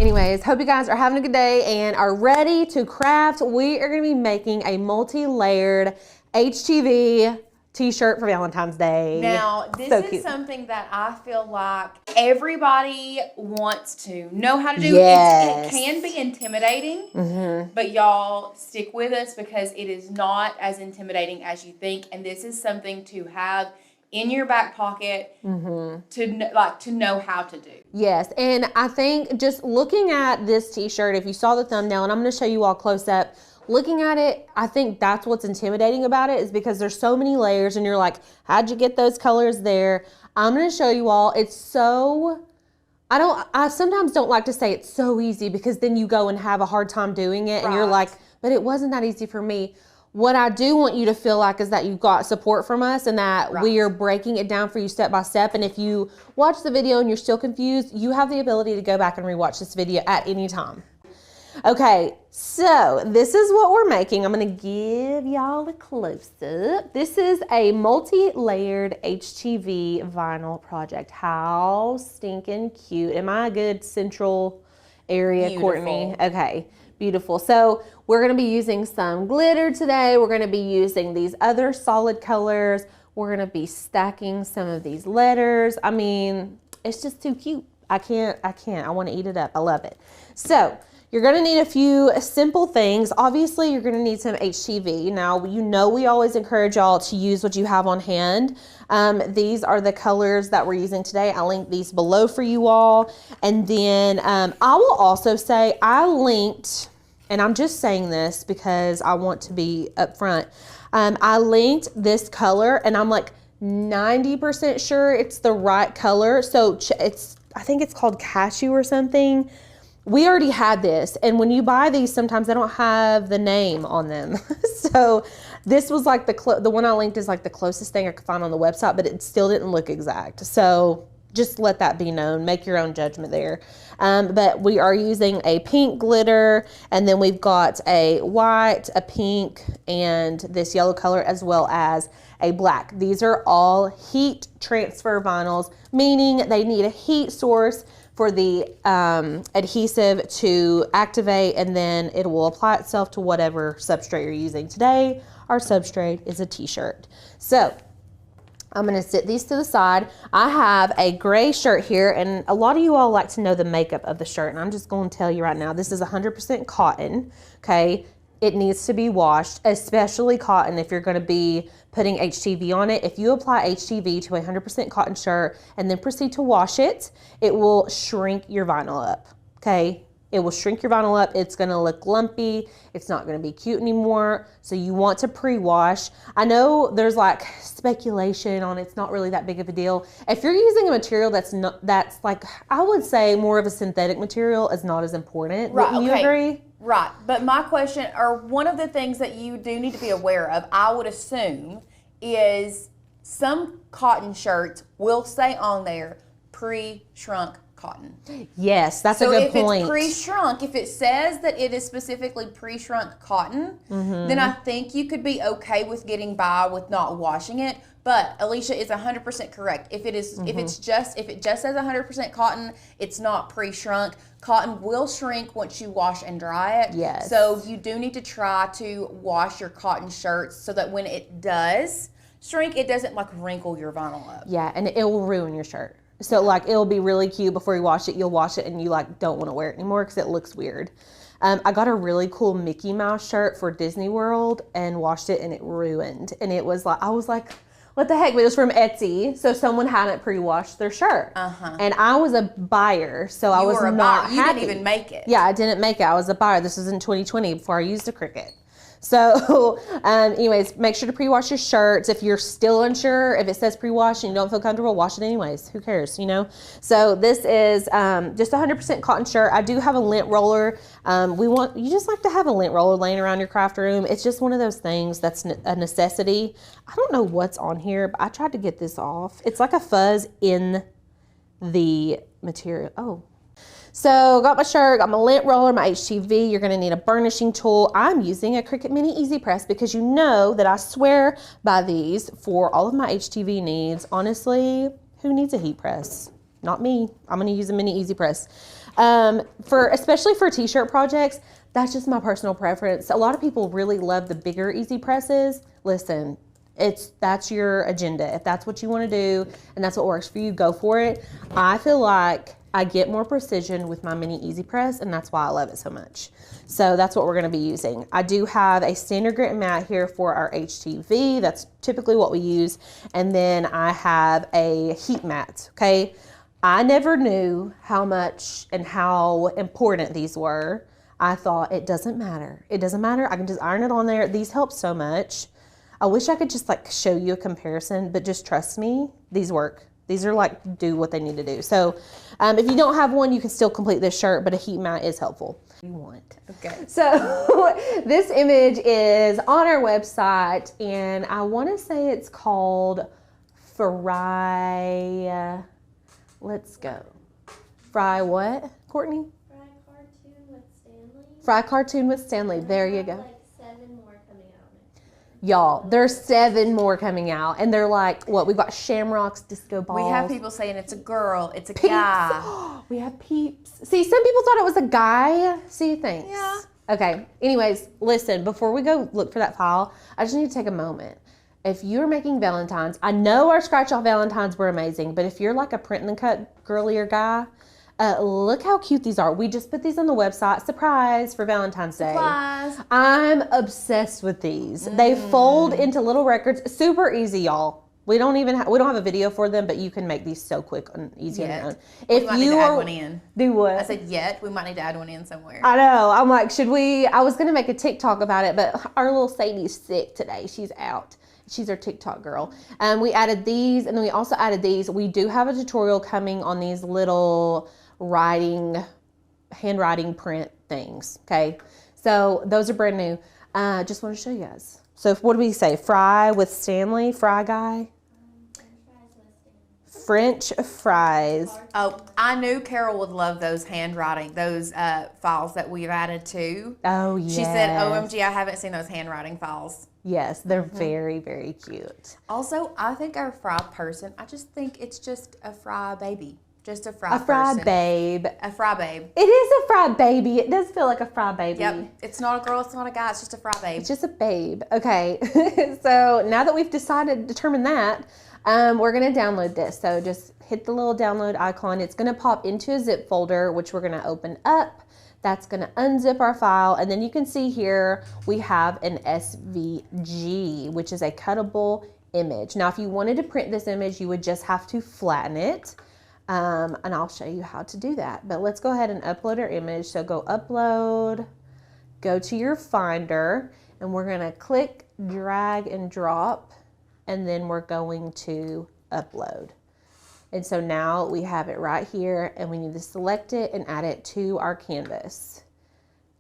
Anyways, hope you guys are having a good day and are ready to craft. We are going to be making a multi-layered HTV t-shirt for Valentine's Day. Now, this So is cute. something that I feel like everybody wants to know how to do. Yes. It can be intimidating, but y'all stick with us because it is not as intimidating as you think. And this is something to have in your back pocket to know how to do. Yes, and I think just looking at this t-shirt, if you saw the thumbnail, and I'm going to show you all close up, looking at it, I think that's what's intimidating about it is because there's so many layers and you're like, how'd you get those colors there? I'm going to show you all. It's so, I sometimes don't like to say it's so easy because then you go and have a hard time doing it and you're Right. like, but it wasn't that easy for me. What I do want you to feel like is that you've got support from us and that we are breaking it down for you step by step. And if you watch the video and you're still confused, you have the ability to go back and rewatch this video at any time. Okay, so this is what we're making. I'm gonna give y'all a close-up. This is a multi-layered HTV vinyl project. How stinking cute. Am I a good central area, Beautiful. Courtney? Okay, beautiful. So we're gonna be using some glitter today. We're gonna be using these other solid colors. We're gonna be stacking some of these letters. I mean, it's just too cute. I can't. I wanna eat it up. I love it. So, you're gonna need a few simple things. Obviously, you're gonna need some HTV. Now, you know we always encourage y'all to use what you have on hand. These are the colors that we're using today. I'll link these below for you all. And then I will also say I linked, and I'm just saying this because I want to be upfront. I linked this color and I'm like 90% sure it's the right color. So I think it's called cashew or something. We already had this, and when you buy these, sometimes they don't have the name on them. So this was like the one I linked is like the closest thing I could find on the website, but it still didn't look exact. So just let that be known. Make your own judgment there. But we are using a pink glitter, and then we've got a white, a pink, and this yellow color, as well as a black. These are all heat transfer vinyls, meaning they need a heat source for the adhesive to activate, and then it will apply itself to whatever substrate you're using. Today, our substrate is a t-shirt. So I'm gonna sit these to the side. I have a gray shirt here, and a lot of you all like to know the makeup of the shirt, and I'm just gonna tell you right now, this is 100% cotton, okay? It needs to be washed, especially cotton if you're gonna be putting HTV on it. If you apply HTV to a 100% cotton shirt and then proceed to wash it, it will shrink your vinyl up, okay? It will shrink your vinyl up. It's gonna look lumpy. It's not gonna be cute anymore. So you want to pre-wash. I know there's like speculation on it's not really that big of a deal. If you're using a material that's like, I would say more of a synthetic material is not as important. Right, Wouldn't you okay. agree? Right, but my question, or one of the things that you do need to be aware of, I would assume, is some cotton shirts will say on there pre-shrunk cotton. Yes, that's a So good if point. it's pre-shrunk, if it says that it is specifically pre-shrunk cotton, then I think you could be okay with getting by with not washing it. But Alicia is 100% correct. If it is, if it just says 100% cotton, it's not pre-shrunk. Cotton will shrink once you wash and dry it. Yes. So you do need to try to wash your cotton shirts so that when it does shrink, it doesn't like wrinkle your vinyl up. Yeah, and it will ruin your shirt. So like it'll be really cute before you wash it. You'll wash it and you like don't want to wear it anymore because it looks weird. I got a really cool Mickey Mouse shirt for Disney World and washed it and it ruined. And it was like, I was like, what the heck? But it was from Etsy. So someone hadn't pre-washed their shirt. And I was a buyer, so I was not happy. You didn't even make it. Yeah, I didn't make it. I was a buyer. This was in 2020 before I used a Cricut. So anyways, make sure to pre-wash your shirts. If you're still unsure, if it says pre-wash and you don't feel comfortable, wash it anyways. Who cares, you know? So this is just 100% cotton shirt. I do have a lint roller. You just like to have a lint roller laying around your craft room. It's just one of those things that's a necessity. I don't know what's on here, but I tried to get this off. It's like a fuzz in the material. Oh. So got my shirt, got my lint roller, my HTV. You're gonna need a burnishing tool. I'm using a Cricut Mini Easy Press because you know that I swear by these for all of my HTV needs. Honestly, who needs a heat press? Not me. I'm gonna use a Mini Easy Press. Especially for t-shirt projects, that's just my personal preference. A lot of people really love the bigger Easy Presses. Listen, that's your agenda. If that's what you wanna do and that's what works for you, go for it. I feel like I get more precision with my Mini Easy Press, and that's why I love it so much. So that's what we're gonna be using. I do have a standard grit mat here for our HTV. That's typically what we use. And then I have a heat mat, okay? I never knew how much and how important these were. I thought it doesn't matter. It doesn't matter, I can just iron it on there. These help so much. I wish I could just like show you a comparison, but just trust me, these work. These are like, do what they need to do. So if you don't have one, you can still complete this shirt, but a heat mat is helpful. You want. Okay. So this image is on our website, and I want to say it's called Fry. Let's go. Fry what, Courtney? Fry cartoon with Stanley. Fry cartoon with Stanley. There you go. Like 7 more coming out next year. Y'all, there's 7 more coming out, and they're like, what? We've got shamrocks, disco balls. We have people saying it's a girl, it's a guy. We have peeps. See, some people thought it was a guy. See, thanks. Yeah. Okay. Anyways, listen, before we go look for that file, I just need to take a moment. If you're making Valentines, I know our scratch off Valentines were amazing, but if you're like a print and cut girly or guy, look how cute these are. We just put these on the website. Surprise for Valentine's Day. Surprise. I'm obsessed with these. They fold into little records. Super easy, y'all. We don't have a video for them, but you can make these so quick and easy on your own. We might need to add one in. Do what? I said yet. We might need to add one in somewhere. I know. I'm like, should we? I was gonna make a TikTok about it, but our little Sadie's sick today. She's out. She's our TikTok girl. We added these, and then we also added these. We do have a tutorial coming on these little handwriting print things. Okay, so those are brand new. Just want to show you guys. So what do we say? Fry with Stanley, fry guy. French fries. Oh, I knew Carol would love those handwriting, those files that we've added too. Oh, yes. She said, OMG, I haven't seen those handwriting files. Yes, they're very, very cute. Also, I think our fry person, I just think it's just a fry baby. Just a fry A fry person. babe. A fry babe. It is a fry baby. It does feel like a fry baby. Yep. It's not a girl, it's not a guy, it's just a fry babe. It's just a babe. Okay. So now that we've determined that, we're going to download this. So just hit the little download icon. It's going to pop into a zip folder, which we're going to open up. That's going to unzip our file. And then you can see here, we have an SVG, which is a cuttable image. Now, if you wanted to print this image, you would just have to flatten it. And I'll show you how to do that. But let's go ahead and upload our image. So go upload, go to your Finder, and we're going to click, drag, and drop. And then we're going to upload. And so now we have it right here, and we need to select it and add it to our canvas.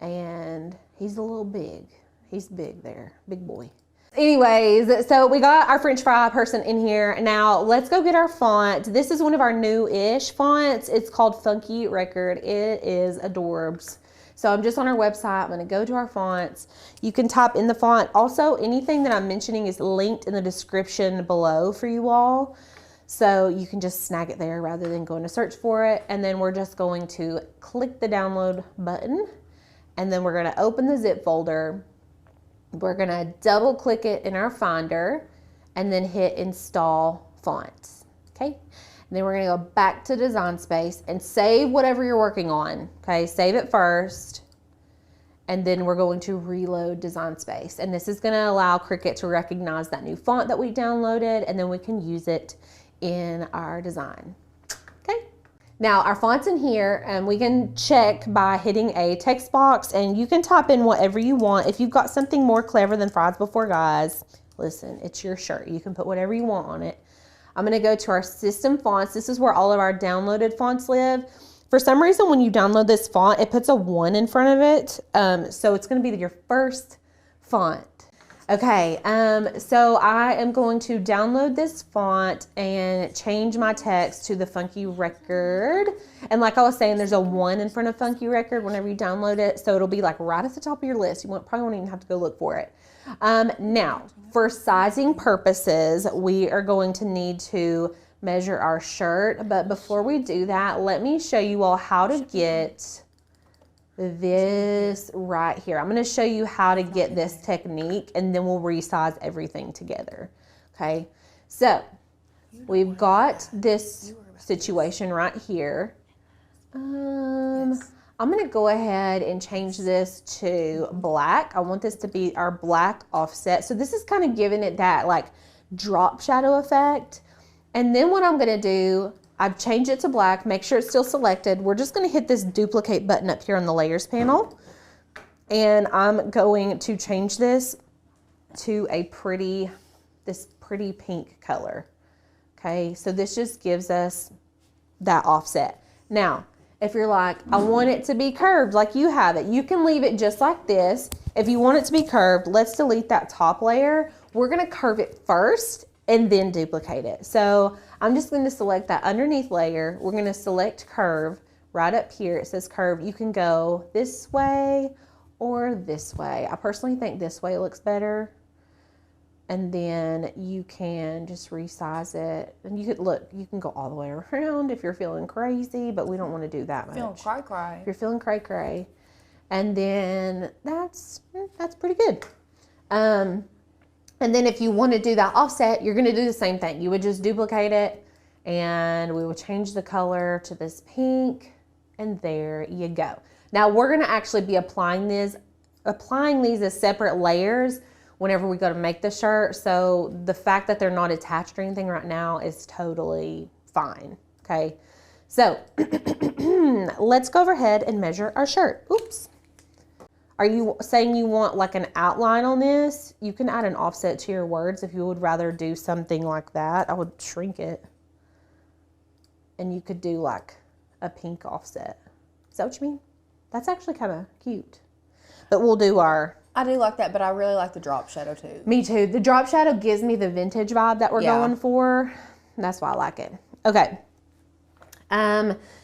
And he's a little big. He's big there, big boy. Anyways, so we got our French fry person in here. Now let's go get our font. This is one of our new-ish fonts. It's called Funky Record. It is adorbs. So I'm just on our website. I'm going to go to our fonts. You can type in the font. Also, anything that I'm mentioning is linked in the description below for you all. So you can just snag it there rather than going to search for it. And then we're just going to click the download button. And then we're going to open the zip folder. We're going to double click it in our Finder and then hit install fonts. Okay. And then we're going to go back to Design Space and save whatever you're working on. Okay. Save it first. And then we're going to reload Design Space. And this is going to allow Cricut to recognize that new font that we downloaded, and then we can use it in our design. Okay. Now our font's in here, and we can check by hitting a text box, and you can type in whatever you want. If you've got something more clever than fries before guys, listen, it's your shirt. You can put whatever you want on it. I'm going to go to our system fonts. This is where all of our downloaded fonts live. For some reason, when you download this font, it puts a 1 in front of it. So it's going to be your first font. Okay, so I am going to download this font and change my text to the Funky Record. And like I was saying, there's a 1 in front of Funky Record whenever you download it. So it'll be like right at the top of your list. You probably won't even have to go look for it. Now, for sizing purposes, we are going to need to measure our shirt. But before we do that, let me show you all how to get this right here. I'm going to show you how to get this technique, and then we'll resize everything together. Okay, so we've got this situation right here. I'm going to go ahead and change this to black. I want this to be our black offset. So this is kind of giving it that like drop shadow effect. And then what I'm going to do, I've changed it to black, make sure it's still selected. We're just going to hit this duplicate button up here on the layers panel. And I'm going to change this to this pretty pink color. Okay, so this just gives us that offset. Now, if you're like, I want it to be curved like you have it, you can leave it just like this. If you want it to be curved, let's delete that top layer. We're going to curve it first and then duplicate it. So I'm just going to select that underneath layer. We're going to select curve right up here. It says curve. You can go this way or this way. I personally think this way looks better. And then you can just resize it. And you could look, you can go all the way around if you're feeling crazy, but we don't want to do that much. Feeling cray-cray. If you're feeling cray-cray. And then that's pretty good. And then if you want to do that offset, you're going to do the same thing. You would just duplicate it, and we would change the color to this pink, and there you go. Now we're going to actually be applying these as separate layers whenever we go to make the shirt. So the fact that they're not attached or anything right now is totally fine. Okay. So let's go overhead and measure our shirt. Oops. Are you saying you want like an outline on this? You can add an offset to your words if you would rather do something like that. I would shrink it. And you could do like a pink offset. Is that what you mean? That's actually kind of cute. But we'll do our... I do like that, but I really like the drop shadow too. Me too. The drop shadow gives me the vintage vibe that we're going for. That's why I like it. Okay.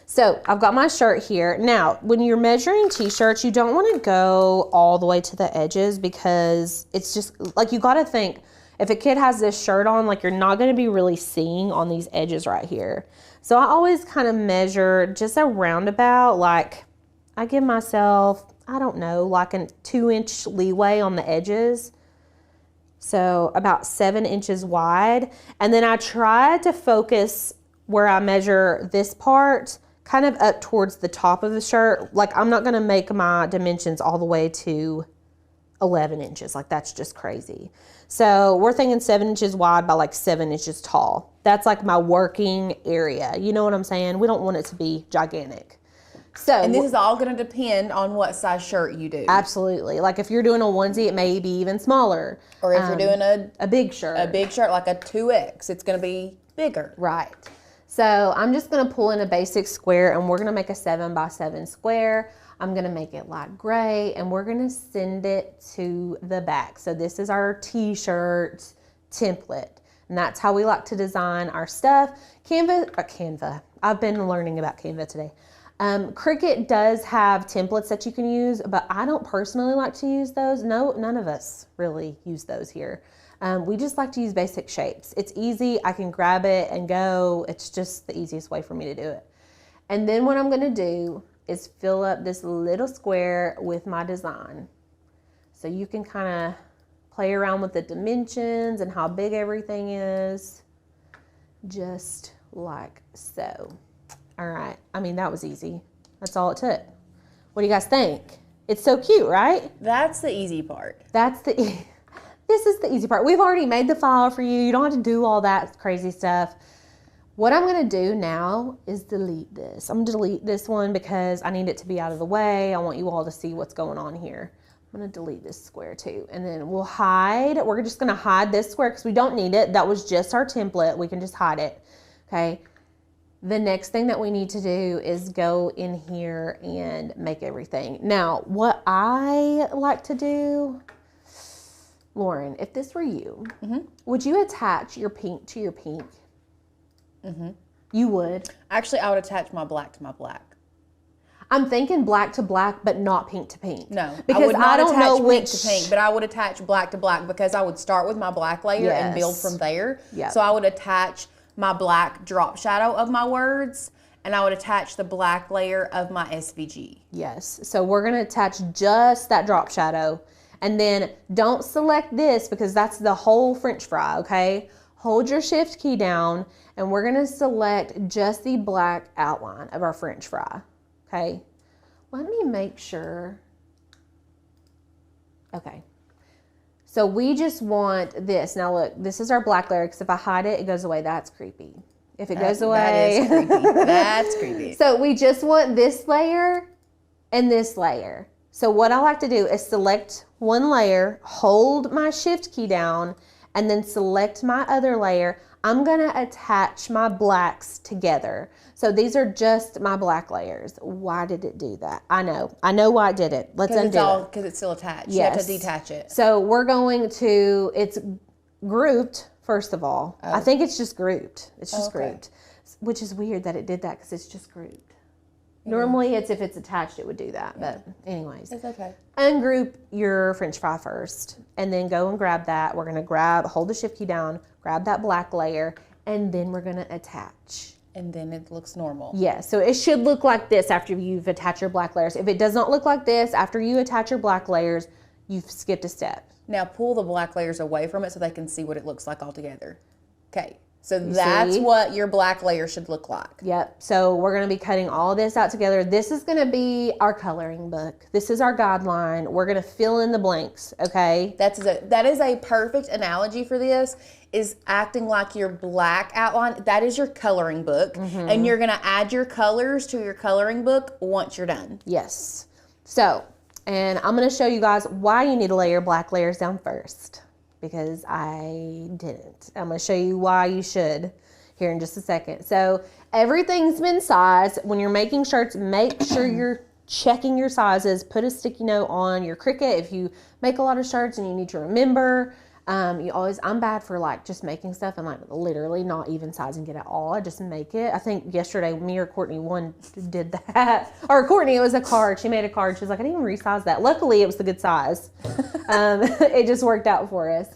So I've got my shirt here. Now, when you're measuring t-shirts, you don't want to go all the way to the edges because it's just like, you got to think, if a kid has this shirt on, like you're not going to be really seeing on these edges right here. So I always kind of measure just a roundabout, like I give myself, I don't know, like a 2-inch leeway on the edges. So about 7 inches wide. And then I try to focus where I measure this part kind of up towards the top of the shirt. Like I'm not going to make my dimensions all the way to 11 inches. Like that's just crazy. So we're thinking 7 inches wide by like 7 inches tall. That's like my working area. You know what I'm saying? We don't want it to be gigantic. So, and this is all going to depend on what size shirt you do. Absolutely. Like if you're doing a onesie, it may be even smaller. Or if you're doing a big shirt. A big shirt like a 2X, it's going to be bigger. Right. So I'm just going to pull in a basic square, and we're going to make a 7x7 square. I'm going to make it light gray, and we're going to send it to the back. So this is our t-shirt template, and that's how we like to design our stuff. Canva. I've been learning about Canva today. Cricut does have templates that you can use, but I don't personally like to use those. No, none of us really use those here. We just like to use basic shapes. It's easy. I can grab it and go. It's just the easiest way for me to do it. And then what I'm going to do is fill up this little square with my design. So you can kind of play around with the dimensions and how big everything is, just like so. All right, I mean, that was easy. That's all it took. What do you guys think? It's so cute, right? That's the easy part. This is the easy part. We've already made the file for you. You don't have to do all that crazy stuff. What I'm gonna do now is delete this. I'm gonna delete this one because I need it to be out of the way. I want you all to see what's going on here. I'm gonna delete this square too. And then we'll hide. We're just gonna hide this square because we don't need it. That was just our template. We can just hide it, okay? The next thing that we need to do is go in here and make everything. Now, what I like to do, Lauren, if this were you, would you attach your pink to your pink? You would? Actually, I would attach my black to my black. I'm thinking black to black, but not pink to pink. No, because I would not don't attach know pink which to pink, but I would attach black to black because I would start with my black layer and build Yes. from there. Yep. So I would attach my black drop shadow of my words, and I would attach the black layer of my SVG. Yes. So we're going to attach just that drop shadow. And then don't select this because that's the whole French fry, okay? Hold your shift key down and we're going to select just the black outline of our French fry, okay? Let me make sure. Okay. So we just want this. Now look, this is our black layer because if I hide it, it goes away. That's creepy. If it goes away. That is creepy. That's creepy. So we just want this layer and this layer. So what I like to do is select one layer, hold my shift key down, and then select my other layer. I'm gonna attach my blacks together. So these are just my black layers. Why did it do that? I know why it did it. Let's undo it. Because it's still attached. Yes. You have to detach it. So we're going to, it's grouped, first of all. I think it's just grouped. It's just grouped, which is weird that it did that because it's just grouped. Normally it's if it's attached it would do that, but anyways. It's okay. Ungroup your French fry first and then go and grab that. We're gonna hold the shift key down, grab that black layer, and then we're gonna attach. And then it looks normal. Yeah, so it should look like this after you've attached your black layers. If it does not look like this after you attach your black layers, you've skipped a step. Now pull the black layers away from it so they can see what it looks like all together. Okay, so that's see? what your black layer should look like. Yep, so we're gonna be cutting all this out together. This is gonna be our coloring book. This is our guideline. We're gonna fill in the blanks, okay? That is a perfect analogy for this, is acting like your black outline. That is your coloring book, and you're gonna add your colors to your coloring book once you're done. Yes. So, and I'm gonna show you guys why you need to lay your black layers down first, because I didn't. I'm gonna show you why you should here in just a second. So everything's been sized. When you're making shirts, make sure you're checking your sizes. Put a sticky note on your Cricut if you make a lot of shirts and you need to remember. I'm bad for like just making stuff and like literally not even sizing it at all. I just make it. I think yesterday me or Courtney one did that. Or Courtney, it was a card. She made a card. She's like, I didn't even resize that. Luckily it was the good size. It just worked out for us.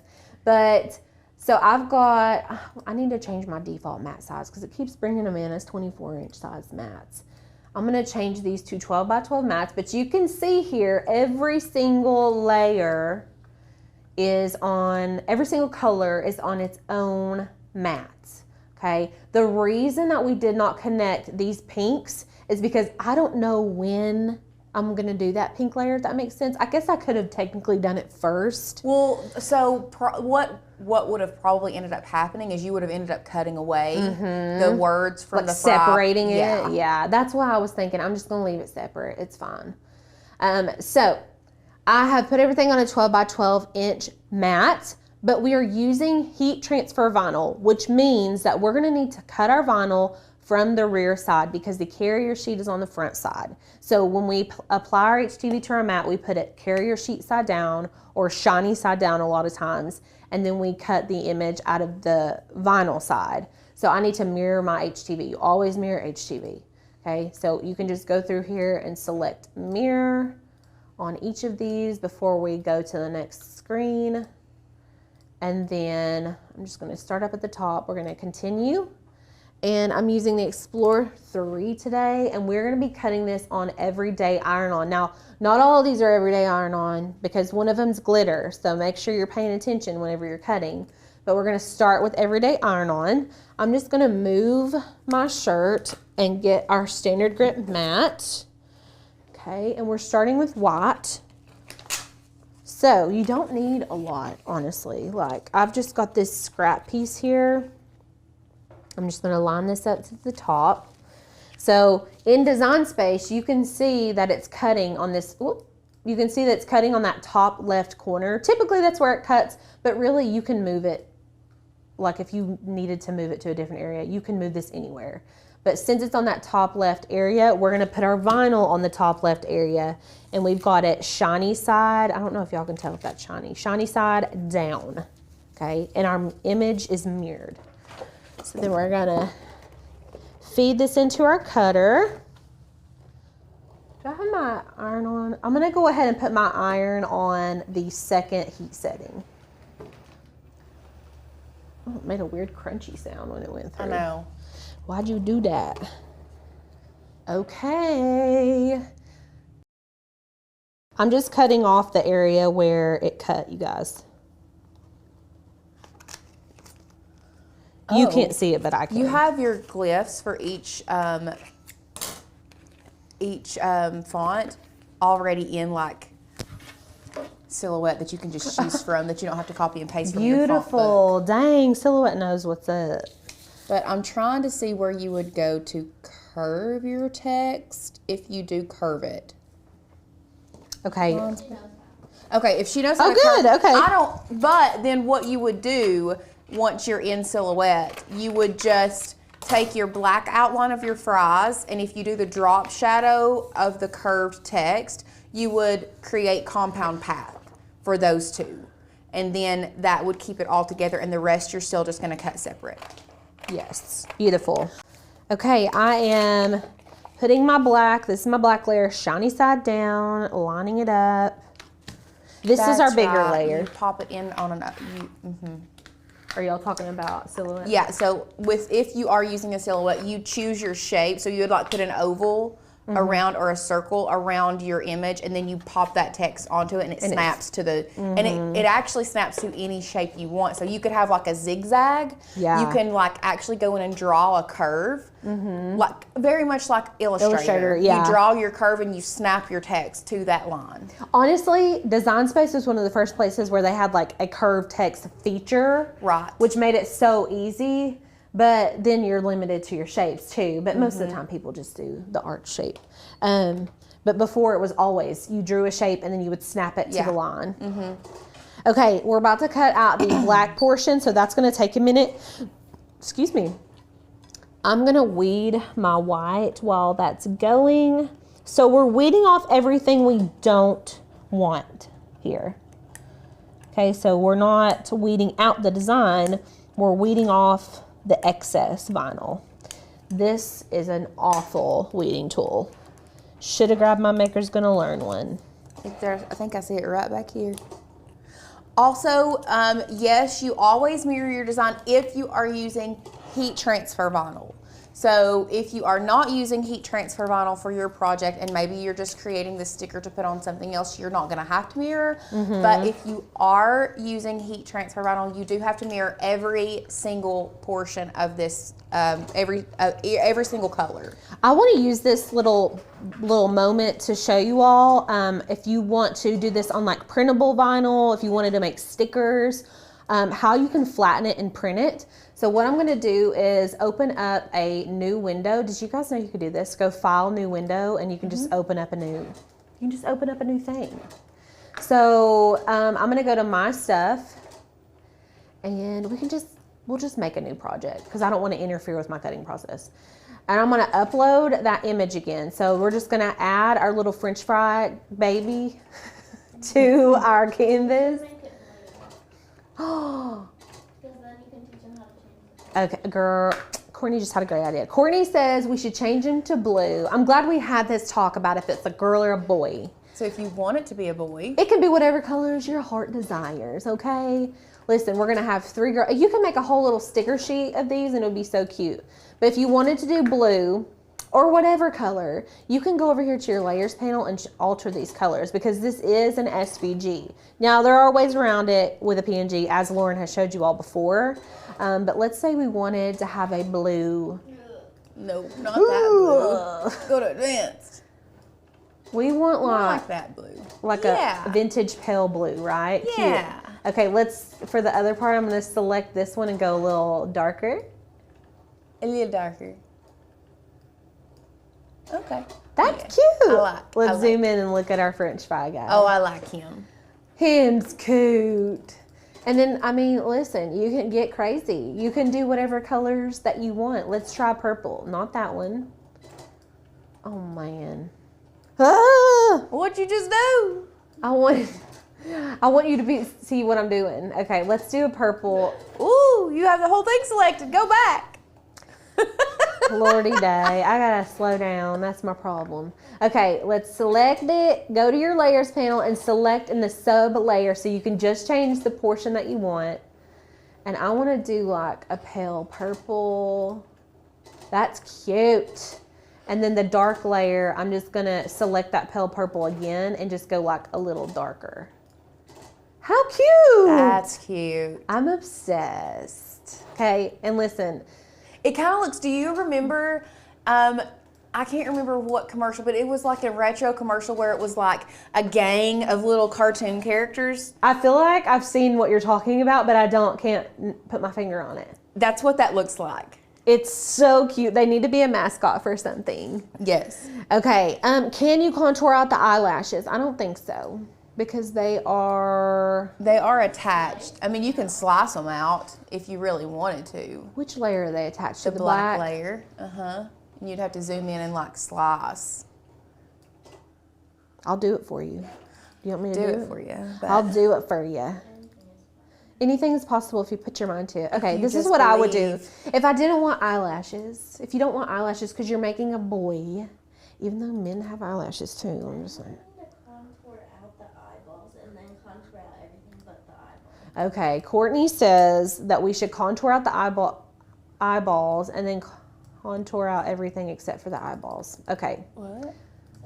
But so I need to change my default mat size because it keeps bringing them in as 24-inch size mats. I'm going to change these to 12 by 12 mats, but you can see here every single layer every single color is on its own mats, okay? The reason that we did not connect these pinks is because I don't know when I'm gonna do that pink layer, if that makes sense. I guess I could have technically done it first. Well, so what would have probably ended up happening is you would have ended up cutting away the words from Like the fry. separating it. Yeah, that's why I was thinking I'm just gonna leave it separate. It's fine. So I have put everything on a 12 by 12 inch mat, but we are using heat transfer vinyl, which means that we're gonna need to cut our vinyl from the rear side because the carrier sheet is on the front side. So when we apply our HTV to our mat, we put it carrier sheet side down or shiny side down a lot of times, and then we cut the image out of the vinyl side. So I need to mirror my HTV. You always mirror HTV. Okay, so you can just go through here and select mirror on each of these before we go to the next screen. And then I'm just gonna start up at the top. We're gonna continue. And I'm using the Explore 3 today, and we're gonna be cutting this on everyday iron-on. Now, not all of these are everyday iron-on because one of them's glitter, so make sure you're paying attention whenever you're cutting. But we're gonna start with everyday iron-on. I'm just gonna move my shirt and get our standard grip mat. Okay, and we're starting with white. So you don't need a lot, honestly. Like, I've just got this scrap piece here. I'm just gonna line this up to the top. So in Design Space, you can see that it's cutting on this, you can see that it's cutting on that top left corner. Typically that's where it cuts, but really you can move it. Like if you needed to move it to a different area, you can move this anywhere. But since it's on that top left area, we're gonna put our vinyl on the top left area, and we've got it shiny side. I don't know if y'all can tell if that's shiny. Shiny side down, okay? And our image is mirrored. So then we're gonna feed this into our cutter. Do I have my iron on? I'm gonna go ahead and put my iron on the second heat setting. Oh, it made a weird crunchy sound when it went through. I know. Why'd you do that? Okay. I'm just cutting off the area where it cut, you guys. You can't see it, but I can. You have your glyphs for each font already in like Silhouette that you can just choose from, that you don't have to copy and paste from your font book. Beautiful. Dang, Silhouette knows what's up. But I'm trying to see where you would go to curve your text if you do curve it. Okay. Okay, if she knows how to good, curve, okay. I don't, but then what you would do once you're in Silhouette, you would just take your black outline of your fries, and if you do the drop shadow of the curved text, you would create compound path for those two. And then that would keep it all together, and the rest you're still just gonna cut separate. Yes, beautiful. Okay, I am putting my black, this is my black layer, shiny side down, lining it up. This is our bigger layer. You pop it in on an, Are y'all talking about Silhouette? yeah, so if you are using a Silhouette, you choose your shape. So you would like put an oval around or a circle around your image, and then you pop that text onto it, and it snaps to the, and it actually snaps to any shape you want. So you could have like a zigzag. Yeah. You can like actually go in and draw a curve, like very much like Illustrator. Yeah. You draw your curve and you snap your text to that line. Honestly, Design Space was one of the first places where they had like a curved text feature. Right. Which made it so easy. But then you're limited to your shapes too. But most of the time people just do the arch shape. But before it was always, you drew a shape and then you would snap it to the line. Okay, we're about to cut out the black portion, so that's gonna take a minute. Excuse me. I'm gonna weed my white while that's going. So we're weeding off everything we don't want here. Okay, so we're not weeding out the design, we're weeding off the excess vinyl. This is an awful weeding tool. Should have grabbed my Maker's Gonna Learn one. I think I see it right back here. Also, yes, you always mirror your design if you are using heat transfer vinyl. So if you are not using heat transfer vinyl for your project, and maybe you're just creating the sticker to put on something else, you're not gonna have to mirror. But if you are using heat transfer vinyl, you do have to mirror every single portion of this, every single color. I want to use this little moment to show you all, if you want to do this on like printable vinyl, if you wanted to make stickers, how you can flatten it and print it. So what I'm gonna do is open up a new window. Did you guys know you could do this? Go File, New Window, and you can just open up a new thing. So I'm gonna go to My Stuff, and we'll just make a new project because I don't want to interfere with my cutting process. And I'm gonna upload that image again. So we're just gonna add our little French fry baby to our canvas. Oh. Okay, girl, Courtney just had a great idea. Courtney says we should change him to blue. I'm glad we had this talk about if it's a girl or a boy. So if you want it to be a boy, It can be whatever colors your heart desires, okay? Listen, we're going to have 3 girls. You can make a whole little sticker sheet of these and it would be so cute. But if you wanted to do blue or whatever color, you can go over here to your layers panel and alter these colors because this is an SVG. Now, there are ways around it with a PNG, as Lauren has showed you all before. But let's say we wanted to have a blue. no, not that blue. Go to advanced. We want I like like that blue. a vintage pale blue, right? Yeah. Cute. Okay, for the other part, I'm going to select this one and go a little darker. A little darker. Okay. That's Yeah. cute. I Let's like. zoom in and look at our French fry guy. Oh, I like him. Him's cute. And then, I mean, listen, you can get crazy. You can do whatever colors that you want. Let's try purple. Not that one. Oh, man. Ah! What'd you just do? I want you to see what I'm doing. Okay, let's do a purple. Ooh, you have the whole thing selected. Go back. Lordy day. I gotta slow down. That's my problem. Okay, let's select it. Go to your layers panel and select in the sub layer so you can just change the portion that you want. And I want to do like a pale purple. That's cute. And then the dark layer, I'm just gonna select that pale purple again and just go like a little darker. How cute! That's cute. I'm obsessed. Okay, and listen, It kind of looks, do you remember, I can't remember what commercial, but it was like a retro commercial where it was like a gang of little cartoon characters. I feel like I've seen what you're talking about, but I can't put my finger on it. That's what that looks like. It's so cute. They need to be a mascot for something. Yes. Okay, can you contour out the eyelashes? I don't think so because they are... They are attached. I mean, you can slice them out if you really wanted to. Which layer are they attached to? The black layer. Uh-huh. And you'd have to zoom in and like slice. I'll do it for you. You want me to Do do it for you. I'll do it for you. Anything is possible if you put your mind to it. Okay, you this is just what I would do. believe. If I didn't want eyelashes, if you don't want eyelashes because you're making a boy, even though men have eyelashes too, I'm just saying. To contour out the eyeballs and then contour out everything but the eyeballs. Okay, Courtney says that we should contour out the eyeballs and then contour out everything except for the eyeballs. Okay. What?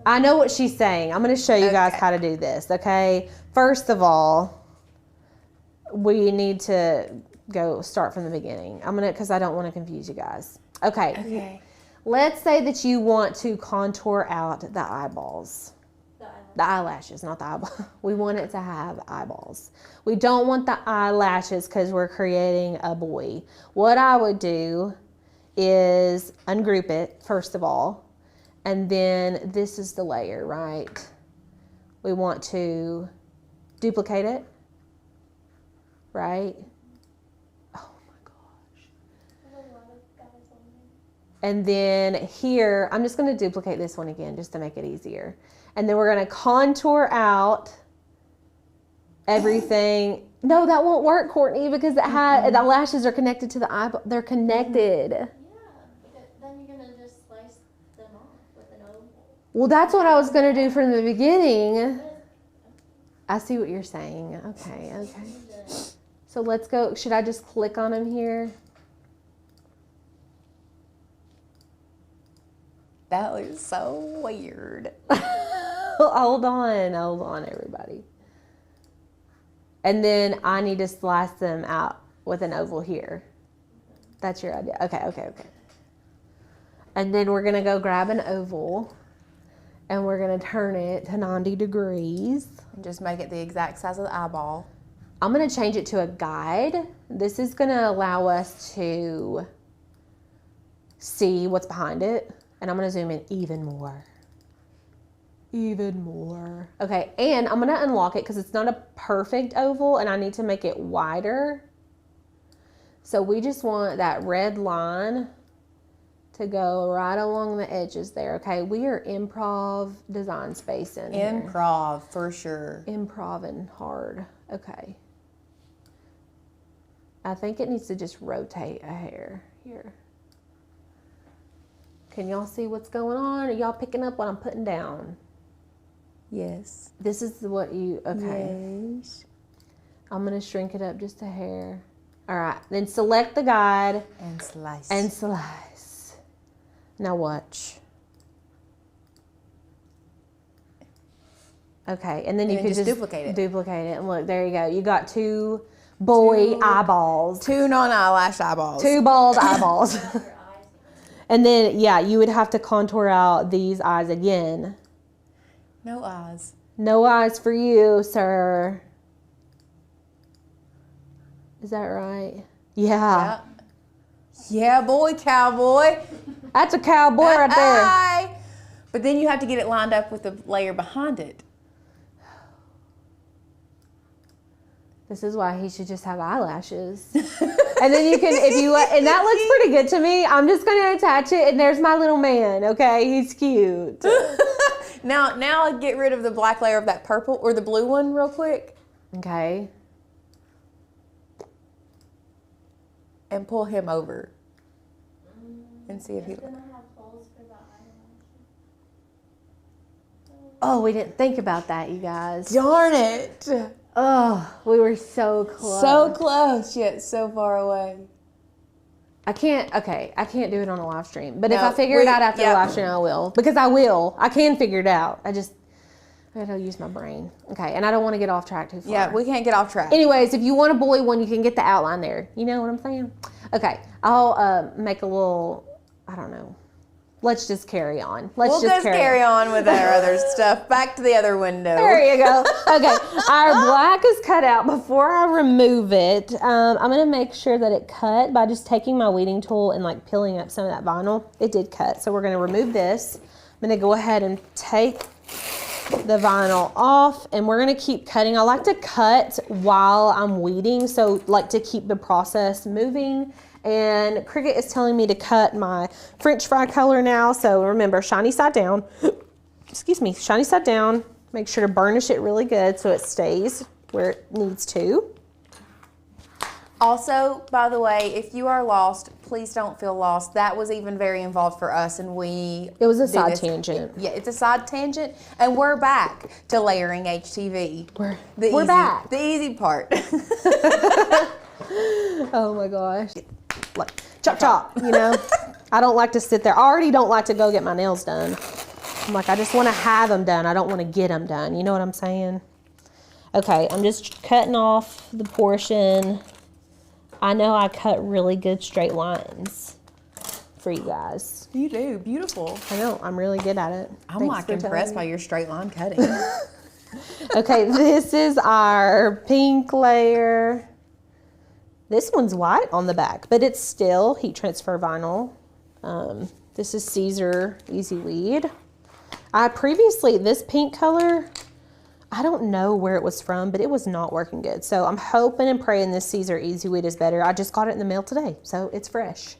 I know what she's saying. I'm going to show you guys Okay. how to do this, okay? First of all, we need to go start from the beginning. Because I don't want to confuse you guys. Okay. Okay. Let's say that you want to contour out the eyeballs. The eyelashes, not the eyeball. We want it to have eyeballs. We don't want the eyelashes because we're creating a boy. What I would do is ungroup it, first of all. And then this is the layer, right? We want to duplicate it, right? Oh my gosh. And then here, I'm just going to duplicate this one again just to make it easier. And then we're going to contour out everything. No, that won't work, Courtney, because the lashes are connected to the eyeball. They're connected. Yeah, because then you're gonna just slice them off with an oval. Well, that's what I was going to do from the beginning. I see what you're saying. Okay, okay. So let's go. Should I just click on them here? That looks so weird. Hold on, everybody. And then I need to slice them out with an oval here. That's your idea. Okay. And then we're gonna go grab an oval and we're gonna turn it to 90 degrees. And just make it the exact size of the eyeball. I'm gonna change it to a guide. This is gonna allow us to see what's behind it. And I'm gonna zoom in even more. Okay, and I'm gonna unlock it because it's not a perfect oval and I need to make it wider. So we just want that red line to go right along the edges there. Okay, we are improv design space in here. Improv, for sure. Improving hard. Okay. I think it needs to just rotate a hair here. Can y'all see what's going on? Are y'all picking up what I'm putting down? Yes. This is what you, okay. Yes. I'm going to shrink it up just a hair. All right. Then select the guide. And slice. And slice. Now watch. Okay. And then you can just duplicate it. Duplicate it. And look, there you go. You got two boy eyeballs. Two non-eyelash eyeballs. Two bald eyeballs. And then, yeah, you would have to contour out these eyes again. No eyes. No eyes for you, sir. Is that right? Yeah. Yeah, boy, cowboy. That's a cowboy right there. Aye. But then you have to get it lined up with the layer behind it. This is why he should just have eyelashes. And then you can, and that looks pretty good to me. I'm just going to attach it, and there's my little man, okay? He's cute. Now get rid of the black layer of that purple, or the blue one real quick. Okay. And pull him over. And see if he... It's gonna have holes for the eyelashes. Oh, we didn't think about that, you guys. Darn it. Oh, we were so close. So close, yet so far away. I can't do it on a live stream. But if No, I figure it out after the live stream, I will. Because I will. I can figure it out. I gotta use my brain. Okay, and I don't want to get off track too far. Yeah, we can't get off track. Anyways, if you want a boy one, you can get the outline there. You know what I'm saying? Okay, I'll make a little, I don't know. Let's just carry on. We'll just carry on with our other stuff. Back to the other window. There you go. Okay, our black is cut out. Before I remove it, I'm going to make sure that it cut by just taking my weeding tool and like peeling up some of that vinyl. It did cut, so we're going to remove this. I'm going to go ahead and take the vinyl off, and we're going to keep cutting. I like to cut while I'm weeding, so like to keep the process moving. And Cricket is telling me to cut my French fry color now. So remember, shiny side down. Excuse me, shiny side down. Make sure to burnish it really good so it stays where it needs to. Also, by the way, if you are lost, please don't feel lost. That was even very involved for us, and It was a side tangent. Yeah, it's a side tangent, and we're back to layering HTV. We're back. The easy part. Oh my gosh. Like, chop, chop, you know. I don't like to sit there. I already don't like to go get my nails done. I'm like, I just want to have them done. I don't want to get them done. You know what I'm saying? Okay, I'm just cutting off the portion. I know I cut really good straight lines for you guys. You do. Beautiful. I know. I'm really good at it. I'm like impressed by your straight line cutting. Okay, this is our pink layer. This one's white on the back, but it's still heat transfer vinyl. This is Caesar Easy Weed. This pink color, I don't know where it was from, but it was not working good. So I'm hoping and praying this Caesar Easy Weed is better. I just got it in the mail today, so it's fresh.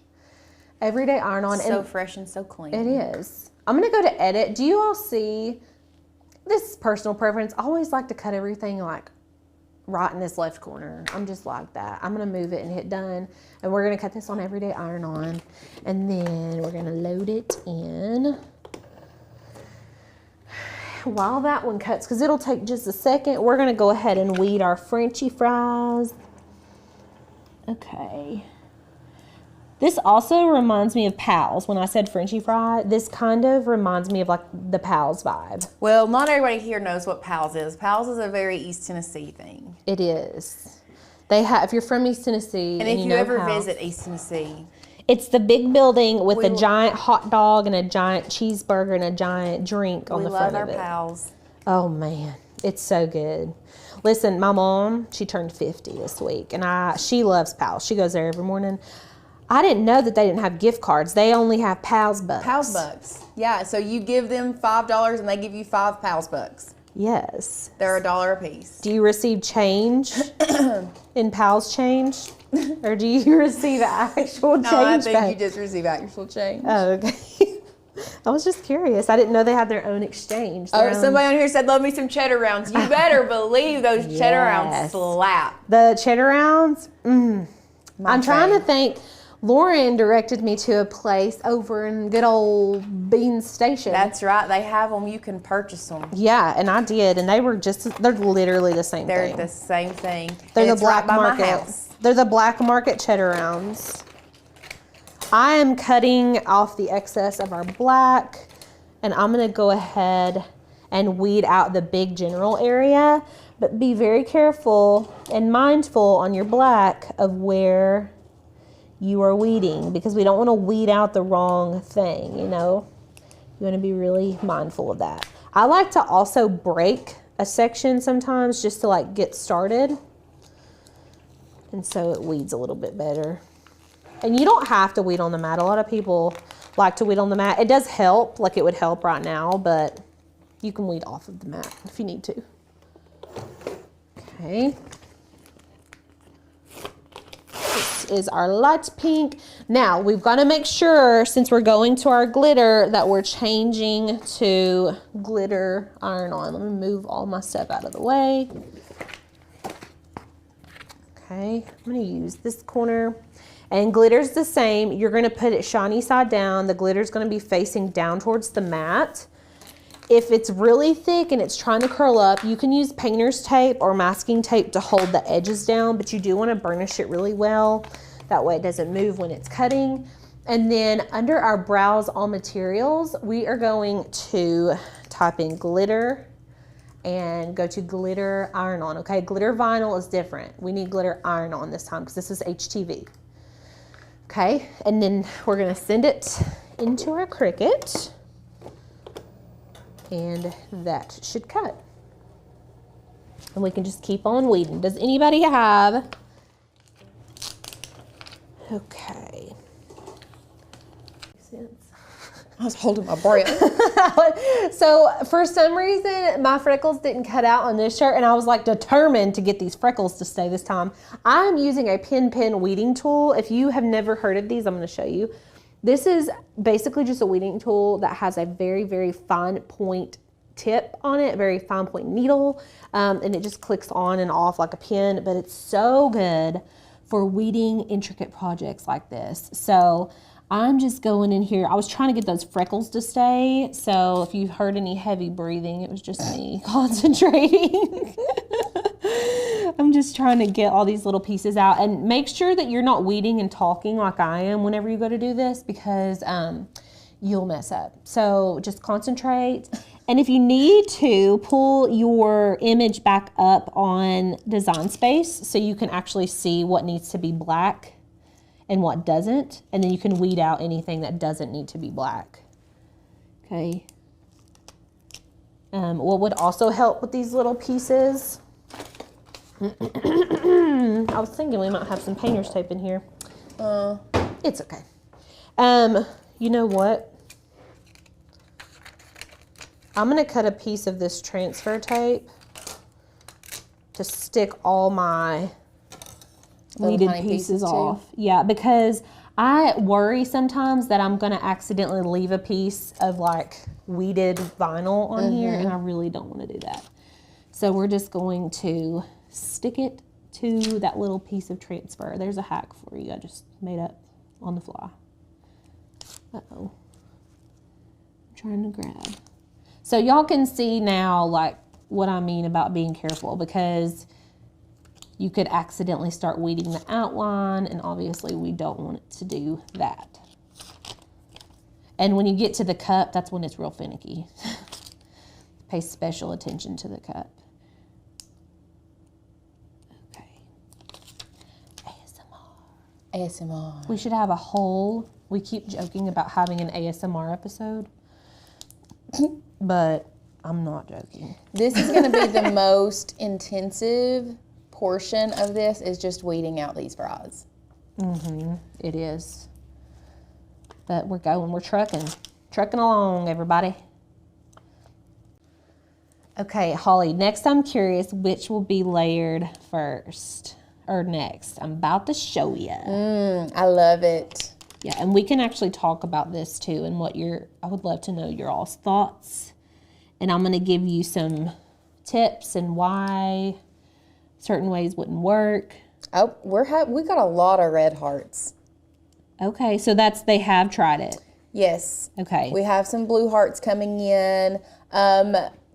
Everyday iron on. So fresh and so clean. It is. I'm gonna go to edit. Do you all see, this is personal preference. I always like to cut everything like right in this left corner. I'm just like that. I'm gonna move it and hit done. And we're gonna cut this on everyday iron on. And then we're gonna load it in. While that one cuts, because it'll take just a second, we're gonna go ahead and weed our Frenchy fries. Okay. This also reminds me of Pals. When I said Frenchy fry, this kind of reminds me of like the Pals vibe. Well, not everybody here knows what Pals is. Pals is a very East Tennessee thing. It is. They have, if you're from East Tennessee, and if you ever visit East Tennessee, it's the big building with a giant hot dog and a giant cheeseburger and a giant drink on the front of it. We love our Pals. Oh man, it's so good. Listen, my mom, she turned 50 this week, and she loves Pals. She goes there every morning. I didn't know that they didn't have gift cards. They only have Pals Bucks. Pals Bucks. Yeah, so you give them $5 and they give you 5 Pals Bucks. Yes. They're $1 a piece. Do you receive change in Pals change? Or do you receive actual change? No, I think back? you just receive actual change. Oh, okay. I was just curious. I didn't know they had their own exchange. Somebody on here said, love me some cheddar rounds. You better believe those cheddar rounds slap. The cheddar rounds? I'm trying to think. Lauren directed me to a place over in good old Bean Station. That's right. They have them. You can purchase them. Yeah, and I did, and they're literally the same They're thing. the same thing. They're And the it's black right by my market. house. They're the black market cheddar rounds. I am cutting off the excess of our black, and I'm gonna go ahead and weed out the big general area, but be very careful and mindful on your black of where you are weeding, because we don't want to weed out the wrong thing, you know? You want to be really mindful of that. I like to also break a section sometimes just to like get started. And so it weeds a little bit better. And you don't have to weed on the mat. A lot of people like to weed on the mat. It does help, like it would help right now, but you can weed off of the mat if you need to. Okay. This is our light pink. Now we've got to make sure, since we're going to our glitter, that we're changing to glitter iron-on. Let me move all my stuff out of the way. Okay, I'm going to use this corner. And glitter's the same. You're going to put it shiny side down. The glitter's going to be facing down towards the mat. If it's really thick and it's trying to curl up, you can use painter's tape or masking tape to hold the edges down, but you do want to burnish it really well. That way it doesn't move when it's cutting. And then under our browse all materials, we are going to type in glitter and go to glitter iron-on. Okay, glitter vinyl is different. We need glitter iron-on this time because this is HTV. Okay, and then we're gonna send it into our Cricut, and that should cut. And we can just keep on weeding. Does anybody have? Okay. I was holding my breath. So for some reason, my freckles didn't cut out on this shirt, and I was like determined to get these freckles to stay this time. I'm using a pin weeding tool. If you have never heard of these, I'm going to show you. This is basically just a weeding tool that has a very, very fine point tip on it, very fine point needle, and it just clicks on and off like a pin, but it's so good for weeding intricate projects like this. So I'm just going in here. I was trying to get those freckles to stay. So if you heard any heavy breathing, it was just me concentrating. I'm just trying to get all these little pieces out, and make sure that you're not weeding and talking like I am whenever you go to do this, because you'll mess up. So just concentrate. And if you need to, pull your image back up on Design Space so you can actually see what needs to be black and what doesn't, and then you can weed out anything that doesn't need to be black. Okay. What would also help with these little pieces, I was thinking we might have some painter's tape in here. It's okay. You know what? I'm gonna cut a piece of this transfer tape to stick all my weeded pieces off. Yeah, because I worry sometimes that I'm gonna accidentally leave a piece of like weeded vinyl on here, and I really don't want to do that. So we're just going to stick it to that little piece of transfer. There's a hack for you I just made up on the fly. Uh-oh. I'm trying to grab. So y'all can see now like what I mean about being careful, because you could accidentally start weeding the outline, and obviously we don't want it to do that. And when you get to the cup, that's when it's real finicky. Pay special attention to the cup. Okay. ASMR. We should have a whole, we keep joking about having an ASMR episode, but I'm not joking. This is going to be the most intensive portion of this, is just weeding out these fries. It is. But we're going, we're trucking along, everybody. Okay, Holly, next I'm curious which will be layered first or next. I'm about to show you. I love it. Yeah, and we can actually talk about this too, and I would love to know your all's thoughts. And I'm gonna give you some tips and why certain ways wouldn't work. Oh, we got a lot of red hearts. Okay, so they have tried it. Yes. Okay. We have some blue hearts coming in.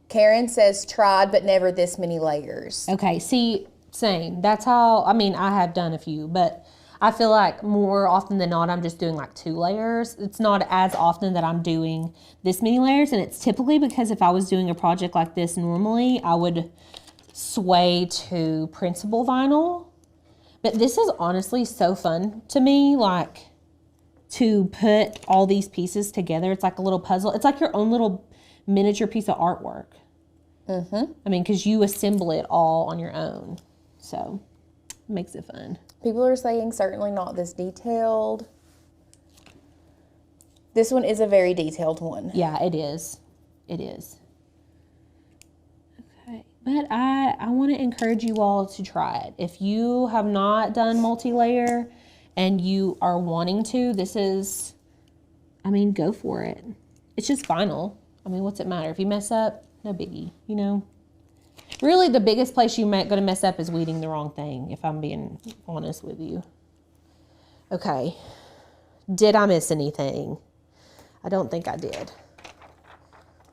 Karen says tried, but never this many layers. Okay, see, same. That's how, I mean, I have done a few, but I feel like more often than not, I'm just doing like 2 layers. It's not as often that I'm doing this many layers, and it's typically because if I was doing a project like this normally, I would sway to principal vinyl. But this is honestly so fun to me, like to put all these pieces together. It's like a little puzzle. It's like your own little miniature piece of artwork. I mean, because you assemble it all on your own. So it makes it fun. People are saying certainly not this detailed. This one is a very detailed one. Yeah, it is. It is. Okay. But I want to encourage you all to try it. If you have not done multi-layer and you are wanting to, this is, I mean, go for it. It's just vinyl. I mean, what's it matter? If you mess up, no biggie, you know? Really, the biggest place you're going to mess up is weeding the wrong thing, if I'm being honest with you. Okay. Did I miss anything? I don't think I did.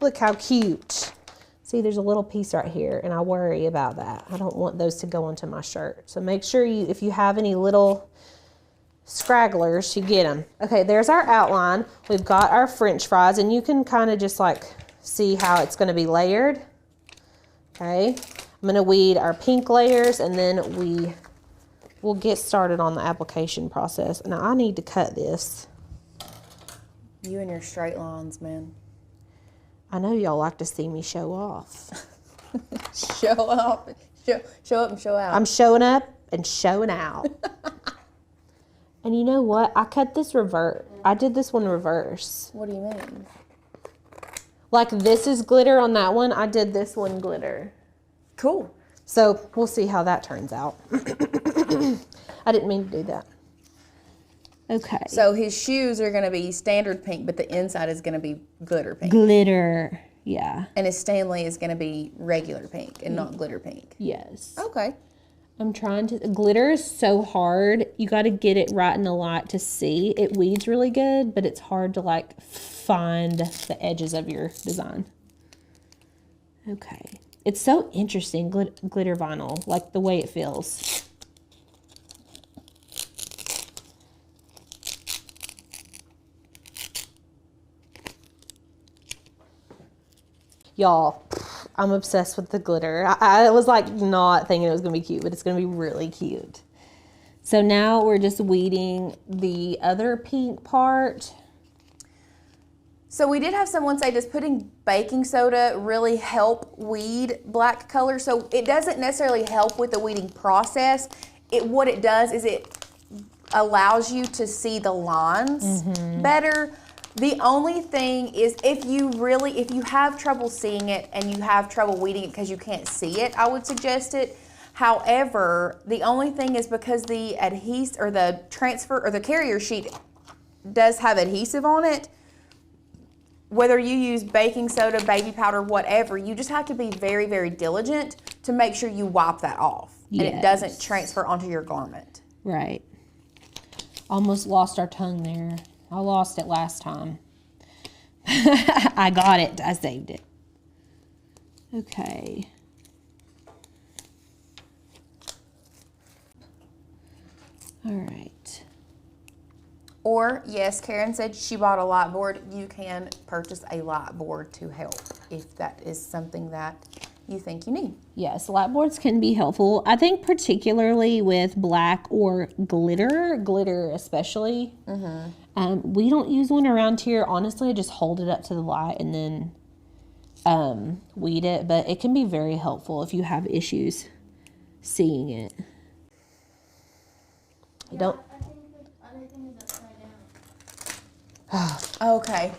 Look how cute. See, there's a little piece right here, and I worry about that. I don't want those to go onto my shirt. So make sure if you have any little scragglers, you get them. Okay, there's our outline. We've got our French fries, and you can kind of just like see how it's going to be layered. Okay, I'm going to weed our pink layers, and then we'll get started on the application process. Now, I need to cut this. You and your straight lines, man. I know y'all like to see me show off. Show up. Show up and show out. I'm showing up and showing out. And you know what? I cut this reverse. I did this one reverse. What do you mean? Like this is glitter on that one. I did this one glitter. Cool. So we'll see how that turns out. I didn't mean to do that. Okay. So his shoes are going to be standard pink, but the inside is going to be glitter pink. Glitter. Yeah. And his Stanley is going to be regular pink and not glitter pink. Yes. Okay. I'm trying to, glitter is so hard. You got to get it right in the light to see. It weeds really good, but it's hard to like find the edges of your design. Okay. It's so interesting, glitter vinyl, like the way it feels. Y'all, I'm obsessed with the glitter. I was like not thinking it was going to be cute, but it's going to be really cute. So now we're just weeding the other pink part. So we did have someone say, does putting baking soda really help weed black color? So it doesn't necessarily help with the weeding process. What it does is it allows you to see the lines better. The only thing is if you have trouble seeing it and you have trouble weeding it because you can't see it, I would suggest it. However, the only thing is because the adhesive or the transfer or the carrier sheet does have adhesive on it, whether you use baking soda, baby powder, whatever, you just have to be very, very diligent to make sure you wipe that off and it doesn't transfer onto your garment. Right. Almost lost our tongue there. I lost it last time. I got it. I saved it. Okay. All right. Or, yes, Karen said she bought a light board. You can purchase a light board to help if that is something that you think you need. Yes, light boards can be helpful. I think particularly with black or glitter especially. We don't use one around here. Honestly, I just hold it up to the light and then weed it. But it can be very helpful if you have issues seeing it. I think the other thing is upside down. Okay.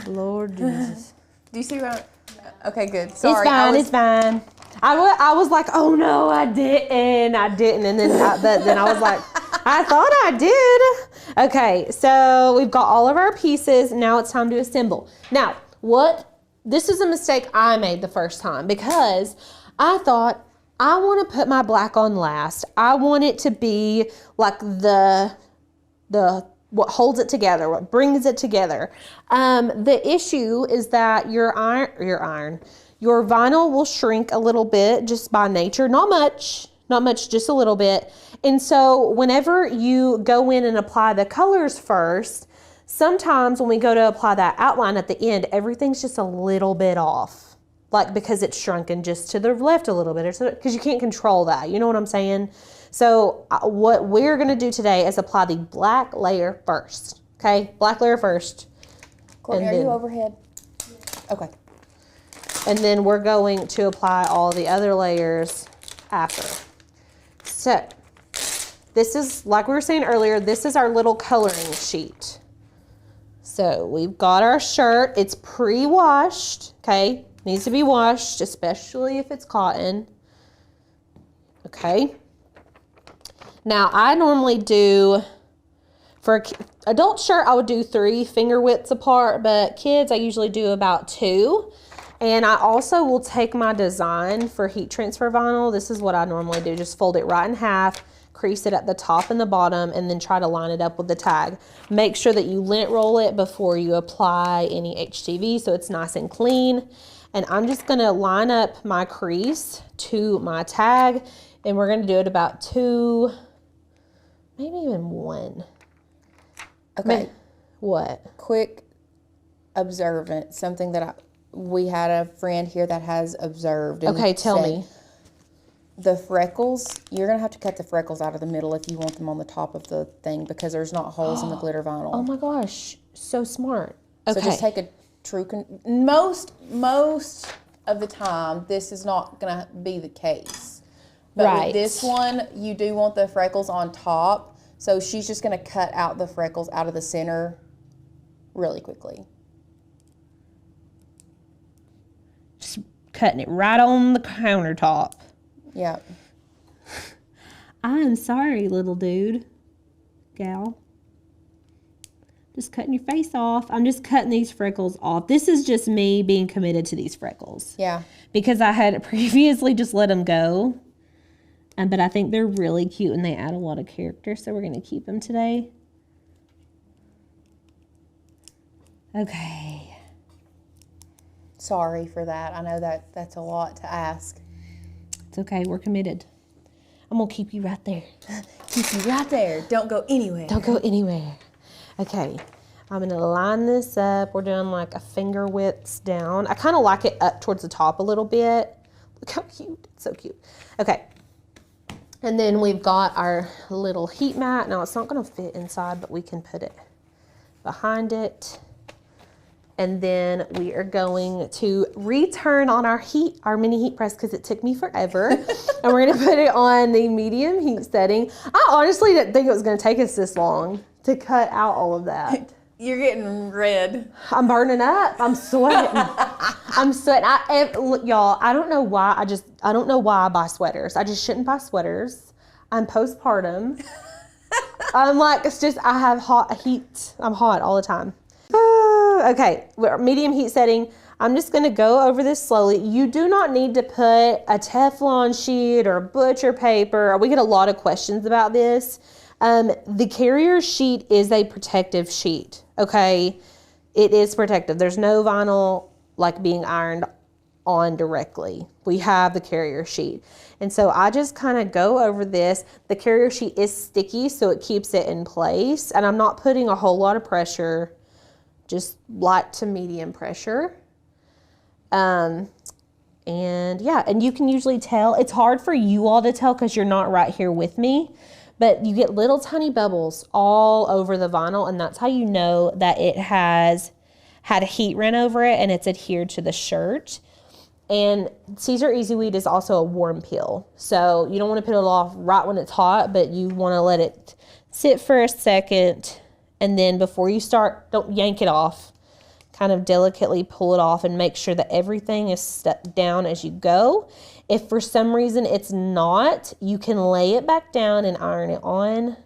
Lord Jesus. Do you see what okay, good. Sorry. It's fine. I was like, oh no, I didn't. And then I was like, I thought I did. Okay, so we've got all of our pieces. Now it's time to assemble. Now, this is a mistake I made the first time because I thought I want to put my black on last. I want it to be like the what holds it together, what brings it together. The issue is that your vinyl will shrink a little bit just by nature. Not much, just a little bit. And so whenever you go in and apply the colors first, sometimes when we go to apply that outline at the end, everything's just a little bit off. Like because it's shrunken just to the left a little bit, or so, because you can't control that. You know what I'm saying? So what we're going to do today is apply the black layer first. Okay, black layer first. Courtney, are you overhead? Okay. And then we're going to apply all the other layers after. So this is, like we were saying earlier, this is our little coloring sheet. So we've got our shirt. It's pre-washed, okay? Needs to be washed, especially if it's cotton. Okay. Now I normally do, for adult shirt, I would do 3 finger widths apart, but kids, I usually do about 2. And I also will take my design for heat transfer vinyl. This is what I normally do. Just fold it right in half, crease it at the top and the bottom, and then try to line it up with the tag. Make sure that you lint roll it before you apply any HTV so it's nice and clean. And I'm just gonna line up my crease to my tag, and we're gonna do it about 2, maybe even 1. Okay. What? Quick observant, something that we had a friend here that has observed. And Okay, tell me. The freckles, you're going to have to cut the freckles out of the middle if you want them on the top of the thing, because there's not holes in the glitter vinyl. Oh my gosh, so smart. So Okay. just take a true, most of the time, this is not going to be the case. But Right. with this one, you do want the freckles on top. So she's just going to cut out the freckles out of the center really quickly. Just cutting it right on the countertop. Yeah. I'm sorry, little dude, gal. Just cutting your face off. I'm just cutting these freckles off. This is just me being committed to these freckles. Yeah. Because I had previously just let them go. But I think they're really cute and they add a lot of character. So we're going to keep them today. Okay. Sorry for that. I know that's a lot to ask. It's okay. We're committed. I'm going to keep you right there. Keep you right there. Don't go anywhere. Don't go anywhere. Okay. I'm going to line this up. We're doing like a finger widths down. I kind of like it up towards the top a little bit. Look how cute. It's so cute. Okay. And then we've got our little heat mat. Now it's not going to fit inside, but we can put it behind it. And then we are going to return on our mini heat press because it took me forever. And we're going to put it on the medium heat setting. I honestly didn't think it was going to take us this long to cut out all of that. You're getting red. I'm burning up. I'm sweating. I'm sweating. Look, y'all, I don't know why. I don't know why I buy sweaters. I just shouldn't buy sweaters. I'm postpartum. I'm like, it's just, I have hot heat. I'm hot all the time. Okay, we're medium heat setting. I'm just going to go over this slowly. You do not need to put a Teflon sheet or butcher paper. We get a lot of questions about this. The carrier sheet is a protective sheet, okay? It is protective. There's no vinyl like being ironed on directly. We have the carrier sheet. And so I just kind of go over this. The carrier sheet is sticky, so it keeps it in place. And I'm not putting a whole lot of pressure, just light to medium pressure. And yeah, and you can usually tell. It's hard for you all to tell because you're not right here with me. But you get little tiny bubbles all over the vinyl, and that's how you know that it has had a heat run over it and it's adhered to the shirt. And Caesar Easy Weed is also a warm peel. So you don't want to put it off right when it's hot, but you want to let it sit for a second. And then before you start, don't yank it off. Kind of delicately pull it off and make sure that everything is stuck down as you go. If for some reason it's not, you can lay it back down and iron it on.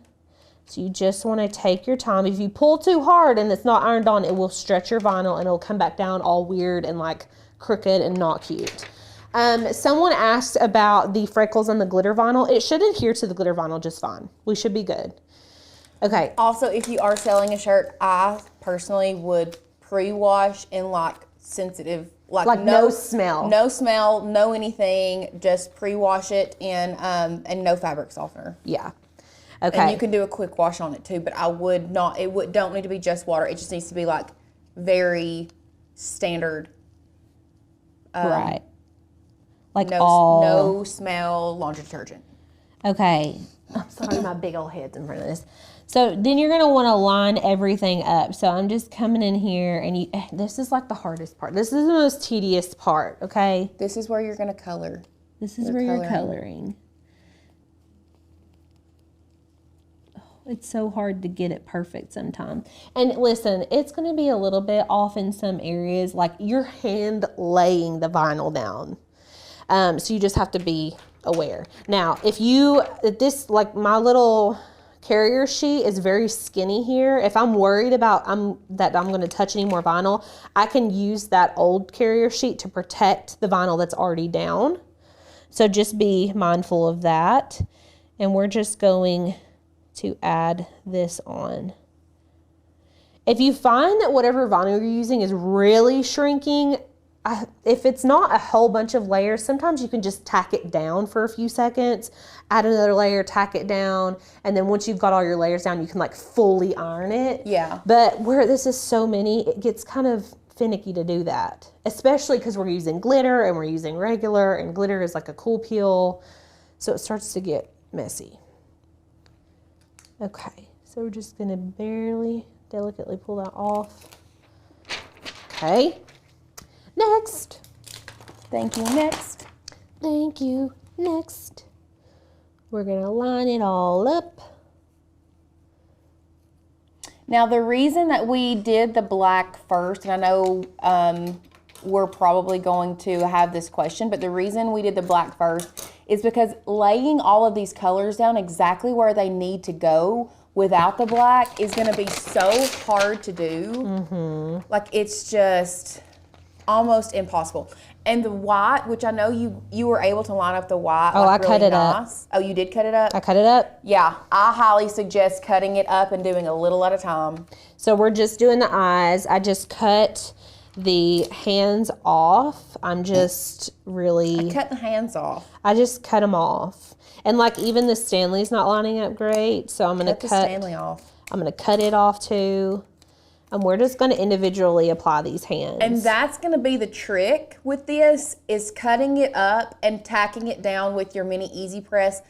So you just want to take your time. If you pull too hard and it's not ironed on, it will stretch your vinyl and it'll come back down all weird and like crooked and not cute. Someone asked about the freckles on the glitter vinyl. It should adhere to the glitter vinyl just fine. We should be good. Okay. Also, if you are selling a shirt, I personally would pre-wash in like sensitive, Like no smell. no smell, no anything. Just pre-wash it in and no fabric softener. Yeah. Okay. And you can do a quick wash on it too, but I would not. Don't need to be just water. It just needs to be like very standard. Right. Like No smell laundry detergent. Okay. I'm sorry, my big old head's in front of this. So then you're going to want to line everything up. So I'm just coming in here and this is like the hardest part. This is the most tedious part, okay? This is where you're going to color. This is where you're coloring. Oh, it's so hard to get it perfect sometimes. And listen, it's going to be a little bit off in some areas, like you're hand laying the vinyl down. So you just have to be aware. Now, if this, like my little carrier sheet is very skinny here. If I'm worried about that I'm going to touch any more vinyl, I can use that old carrier sheet to protect the vinyl that's already down. So just be mindful of that. And we're just going to add this on. If you find that whatever vinyl you're using is really shrinking, if it's not a whole bunch of layers, sometimes you can just tack it down for a few seconds, add another layer, tack it down, and then once you've got all your layers down, you can like fully iron it. Yeah. But where this is so many, it gets kind of finicky to do that, especially because we're using glitter and we're using regular, and glitter is like a cool peel, so it starts to get messy. Okay, so we're just gonna barely, delicately pull that off. Okay. Next. Thank you. Next. Thank you. Next. We're going to line it all up. Now, the reason that we did the black first, and I know we're probably going to have this question, but the reason we did the black first is because laying all of these colors down exactly where they need to go without the black is going to be so hard to do. Mm-hmm. Like, it's just almost impossible. And the white, which I know you were able to line up the white. Oh, like I cut it up. Oh, you did cut it up? I cut it up. Yeah, I highly suggest cutting it up and doing a little at a time. So we're just doing the eyes. I just cut the hands off. I'm just really... Cut the hands off. I just cut them off. And like even the Stanley's not lining up great, so I'm going to cut the Stanley off. I'm going to cut it off too. And we're just going to individually apply these hands. And that's going to be the trick with this, is cutting it up and tacking it down with your mini easy press,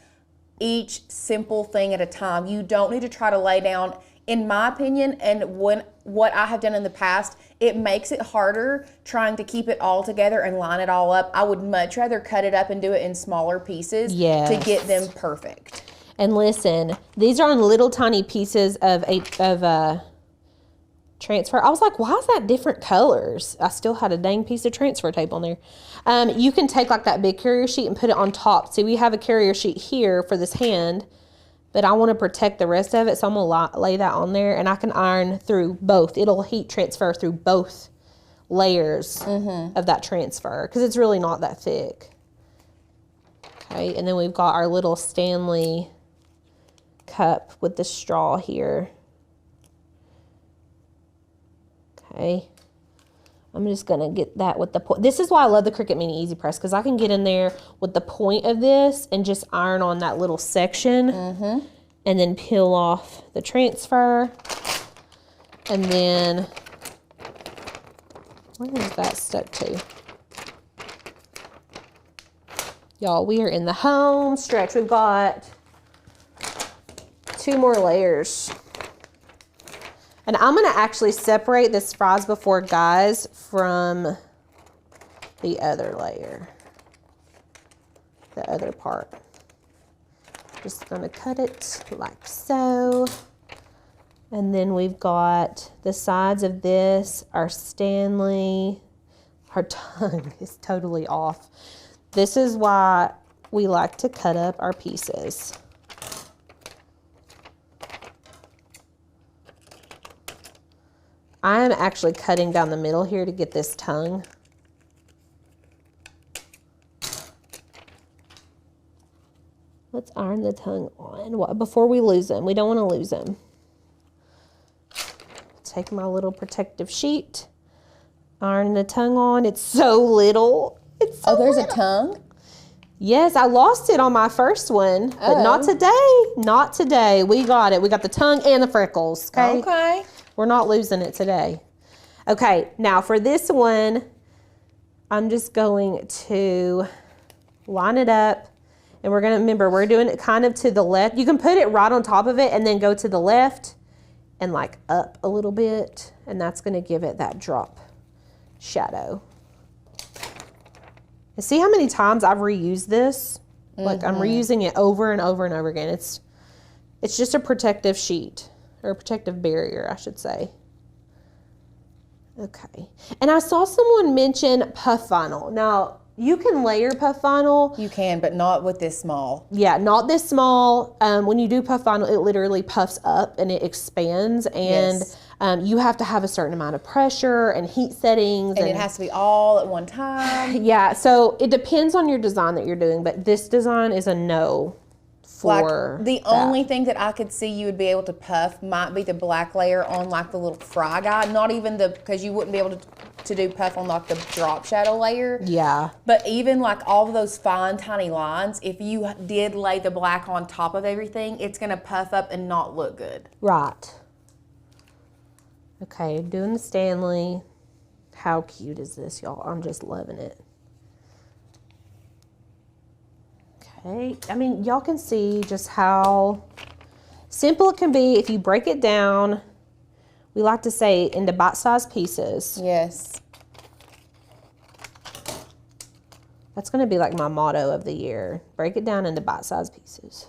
each simple thing at a time. You don't need to try to lay down, in my opinion, and what I have done in the past, it makes it harder trying to keep it all together and line it all up. I would much rather cut it up and do it in smaller pieces to get them perfect. And listen, these are on little tiny pieces of transfer. I was like, why is that different colors? I still had a dang piece of transfer tape on there. You can take like that big carrier sheet and put it on top. See, we have a carrier sheet here for this hand, but I want to protect the rest of it, so I'm going to lay that on there, and I can iron through both. It'll heat transfer through both layers of that transfer, because it's really not that thick. Okay, and then we've got our little Stanley cup with the straw here. Okay, I'm just gonna get that with the point. This is why I love the Cricut Mini Easy Press, because I can get in there with the point of this and just iron on that little section and then peel off the transfer. And then, where is that stuck to? Y'all, we are in the home stretch. We've got 2 more layers. And I'm going to actually separate this fries before guys from the other layer, the other part. Just going to cut it like so. And then we've got the sides of this, our Stanley. Our tongue is totally off. This is why we like to cut up our pieces. I am actually cutting down the middle here to get this tongue. Let's iron the tongue on before we lose them. We don't want to lose them. take my little protective sheet, iron the tongue on. It's so little. It's so There's little. a tongue? Yes, I lost it on my first one, but not today. Not today. We got it. We got the tongue and the freckles, okay? Okay. We're not losing it today. Okay, now for this one, I'm just going to line it up. And we're going to, remember, we're doing it kind of to the left. You can put it right on top of it and then go to the left and like up a little bit. And that's going to give it that drop shadow. And see how many times I've reused this? Like I'm reusing it over and over and over again. It's just a protective sheet, or a protective barrier, I should say. Okay. And I saw someone mention puff vinyl. Now, you can layer puff vinyl. You can, but not with this small. Yeah, not this small. When you do puff vinyl, it literally puffs up and it expands. And Yes. You have to have a certain amount of pressure and heat settings. And it has to be all at one time. Yeah, so it depends on your design that you're doing. But this design is a no for Like the that. only thing that I could see you would be able to puff might be the black layer on like the little fry guy. Not even because you wouldn't be able to do puff on like the drop shadow layer. Yeah. But even like all of those fine tiny lines, if you did lay the black on top of everything, it's gonna puff up and not look good. Right. Okay, doing the Stanley. How cute is this, y'all? I'm just loving it. Okay, I mean, y'all can see just how simple it can be if you break it down. We like to say into bite-sized pieces. Yes. That's going to be like my motto of the year. Break it down into bite-sized pieces.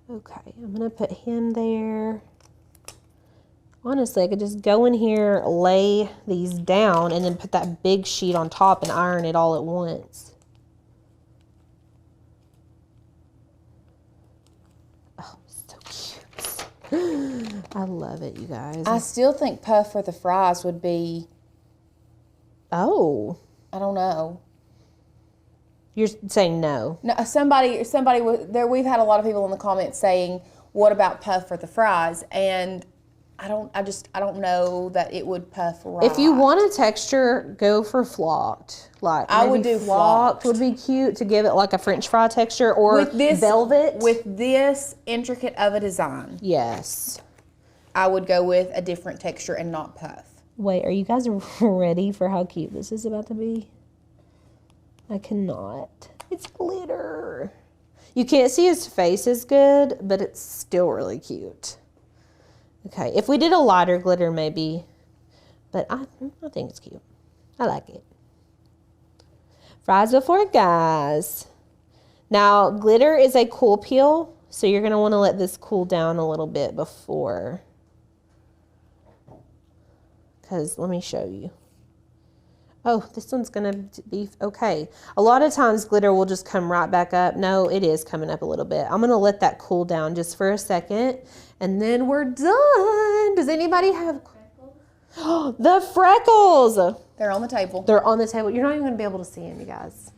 Okay, I'm going to put him there. Honestly, I could just go in here, lay these down, and then put that big sheet on top and iron it all at once. Oh, so cute. I love it, you guys. I still think puff for the fries would be, Oh, I don't know. you're saying no. No, somebody there. We've had a lot of people in the comments saying, "What about puff for the fries?" And I don't know that it would puff right. If you want a texture, go for flocked. Like I would maybe do flocked. would be cute to give it like a French fry texture, or with this velvet. with this intricate of a design, yes. I would go with a different texture and not puff. Wait, are you guys ready for how cute this is about to be? I cannot. It's glitter. You can't see his face as good, but it's still really cute. Okay, if we did a lighter glitter maybe, but I think it's cute. I like it. Fries before guys. Now, glitter is a cool peel, so you're going to want to let this cool down a little bit before. Because let me show you. Oh, this one's going to be okay. A lot of times glitter will just come right back up. No, it is coming up a little bit. I'm going to let that cool down just for a second, and then we're done. Does anybody have freckles? The freckles. They're on the table. They're on the table. You're not even going to be able to see them, you guys.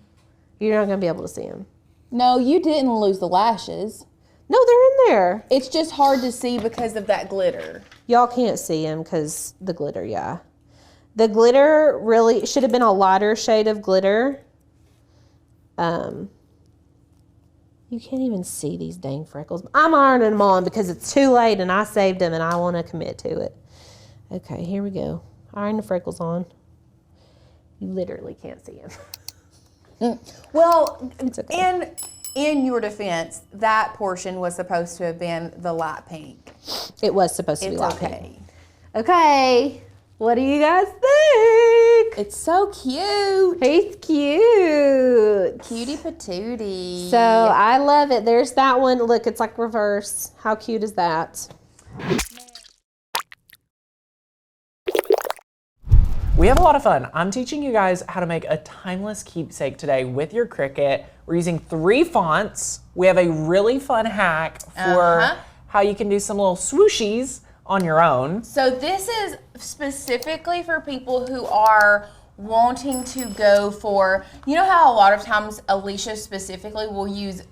You're not going to be able to see them. No, you didn't lose the lashes. No, they're in there. It's just hard to see because of that glitter. Y'all can't see them because the glitter, yeah. The glitter really should have been a lighter shade of glitter. You can't even see these dang freckles. I'm ironing them on because it's too late and I saved them and I want to commit to it. Okay, here we go. Iron the freckles on. You literally can't see them. Well, It's okay. in your defense, that portion was supposed to have been the light pink. It was supposed to be It's like okay. that. Okay. What do you guys think? It's so cute. He's cute. Cutie patootie. So I love it. There's that one. Look, it's like reverse. How cute is that? We have a lot of fun. I'm teaching you guys how to make a timeless keepsake today with your Cricut. We're using 3 fonts. We have a really fun hack for how you can do some little swooshies on your own. So this is specifically for people who are wanting to go for, you know how a lot of times Alicia specifically will use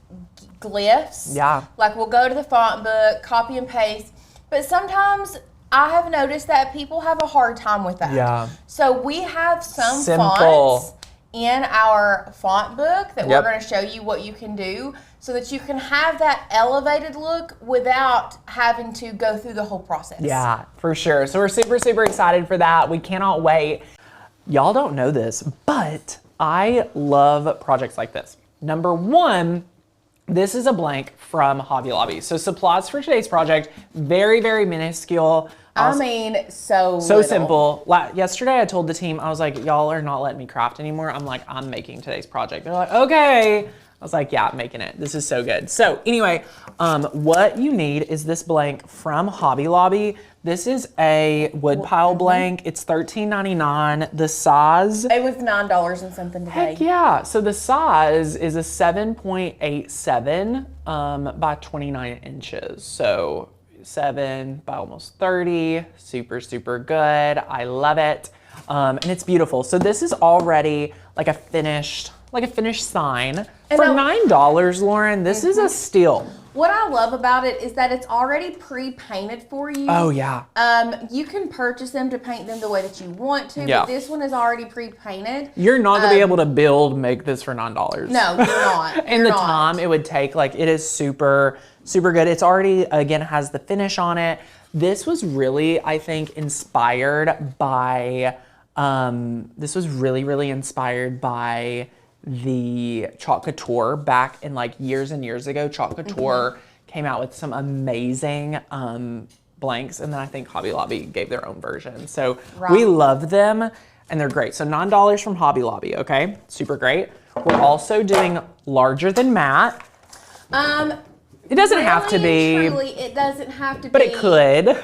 glyphs? Yeah. Like we'll go to the font book, copy and paste, but sometimes I have noticed that people have a hard time with that. Yeah. So we have some Simple. fonts in our font book that we're Yep. going to show you what you can do so that you can have that elevated look without having to go through the whole process. Yeah, for sure. So we're super, super excited for that. We cannot wait. Y'all don't know this, but I love projects like this. Number one, this is a blank from Hobby Lobby. So supplies for today's project, very, very minuscule. I mean, so So little. simple. Yesterday I told the team, I was like, y'all are not letting me craft anymore. I'm like, I'm making today's project. They're like, okay. I was like, yeah, I'm making it. This is so good. So anyway, what you need is this blank from Hobby Lobby. This is a wood pile blank. It's $13.99. The size. It was $9 and something today. Heck yeah. So the size is a 7.87 by 29 inches. So 7 by almost 30. Super, super good. I love it. And it's beautiful. So this is already like a finished sign. For $9, Lauren, this is a steal. What I love about it is that it's already pre-painted for you. Oh yeah. You can purchase them to paint them the way that you want to, Yeah. but this one is already pre-painted. You're not gonna be able to make this for $9. No, you're not. And the time it would take, like, it is super, super good. It's already, again, has the finish on it. This was really, I think, inspired by, this was really, really inspired by the Chalk Couture back in like years and years ago. Chalk Couture came out with some amazing blanks, and then I think Hobby Lobby gave their own version. So we love them, and they're great. So $9 from Hobby Lobby, okay? Super great. We're also doing larger than matte. It doesn't have to be. Truly, it doesn't have to be. But it could.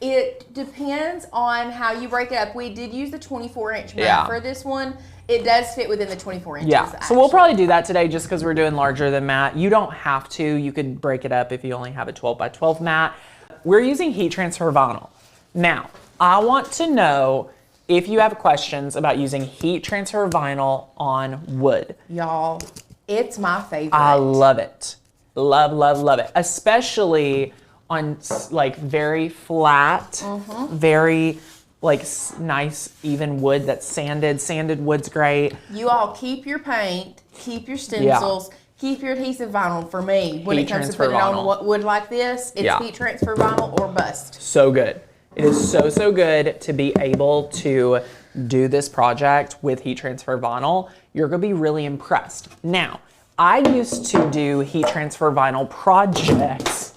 It depends on how you break it up. We did use the 24-inch mat Yeah. for this one. It does fit within the 24 inches. Yeah, so we'll probably do that today just because we're doing larger than matte. You don't have to. You could break it up if you only have a 12 by 12 mat. We're using heat transfer vinyl. Now, I want to know if you have questions about using heat transfer vinyl on wood. Y'all, it's my favorite. I love it. Love, love, love it. Especially on like very flat, very like nice even wood that's sanded. Sanded wood's great. You all keep your paint, keep your stencils, keep your adhesive vinyl for me. When Heat it comes to transfer putting it vinyl. on wood like this, it's Yeah. heat transfer vinyl or bust. So good. It is so, so good to be able to do this project with heat transfer vinyl. You're gonna be really impressed. Now, I used to do heat transfer vinyl projects.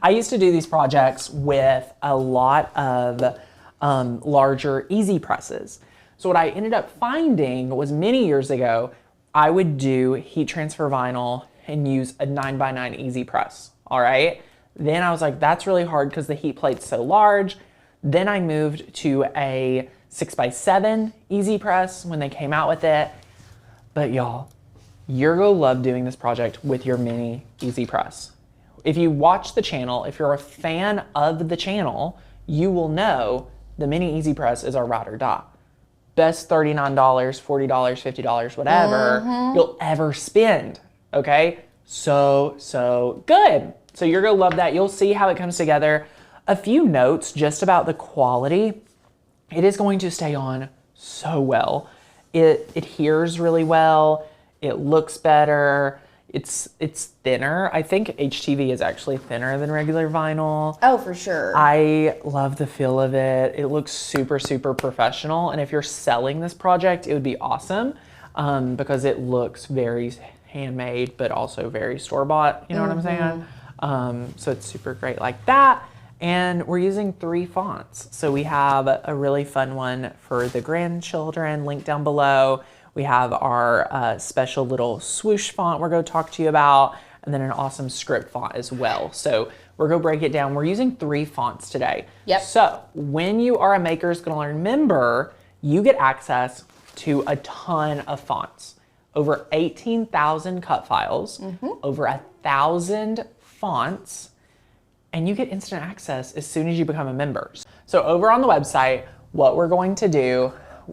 I used to do these projects with a lot of larger easy presses. So what I ended up finding was many years ago, I would do heat transfer vinyl and use a 9x9 easy press, all right? Then I was like, that's really hard because the heat plate's so large. Then I moved to a 6x7 easy press when they came out with it. But y'all, you're gonna love doing this project with your mini easy press. If you watch the channel, if you're a fan of the channel, you will know the mini easy press is our ride or die. Best $39, $40, $50, whatever you'll ever spend, okay? So, so good. So you're gonna love that. You'll see how it comes together. A few notes just about the quality. It is going to stay on so well. It adheres really well. It looks better. It's thinner. I think HTV is actually thinner than regular vinyl. Oh, for sure. I love the feel of it. It looks super, super professional. And if you're selling this project, it would be awesome because it looks very handmade, but also very store-bought. You know what I'm saying? So it's super great like that. And we're using 3 fonts. So we have a really fun one for the grandchildren, link down below. We have our special little swoosh font we're going to talk to you about, and then an awesome script font as well. So we're going to break it down. We're using 3 fonts today. Yep. So when you are a Maker's Gonna Learn member, you get access to a ton of fonts. Over 18,000 cut files, over 1,000 fonts, and you get instant access as soon as you become a member. So over on the website, what we're going to do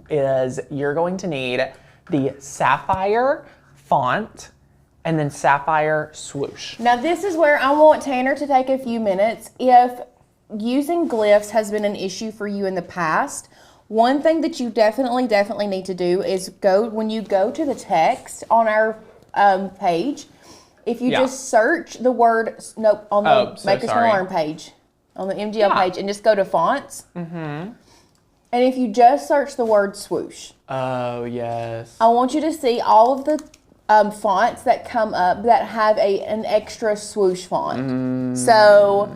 is you're going to need the Sapphire font and then Sapphire swoosh. Now this is where I want Tanner to take a few minutes. If using glyphs has been an issue for you in the past, one thing that you definitely need to do is when you go to the text on our page, if you just search the word, on the Make Us Learn page, on the MGL page, and just go to fonts. And if you just search the word swoosh. Oh, yes. I want you to see all of the fonts that come up that have an extra swoosh font. So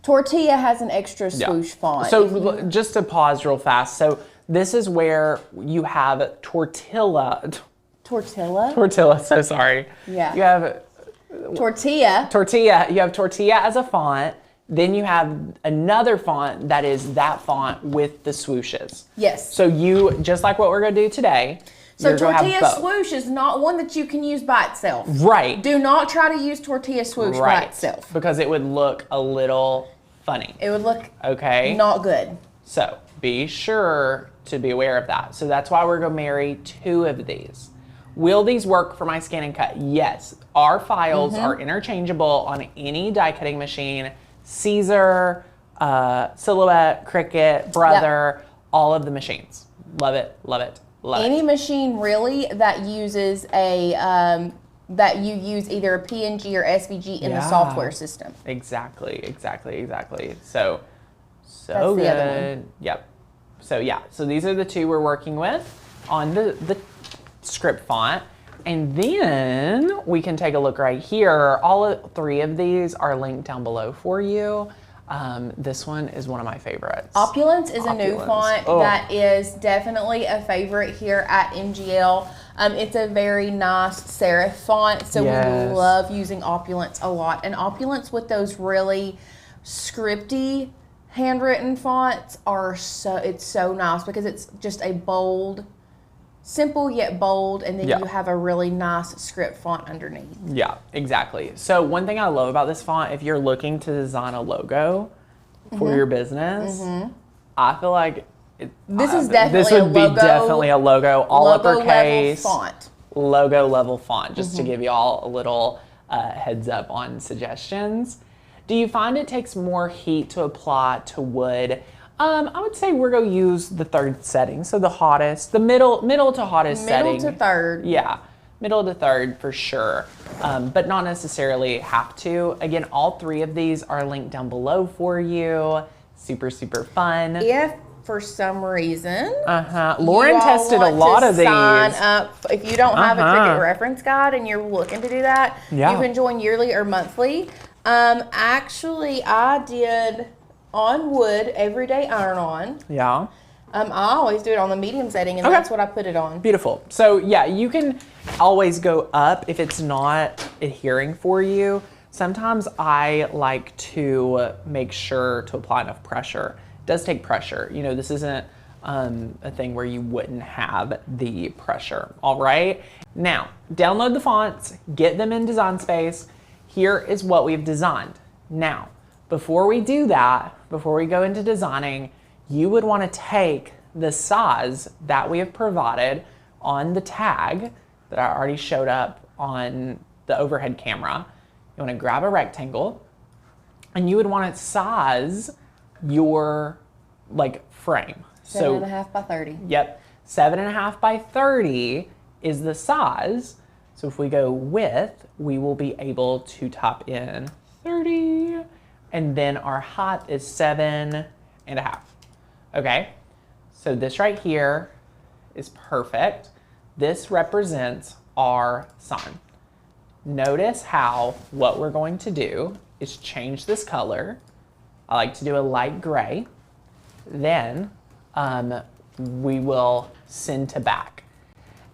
Tortilla has an extra swoosh font. So just to pause real fast. So this is where you have Tortilla. Tortilla, so sorry. Yeah. You have Tortilla. You have Tortilla as a font. Then you have another font that is that font with the swooshes. Yes. So you, just like what we're going to do today. So Tortilla swoosh is not one that you can use by itself. Right. Do not try to use Tortilla swoosh by itself. Because it would look a little funny. It would look not good. So be sure to be aware of that. So that's why we're going to marry 2 of these. Will these work for my scan and cut? Yes. Our files are interchangeable on any die cutting machine. Caesar, Silhouette, Cricut, Brother, all of the machines. Love it, love it, love it. Any machine really that uses that you use either a PNG or SVG in the software system. Exactly. So That's the good. other one. Yep. So these are the 2 we're working with on the script font. And then we can take a look right here. All 3 of these are linked down below for you. This one is one of my favorites. Opulence is a new font that is definitely a favorite here at MGL. It's a very nice serif font, so we love using Opulence a lot. And Opulence with those really scripty handwritten fonts it's so nice because it's just a bold, simple yet bold, and then you have a really nice script font underneath. Yeah, exactly. So one thing I love about this font, if you're looking to design a logo for your business, I feel like this would be definitely a logo, all uppercase level font. Logo level font, just to give you all a little heads up on suggestions. Do you find it takes more heat to apply to wood? I would say we're going to use the 3rd setting. So the hottest, the middle to hottest setting. Middle to 3rd. Yeah, middle to 3rd for sure, but not necessarily have to. Again, all 3 of these are linked down below for you. Super, super fun. If for some reason, Lauren tested a lot of these. Sign up. If you don't have a Cricut reference guide and you're looking to do that, you can join yearly or monthly. Actually, I did on wood everyday iron-on. Yeah. I always do it on the medium setting, and that's what I put it on. Beautiful. So yeah, you can always go up if it's not adhering for you. Sometimes I like to make sure to apply enough pressure. It does take pressure. You know, this isn't a thing where you wouldn't have the pressure. All right. Now, download the fonts, get them in Design Space. Here is what we've designed. Now, before we do that, before we go into designing, you would want to take the size that we have provided on the tag that I already showed up on the overhead camera. You want to grab a rectangle and you would want to size your frame. 7.5 by 30. Yep, 7.5 by 30 is the size. So if we go width, we will be able to top in 30, and then our height is 7.5. Okay, so this right here is perfect. This represents our sign. Notice how what we're going to do is change this color. I like to do a light gray. Then we will send to back.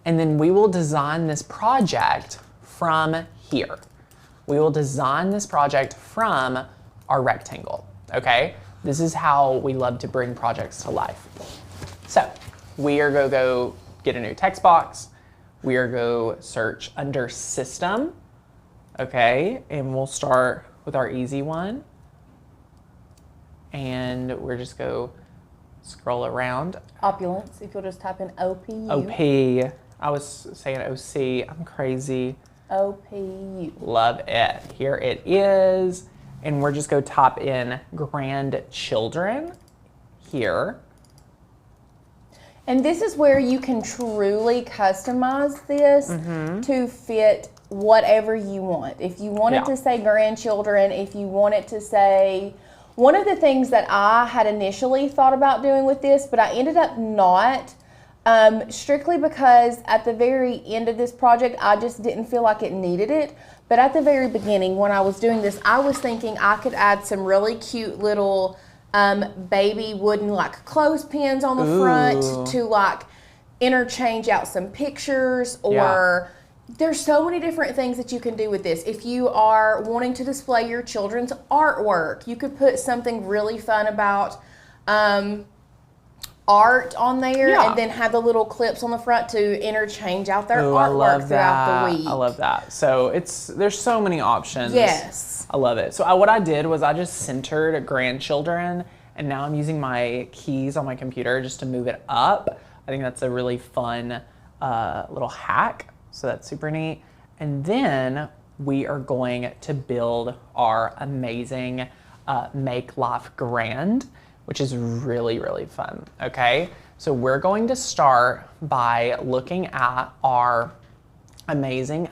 And then we will design this project from here. We will design this project from our rectangle, okay? This is how we love to bring projects to life. So we are gonna go get a new text box. We are going to search under System, okay? And we'll start with our easy one. And we're just go scroll around. Opulence, if you'll just type in OPU. OP. I was saying OC. I'm crazy. OPU. Love it. Here it is. and we're just going to type in grandchildren here. And this is where you can truly customize this to fit whatever you want. If you want it to say grandchildren, if you want it to say, one of the things that I had initially thought about doing with this, but I ended up not, strictly because at the very end of this project, I just didn't feel like it needed it. But at the very beginning, when I was doing this, I was thinking I could add some really cute little baby wooden like clothespins on the front to like interchange out some pictures, or there's so many different things that you can do with this. If you are wanting to display your children's artwork, you could put something really fun about art on there and then have the little clips on the front to interchange out their artwork throughout the week. I love that. So there's so many options. Yes. I love it. So what I did was I just centered grandchildren, and now I'm using my keys on my computer just to move it up. I think that's a really fun little hack. So that's super neat. And then we are going to build our amazing Make Life Grand, which is really, really fun, okay? So we're going to start by looking at our amazing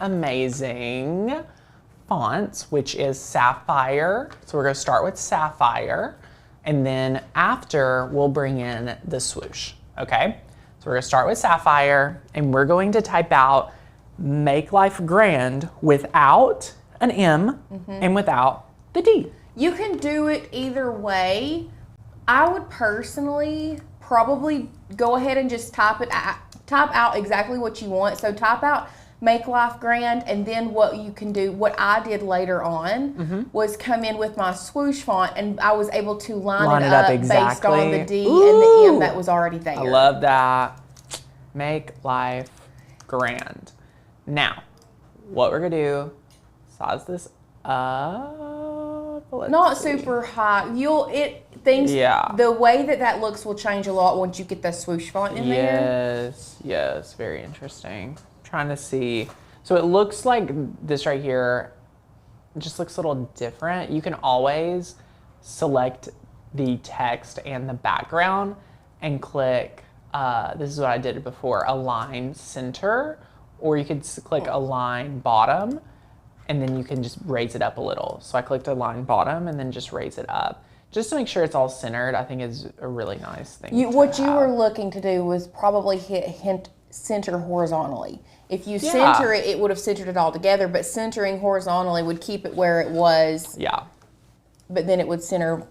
fonts, which is Sapphire. So we're gonna start with Sapphire, and then after we'll bring in the swoosh, okay? So we're gonna start with Sapphire, and we're going to type out Make Life Grand without an M and without the D. You can do it either way. I would personally probably go ahead and just type out exactly what you want. So type out Make Life Grand, and then what you can do, what I did later on was come in with my swoosh font, and I was able to line it up based on the D and the M that was already there. I love that. Make Life Grand. Now, what we're gonna do, size this up. Not super high. The way that looks will change a lot once you get the swoosh font in there. Yes, very interesting. Trying to see. So it looks like this right here, it just looks a little different. You can always select the text and the background and click, this is what I did before, align center, or you could click align bottom, and then you can just raise it up a little. So I clicked align bottom and then just raise it up. Just to make sure it's all centered, I think is a really nice thing. What you were looking to do was probably hit center horizontally. If you center it, it would have centered it all together, but centering horizontally would keep it where it was. Yeah. But then it would center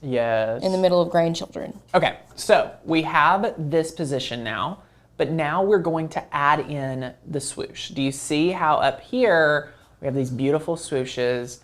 in the middle of grandchildren. Okay, so we have this position now, but now we're going to add in the swoosh. Do you see how up here we have these beautiful swooshes,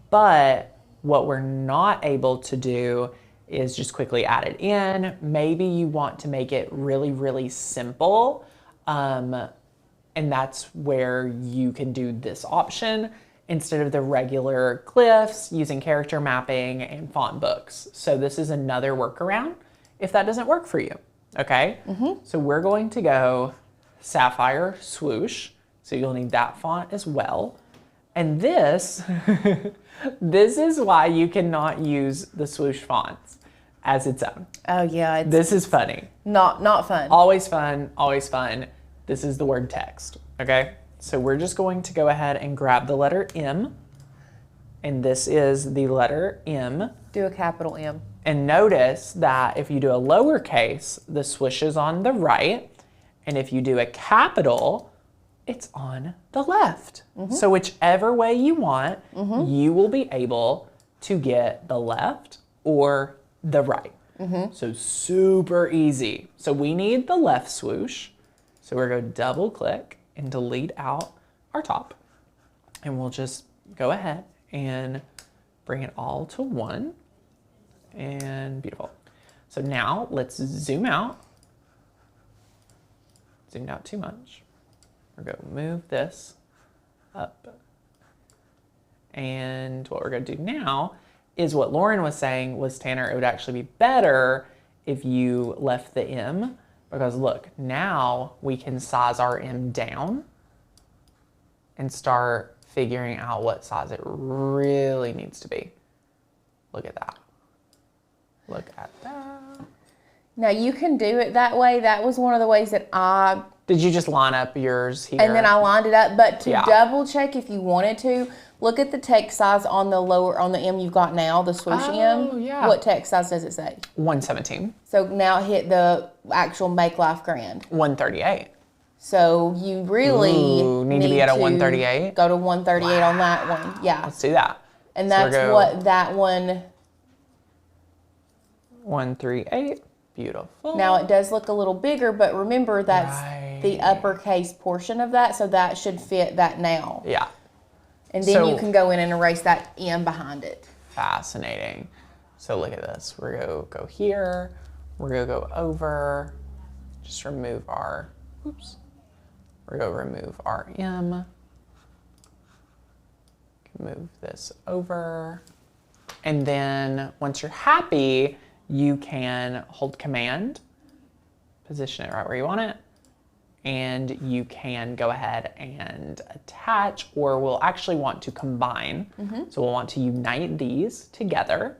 but what we're not able to do is just quickly add it in. Maybe you want to make it really, really simple. And that's where you can do this option instead of the regular glyphs using character mapping and font books. So this is another workaround if that doesn't work for you, okay? So we're going to go Sapphire Swoosh. So you'll need that font as well. And this, this is why you cannot use the swoosh fonts as its own. Oh yeah. This is funny. Not fun. Always fun, always fun. This is the word text, okay? So we're just going to go ahead and grab the letter M, and this is the letter M. Do a capital M. And notice that if you do a lowercase, the swoosh is on the right, and if you do a capital, it's on the left. So whichever way you want, you will be able to get the left or the right. So super easy. So we need the left swoosh. So we're going to double click and delete out our top. And we'll just go ahead and bring it all to one. And beautiful. So now let's zoom out. Zoomed out too much. We're going to move this up. And what we're going to do now is what Lauren was saying was, Tanner, it would actually be better if you left the M, because look, now we can size our M down and start figuring out what size it really needs to be. Look at that. Look at that. Now you can do it that way. That was one of the ways that I. Did you just line up yours here? And then I lined it up. But to Yeah. double check if you wanted to, look at the text size on the M you've got now, the swoosh M. Yeah. What text size does it say? 117. So now hit the actual Make Life Grand. 138. So you really Ooh, need to be at a 138? Go to 138 on that one. Yeah. Let's do that. And So that's we'll go what that one. 138. Beautiful. Now it does look a little bigger, but remember that's the uppercase portion of that, so that should fit that now. Yeah. And then So- you can go in and erase that M behind it. Fascinating. So look at this. We're going to go here. We're going to go over. Just remove our, oops. We're going to remove our M. Move this over. And then once you're happy, you can hold Command, position it right where you want it, and you can go ahead and attach, or we'll actually want to combine. So we'll want to unite these together.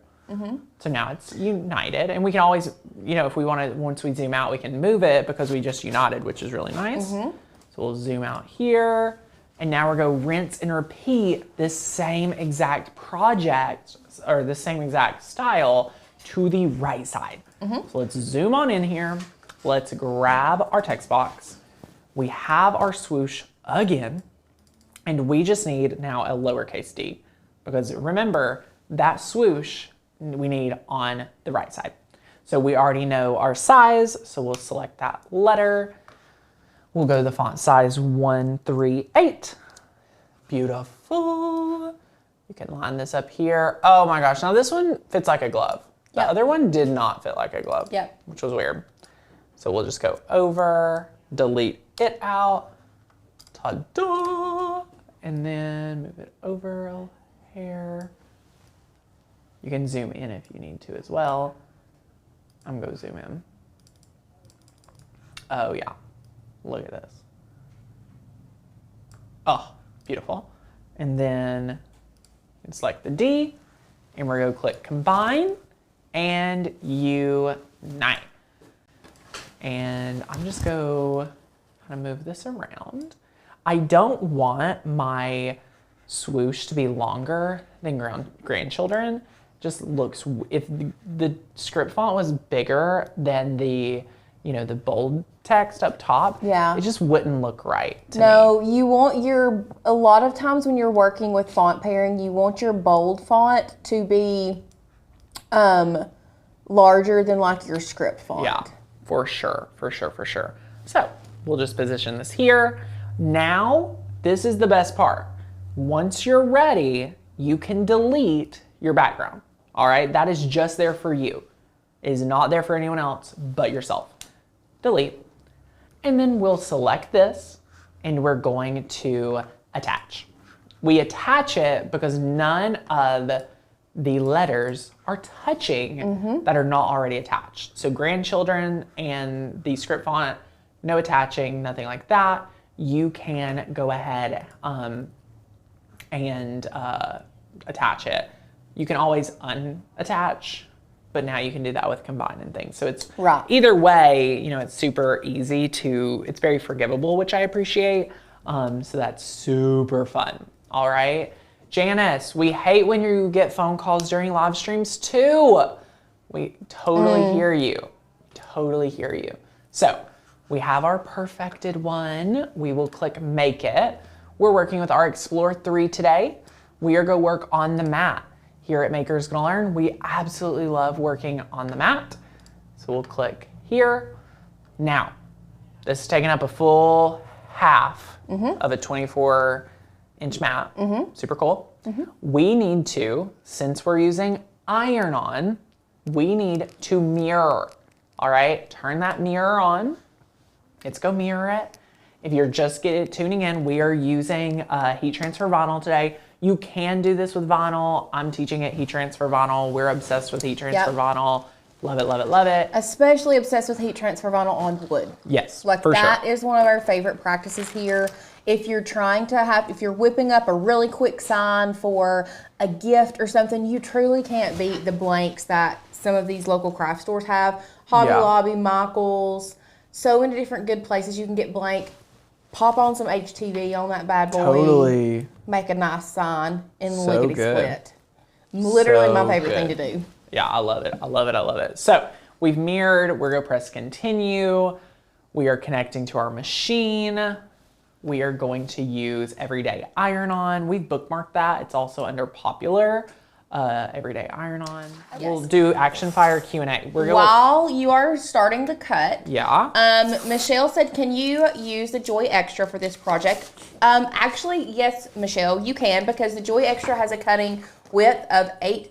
So now it's united, and we can always, you know, if we want to, once we zoom out, we can move it because we just united, which is really nice. So we'll zoom out here, and now we're going to rinse and repeat this same exact project, or the same exact style to the right side. So let's zoom on in here. Let's grab our text box. We have our swoosh again, and we just need now a lowercase d, because remember that swoosh we need on the right side. So we already know our size, so we'll select that letter. We'll go to the font size 138. Beautiful. You can line this up here. Oh my gosh, now this one fits like a glove. The other one did not fit like a glove, which was weird. So we'll just go over, delete it out, ta-da, and then move it over a hair. You can zoom in if you need to as well. I'm gonna zoom in. Oh yeah, look at this. Oh, beautiful. And then it's like the D, and we're gonna click combine and unite. And I'm just go kind of move this around. I don't want my swoosh to be longer than grandchildren. Just looks, if the script font was bigger than the, you know, the bold text up top, it just wouldn't look right to me. You want a lot of times when you're working with font pairing, you want your bold font to be larger than like your script font. Yeah, for sure. So we'll just position this here. Now, this is the best part. Once you're ready, you can delete your background. All right, that is just there for you. It is not there for anyone else but yourself. Delete. And then we'll select this and we're going to attach. We attach it because none of the letters are touching that are not already attached. So grandchildren and the script font, no attaching, nothing like that. You can go ahead and attach it. You can always unattach, but now you can do that with combine and things. So it's either way, you know, it's super easy to, it's very forgivable, which I appreciate. So that's super fun. All right. Janice, we hate when you get phone calls during live streams too. We totally hear you. Totally hear you. So we have our perfected one. We will click make it. We're working with our Explore 3 today. We are going to work on the mat. Here at Makers Gonna Learn, we absolutely love working on the mat. So we'll click here. Now, this is taking up a full half of a 24-inch mat. Super cool. We need to, since we're using iron-on, we need to mirror. All right, turn that mirror on. Let's go mirror it. If you're just tuning in, we are using heat transfer vinyl today. You can do this with vinyl. I'm teaching it heat transfer vinyl. We're obsessed with heat transfer vinyl. Love it, love it, love it. Especially obsessed with heat transfer vinyl on wood. Yes, like for that sure. is one of our favorite practices here. If you're trying to if you're whipping up a really quick sign for a gift or something, you truly can't beat the blanks that some of these local craft stores have. Hobby Yeah. Lobby, Michael's, so many different good places you can get blank. Pop on some HTV on that bad boy. Totally. Make a nice sign and So lickety good. split. Literally So my favorite good. thing to do. Yeah, I love it. I love it. I love it. So we've mirrored. We're going to press continue. We are connecting to our machine. We are going to use everyday iron-on. We've bookmarked that. It's also under popular. Everyday iron-on. We'll do action fire Q&A. We're going. While you are starting to cut, Yeah. Michelle said, can you use the Joy Extra for this project? Actually, yes, Michelle, you can, because the Joy Extra has a cutting width of 8,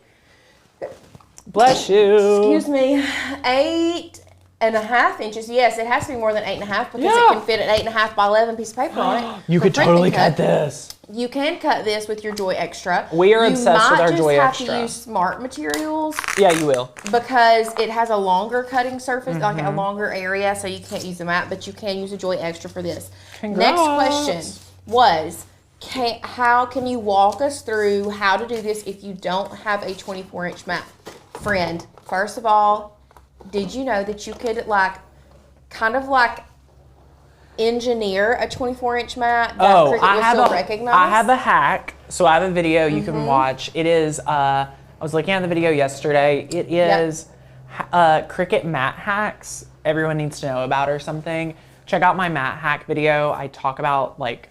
Bless you. excuse me, 8.5 inches. Yes, it has to be more than 8.5 because it can fit an 8.5 by 11 piece of paper on it. You for could print and totally cut this. You can cut this with your Joy Extra. We are obsessed with our Joy You might Extra. just have to use smart materials Yeah, you will. because it has a longer cutting surface, like Mm-hmm. a longer area, so you can't use the mat, but you can use a Joy Extra for this. Congrats. Next question was, how can you walk us through how to do this if you don't have a 24-inch mat? Friend, first of all, did you know that you could kind of engineer a 24-inch mat that Cricut will still recognize? I have a hack. So I have a video you can watch. It is, I was looking at the video yesterday. It is Cricut mat hacks everyone needs to know about or something. Check out my mat hack video. I talk about like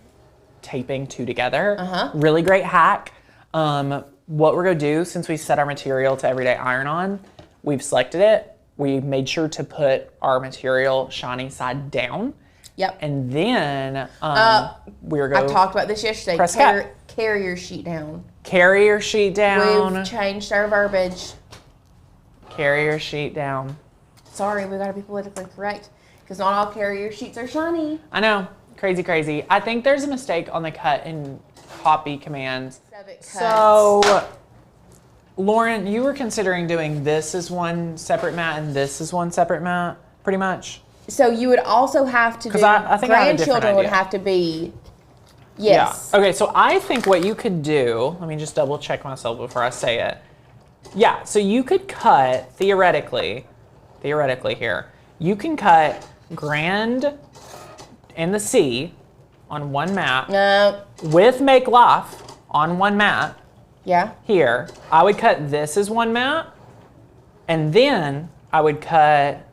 taping two together. Really great hack. What we're gonna do, since we set our material to everyday iron-on, we've selected it. We made sure to put our material shiny side down. Yep. And then we're going I to talked about this yesterday. press cut. Carrier sheet down. Carrier sheet down. We've changed our verbiage. Carrier sheet down. Sorry, we got to be politically correct because not all carrier sheets are shiny. I know. Crazy, crazy. I think there's a mistake on the cut and copy commands. So, Lauren, you were considering doing this as one separate mat and this as one separate mat, pretty much? So you would also have to do, I think I have a different grandchildren would idea. have to be, yes. Yeah. Okay, so I think what you could do, let me just double check myself before I say it. Yeah, so you could cut, theoretically here, you can cut grand and the C on one mat No, with make life on one mat yeah. here. I would cut this as one mat and then I would cut,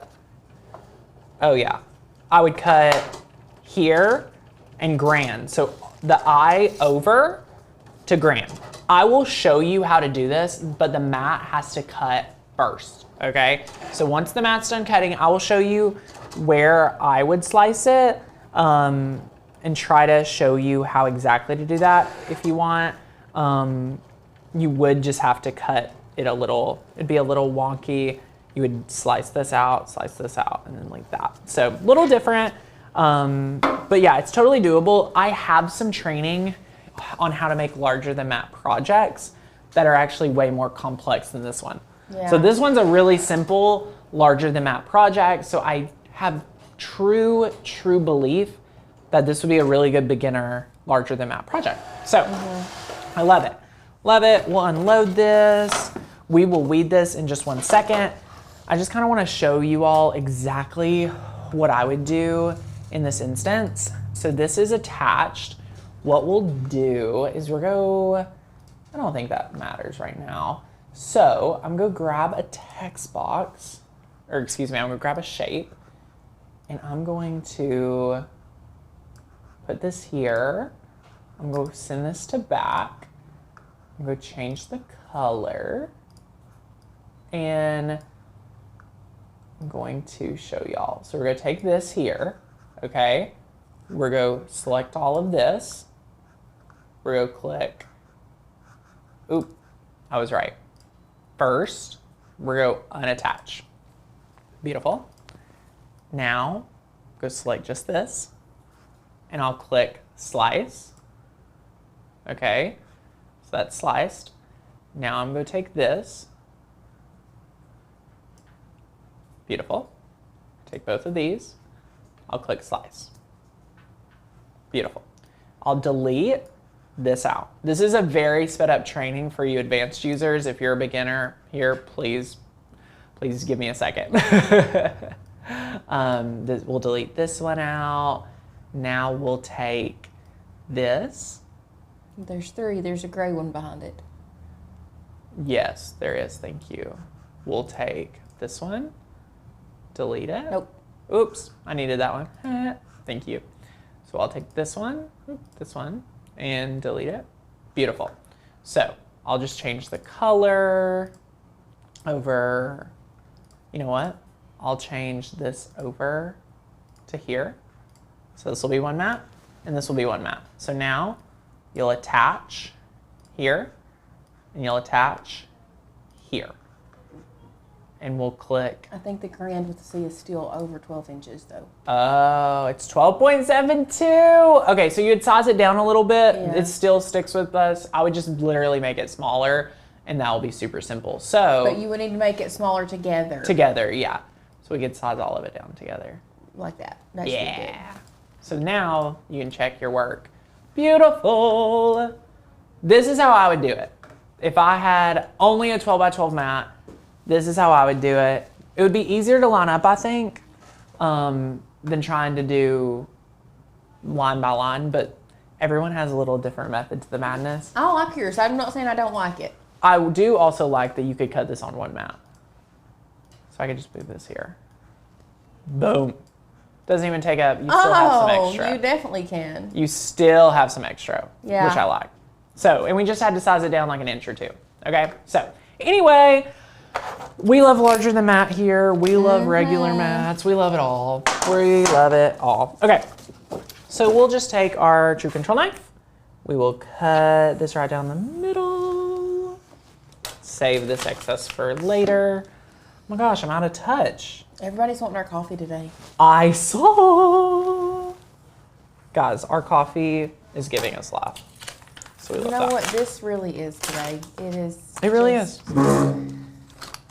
I would cut here and grand. So the I over to grand. I will show you how to do this, but the mat has to cut first, okay? So once the mat's done cutting, I will show you where I would slice it and try to show you how exactly to do that if you want. You would just have to cut it a little, it'd be a little wonky. You would slice this out, and then like that. So a little different, but yeah, it's totally doable. I have some training on how to make larger than mat projects that are actually way more complex than this one. Yeah. So this one's a really simple, larger than mat project. So I have true belief that this would be a really good beginner, larger than mat project. So I love it. Love it. We'll unload this. We will weed this in just 1 second. I just kind of want to show you all exactly what I would do in this instance. So this is attached. What we'll do is I don't think that matters right now. So I'm going to grab a text box, I'm going to grab a shape, and I'm going to put this here. I'm going to send this to back. I'm going to change the color, and I'm going to show y'all. So we're going to take this here, okay? We're going to select all of this. We're going to click. Oop, I was right. First, we're going to unattach. Beautiful. Now, go select just this, and I'll click slice. Okay, so that's sliced. Now I'm going to take this. Beautiful. Take both of these. I'll click slice. Beautiful. I'll delete this out. This is a very sped up training for you advanced users. If you're a beginner here, please give me a second. We'll delete this one out. Now we'll take this. There's 3. There's a gray one behind it. Yes, there is. Thank you. We'll take this one. Delete it. Nope. Oops, I needed that one. Thank you. So I'll take this one, and delete it. Beautiful. So I'll just change the color over, you know what? I'll change this over to here. So this will be one map, and this will be one map. So now you'll attach here, and you'll attach here. And we'll click. I think the grand with the C is still over 12 inches though. Oh, it's 12.72. Okay, so you'd size it down a little bit. Yeah. It still sticks with us. I would just literally make it smaller, and that will be super simple. So, But you would need to make it smaller together. together, yeah. So we could size all of it down together. Like that. That should be good. Yeah. So now you can check your work. Beautiful. This is how I would do it. If I had only a 12 by 12 mat, this is how I would do it. It would be easier to line up, I think, than trying to do line by line, but everyone has a little different method to the madness. I like yours. I'm not saying I don't like it. I do also like that you could cut this on one mat. So I could just move this here. Boom. Doesn't even take up, you still have some extra. You definitely can. You still have some extra, Yeah. which I like. So, and we just had to size it down like an inch or two. Okay, so anyway, we love larger than mat here. We love regular mats. We love it all. We love it all. Okay, so we'll just take our True Control knife. We will cut this right down the middle. Save this excess for later. Oh my gosh, I'm out of touch. Everybody's wanting our coffee today. I saw. Guys, our coffee is giving us life. So we You love know that. what this really is today? It is. It really just is.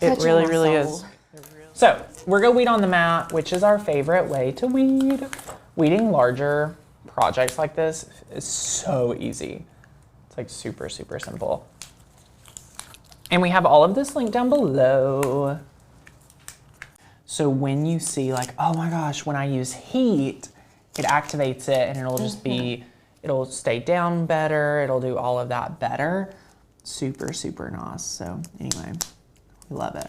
It touching really, my really soul. is. So we're gonna weed on the mat, which is our favorite way to weed. Weeding larger projects like this is so easy. It's like super, super simple. And we have all of this linked down below. So when you see like, oh my gosh, when I use heat, it activates it and it'll just be, it'll stay down better. It'll do all of that better. Super, super nice. So anyway, we love it.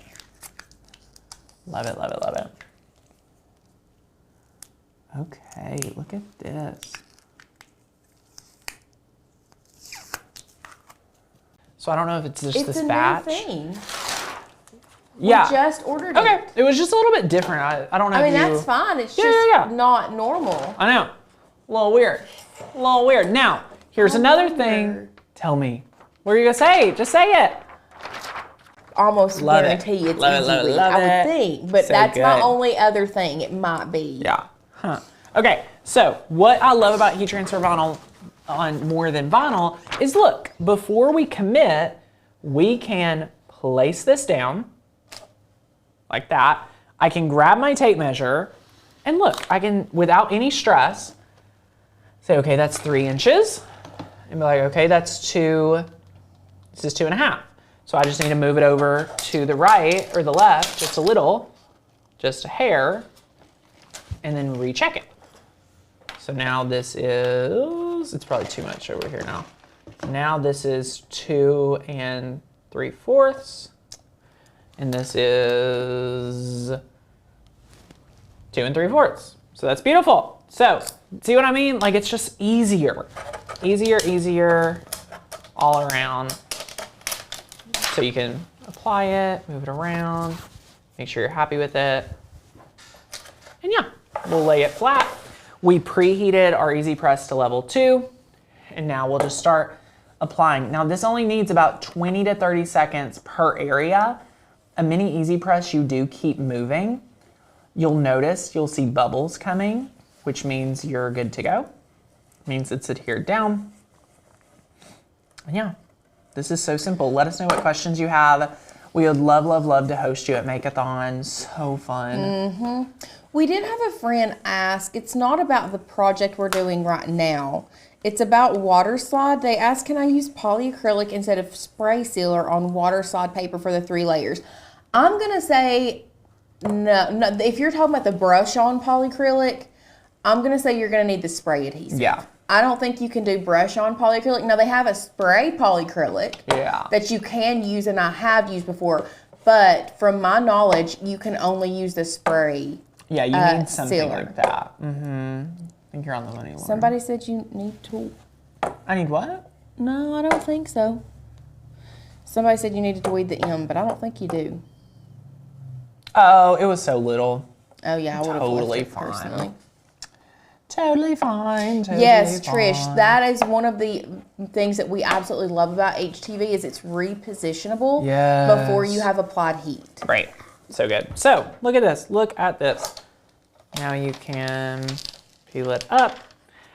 Love it, love it, love it. Okay, look at this. So I don't know if it's just this batch. It's a new thing. Yeah. We just ordered it. Okay, it was just a little bit different. I don't know I mean, if you... that's fine. It's Yeah, just yeah, yeah. not normal. I know. A little weird. A little weird. Now, here's another thing. wonder. Tell me. What are you going to say? Just say it. Almost Love it. guarantee it's Love it, easy love it, weed, love I it. would think. But So that's my good. only other thing. It might be. Yeah. Huh. Okay, so what I love about heat transfer vinyl on more than vinyl is look, before we commit, we can place this down like that. I can grab my tape measure and look, I can, without any stress, say, okay, that's 3 inches. And be like, okay, that's 2, this is 2.5. So I just need to move it over to the right or the left, just a little, just a hair, and then recheck it. So now this is, it's probably too much over here now. Now this is 2 3/4. And this is 2 3/4. So that's beautiful. So see what I mean? Like it's just easier, easier all around. So you can apply it, move it around, make sure you're happy with it. And yeah, we'll lay it flat. We preheated our Easy Press to level 2, and now we'll just start applying. Now this only needs about 20 to 30 seconds per area. A mini Easy Press, you do keep moving. You'll notice, you'll see bubbles coming, which means you're good to go. Means it's adhered down. And yeah, this is so simple. Let us know what questions you have. We would love, love, love to host you at Make-a-thon. So fun. We did have a friend ask, it's not about the project we're doing right now. It's about water slide. They ask, can I use polyacrylic instead of spray sealer on water slide paper for the 3 layers? I'm going to say no. If you're talking about the brush-on polyacrylic, I'm going to say you're going to need the spray adhesive. Yeah. I don't think you can do brush-on polyacrylic. Now, they have a spray polyacrylic that you can use, and I have used before. But from my knowledge, you can only use the spray. Yeah, you need something sealer. like that. I think you're on the money, Lauren. Somebody said you need to. I need what? No, I don't think so. Somebody said you needed to weed the M, but I don't think you do. Oh, it was so little. Oh yeah, I would have Totally left it fine. personally. Totally fine. Totally Yes, fine. Trish, that is one of the things that we absolutely love about HTV is it's repositionable before you have applied heat. Right. So good. So look at this. Look at this. Now you can peel it up.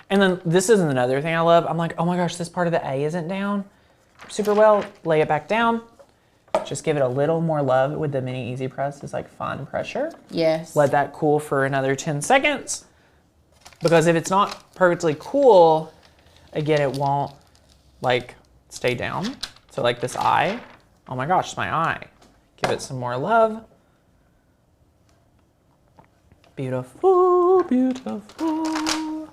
And then this is another thing I love. I'm like, oh my gosh, this part of the A isn't down super well. Lay it back down. Just give it a little more love with the mini easy press. It's like fine pressure. Yes. Let that cool for another 10 seconds. Because if it's not perfectly cool, again, it won't like stay down. So like this eye, oh my gosh, it's my eye. Give it some more love. Beautiful, beautiful.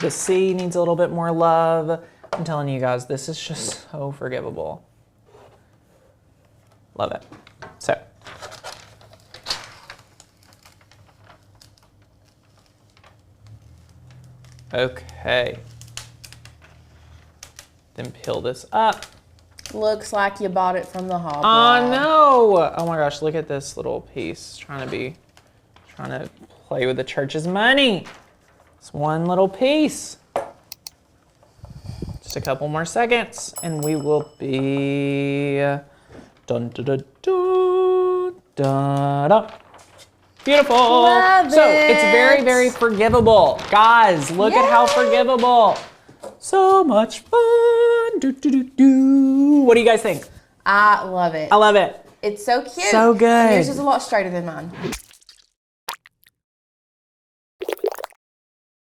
The C needs a little bit more love. I'm telling you guys, this is just so forgivable. Love it. So. Okay. Then peel this up. Looks like you bought it from the hobby. Oh no! Oh my gosh, look at this little piece. Trying to play with the church's money. It's one little piece. Just a couple more seconds and we will be dun dun dun dun dun dun. Beautiful. Love So it. it's very, very forgivable. Guys, look at how forgivable. So much fun. Do, do, do, do. What do you guys think? I love it. I love it. It's so cute. So good. Yours is a lot straighter than mine.